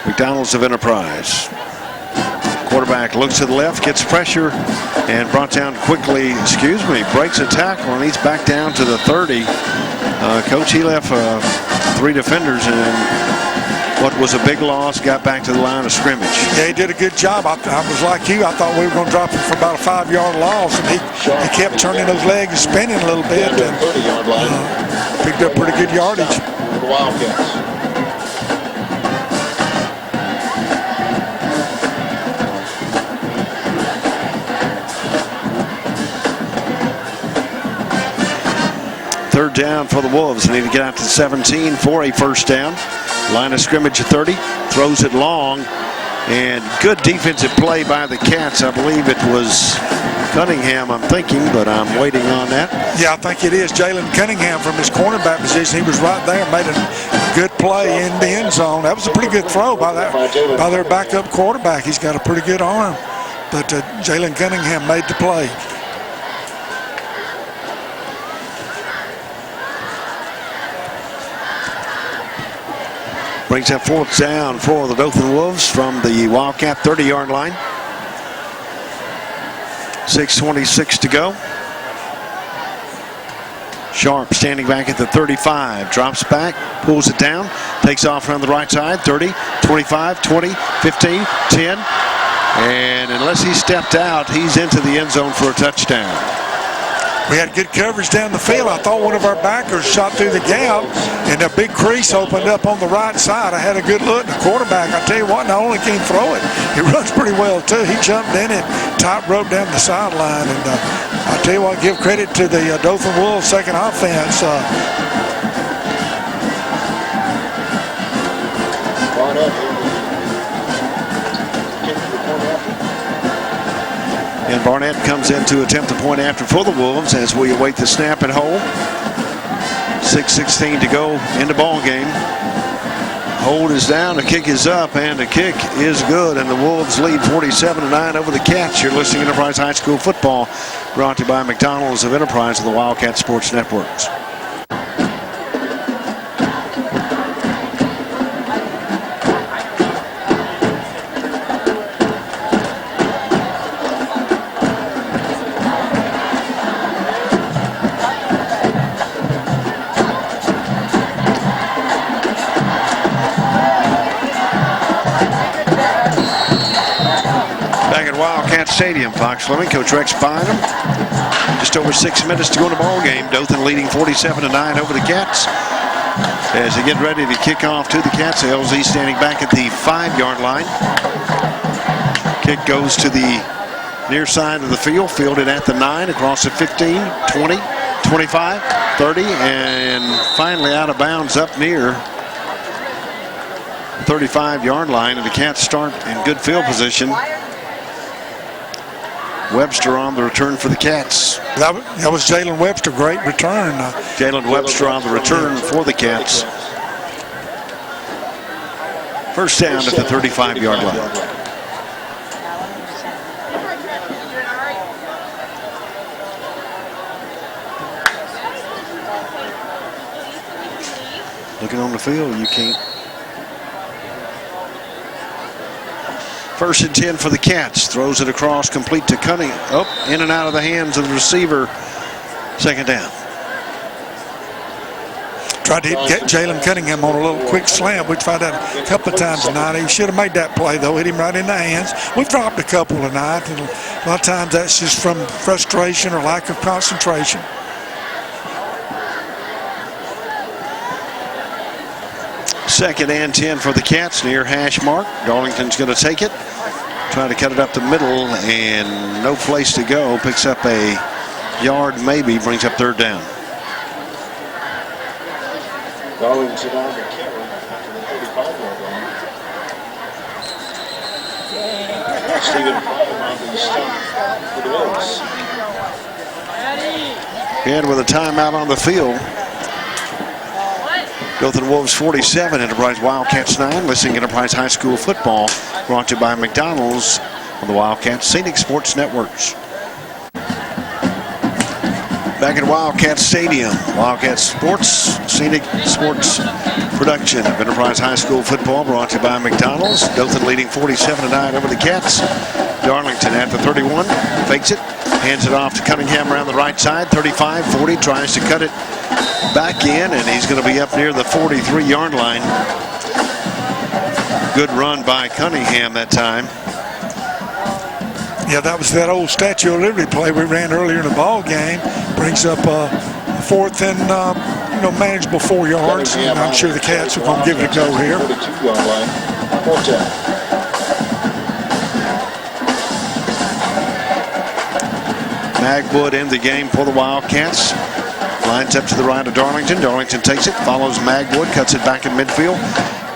McDonald's of Enterprise. Quarterback looks to the left, gets pressure, and brought down quickly, breaks a tackle, and he's back down to the 30. Coach, he left 3 defenders, and what was a big loss, got back to the line of scrimmage. Yeah, he did a good job. I was like you. I thought we were going to drop him for about a 5-yard loss, and he kept turning those legs and spinning a little bit, and picked up pretty good yardage. The Wildcats. Third down for the Wolves. They need to get out to 17 for a first down. Line of scrimmage at 30. Throws it long. And good defensive play by the Cats. I believe it was Cunningham, I'm thinking, but I'm waiting on that. Yeah, I think it is Jalen Cunningham from his cornerback position. He was right there, made a good play in the end zone. That was a pretty good throw by their backup quarterback. He's got a pretty good arm. But Jalen Cunningham made the play. Brings up fourth down for the Dothan Wolves from the Wildcat 30-yard line. 6:26 to go. Sharp standing back at the 35. Drops back, pulls it down, takes off around the right side. 30, 25, 20, 15, 10. And unless he stepped out, he's into the end zone for a touchdown. We had good coverage down the field. I thought one of our backers shot through the gap, and a big crease opened up on the right side. I had a good look. The quarterback, I tell you what, not only can he throw it, he runs pretty well too. He jumped in it, top rope down the sideline, and I tell you what, give credit to the Dothan Wolves second offense. And Barnett comes in to attempt the point after for the Wolves as we await the snap and hold. 6:16 to go in the ball game. Hold is down, the kick is up, and the kick is good. And the Wolves lead 47-9 over the Cats. You're listening to Enterprise High School Football, brought to you by McDonald's of Enterprise and the Wildcat Sports Networks. Stadium, Fox Fleming, Coach Rex Bynum. Just over 6 minutes to go in the ball game. Dothan leading 47-9 over the Cats. As they get ready to kick off to the Cats, LZ standing back at the 5-yard line. Kick goes to the near side of the field, fielded at the 9, across the 15, 20, 25, 30, and finally out of bounds up near 35-yard line, and the Cats start in good field position. Webster on the return for the Cats. That was Jalen Webster, great return. Jalen Webster on the return for the Cats. First down at the 35-yard line. Looking on the field, you can't. First and 10 for the Cats. Throws it across, complete to Cunningham. Oh, in and out of the hands of the receiver. Second down. Tried to get Jalen Cunningham on a little quick slant. We tried that a couple of times tonight. He should have made that play, though. Hit him right in the hands. We've dropped a couple tonight. And a lot of times that's just from frustration or lack of concentration. Second and 10 for the Cats, near hash mark. Darlington's going to take it. Trying to cut it up the middle, and no place to go. Picks up a yard, maybe, brings up third down. Darlington on the carry after the 35-yard line. Stephen Prime on the stop for the Wolves. And with a timeout on the field. Dothan Wolves 47, Enterprise Wildcats 9. Listening to Enterprise High School football, brought to you by McDonald's on the Wildcats Scenic Sports Networks. Back at Wildcat Stadium, Wildcat Sports, Scenic Sports production of Enterprise High School football, brought to you by McDonald's. Dothan leading 47-9 over the Cats. Darlington at the 31, fakes it, hands it off to Cunningham around the right side. 35-40, tries to cut it back in, and he's going to be up near the 43-yard line. Good run by Cunningham that time. Yeah, that was that old Statue of Liberty play we ran earlier in the ball game. Brings up fourth and manageable 4 yards. And I'm sure the Cats are going to give it a go here. 42-yard line. Fourth down. Magwood in the game for the Wildcats. Lines up to the right of Darlington. Darlington takes it, follows Magwood, cuts it back in midfield,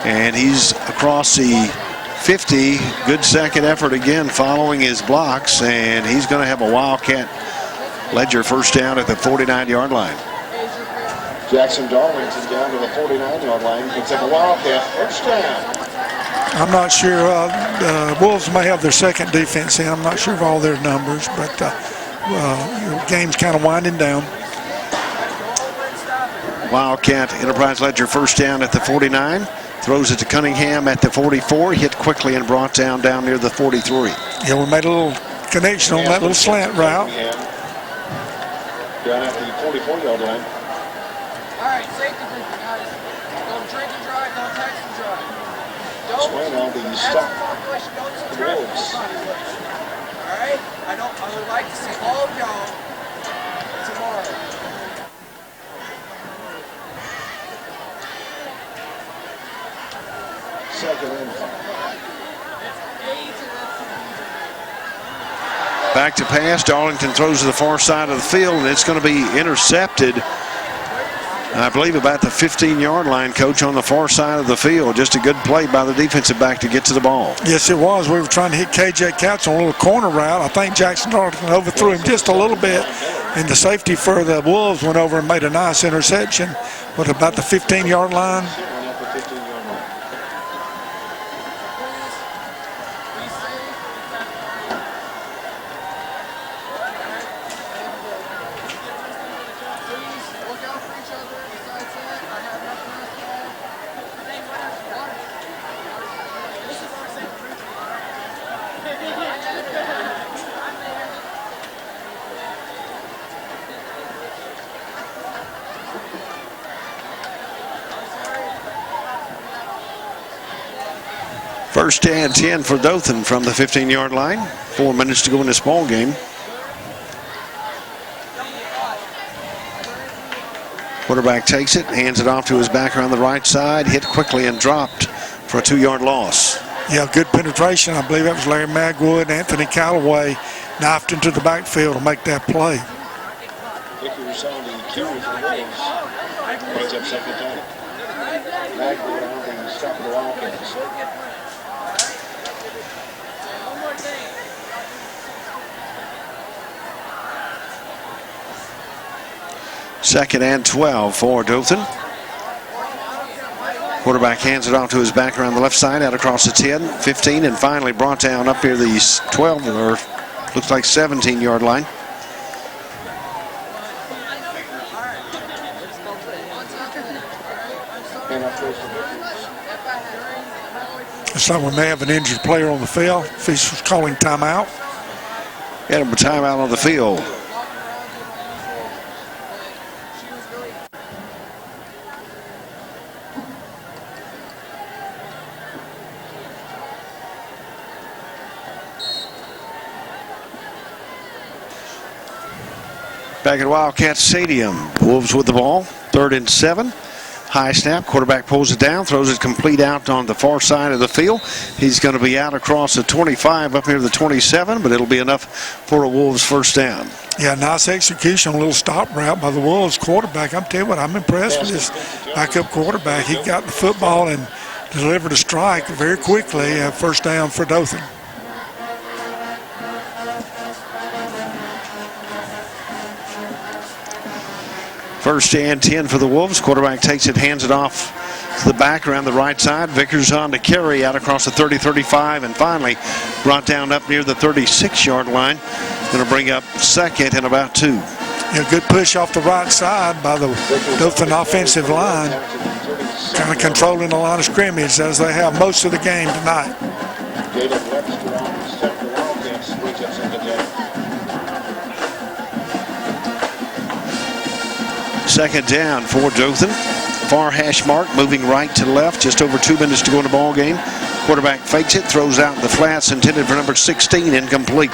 and he's across the 50. Good second effort again following his blocks, and he's going to have a Wildcat Ledger first down at the 49-yard line. Jackson Darlington down to the 49-yard line. Picks up a Wildcat first down. I'm not sure. The Wolves may have their second defense in. I'm not sure of all their numbers, but game's kind of winding down. Wildcat Enterprise Ledger first down at the 49. Throws it to Cunningham at the 44. Hit quickly and brought down near the 43. Yeah, we made a little connection on that little slant route. Down at the 44-yard line. All right, safety briefing, guys. Don't drink and drive, don't text and drive. Swing on the stop. Don't The Wolves. All right? I would like to see all of y'all tomorrow. Second and 5. Back to pass. Darlington throws to the far side of the field, and it's going to be intercepted, I believe, about the 15-yard line, Coach, on the far side of the field. Just a good play by the defensive back to get to the ball. Yes, it was. We were trying to hit KJ Katz on a little corner route. I think Jackson Darlington overthrew him just a little bit, and the safety for the Wolves went over and made a nice interception. But about the 15-yard line. First and 10 for Dothan from the 15-yard line. 4 minutes to go in this ball game. Quarterback takes it, hands it off to his back around the right side, hit quickly and dropped for a 2-yard loss. Yeah, good penetration. I believe that was Larry Magwood. Anthony Callaway knifed into the backfield to make that play. Vickers on the carry for the Wolves. Brings up second down. Magwood on the stop of the Wildcats. Second and 12 for Dothan. Quarterback hands it off to his back around the left side, out across the 10, 15, and finally brought down up near the 12, or looks like 17-yard line. It's like we may have an injured player on the field. Officials calling timeout. Got a timeout on the field. Back at Wildcat Stadium, Wolves with the ball, 3rd and 7. High snap, quarterback pulls it down, throws it complete out on the far side of the field. He's going to be out across the 25 up near the 27, but it'll be enough for a Wolves first down. Yeah, nice execution, a little stop route by the Wolves quarterback. I'm telling you what, I'm impressed with this backup quarterback. He got the football and delivered a strike very quickly. First down for Dothan. First and 10 for the Wolves. Quarterback takes it, hands it off to the back around the right side. Vickers on to carry out across the 30, 35, and finally brought down up near the 36-yard line. Going to bring up second and about 2. Yeah, good push off the right side by the Dothan offensive line. Kind of controlling the line of scrimmage as they have most of the game tonight. Second down for Dothan. Far hash mark, moving right to left. Just over 2 minutes to go in the ball game. Quarterback fakes it, throws out the flats intended for number 16, incomplete.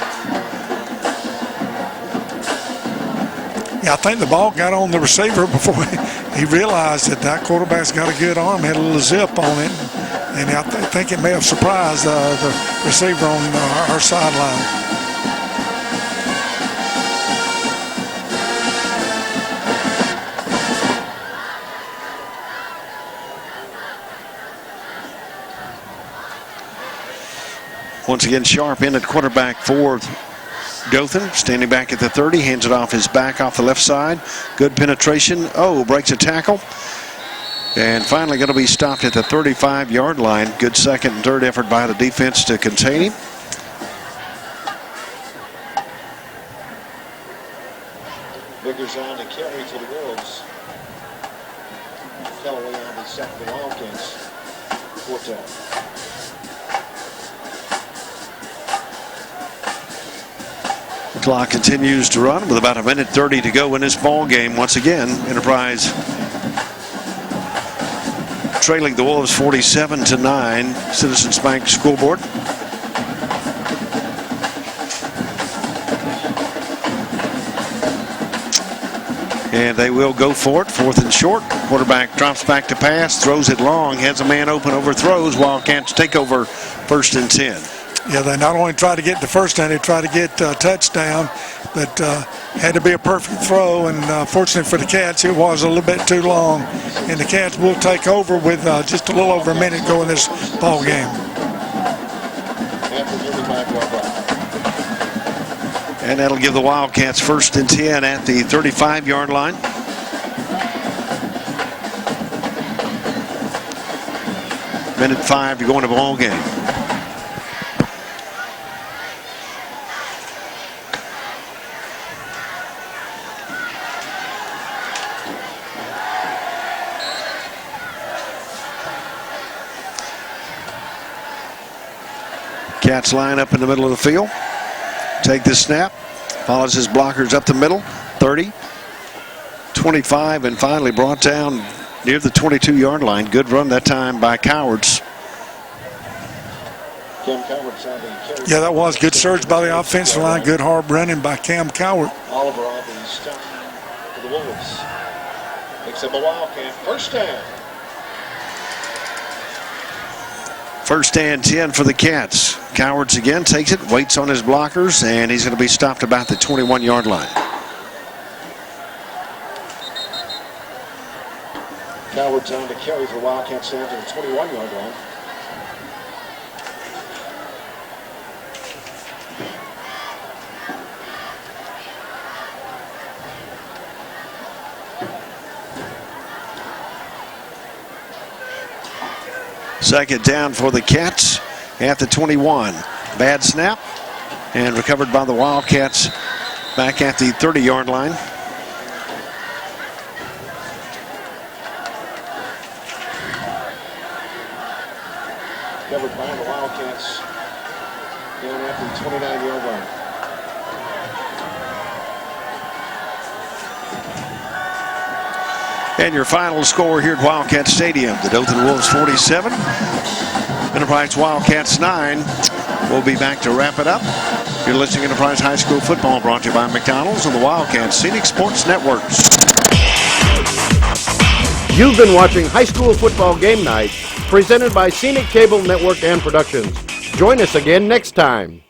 Yeah, I think the ball got on the receiver before he realized that quarterback's got a good arm, had a little zip on it. And I think it may have surprised the receiver on our sideline. Once again, Sharp in at quarterback for Dothan. Standing back at the 30, hands it off his back off the left side. Good penetration. Oh, breaks a tackle. And finally going to be stopped at the 35-yard line. Good second and third effort by the defense to contain him. Vickers on to carry to the Wolves. Callaway on the sack for the Wildcats. 4-10. Clock continues to run with about 1:30 to go in this ball game. Once again, Enterprise trailing the Wolves 47-9. Citizens Bank scoreboard. And they will go for it. 4th and short. Quarterback drops back to pass, throws it long, has a man open, overthrows. Wildcats take over 1st and 10. Yeah, they not only tried to get the first down, they tried to get a touchdown, but had to be a perfect throw. And fortunately for the Cats, it was a little bit too long. And the Cats will take over with just a little over a minute to go in this ball game. And that'll give the Wildcats 1st and 10 at the 35-yard line. Minute 5 to go in the ball game. Cats line up in the middle of the field. Take the snap. Follows his blockers up the middle. 30, 25, and finally brought down near the 22-yard line. Good run that time by Cowards. Yeah, that was good surge by the offensive line. Good hard running by Cam Coward. Oliver on the stop for the Wolves. It's a Wildcat. First down. First and 10 for the Cats. Cowards again takes it, waits on his blockers, and he's going to be stopped about the 21-yard line. Cowards on to carry for Wildcats down to the 21-yard line. Second down for the Cats at the 21. Bad snap and recovered by the Wildcats back at the 30-yard line. Covered by the Wildcats down at the 29-yard line. And your final score here at Wildcat Stadium, the Dothan Wolves 47, Enterprise Wildcats 9. We'll be back to wrap it up. You're listening to Enterprise High School Football, brought to you by McDonald's and the Wildcat Scenic Sports Network. You've been watching High School Football Game Night, presented by Scenic Cable Network and Productions. Join us again next time.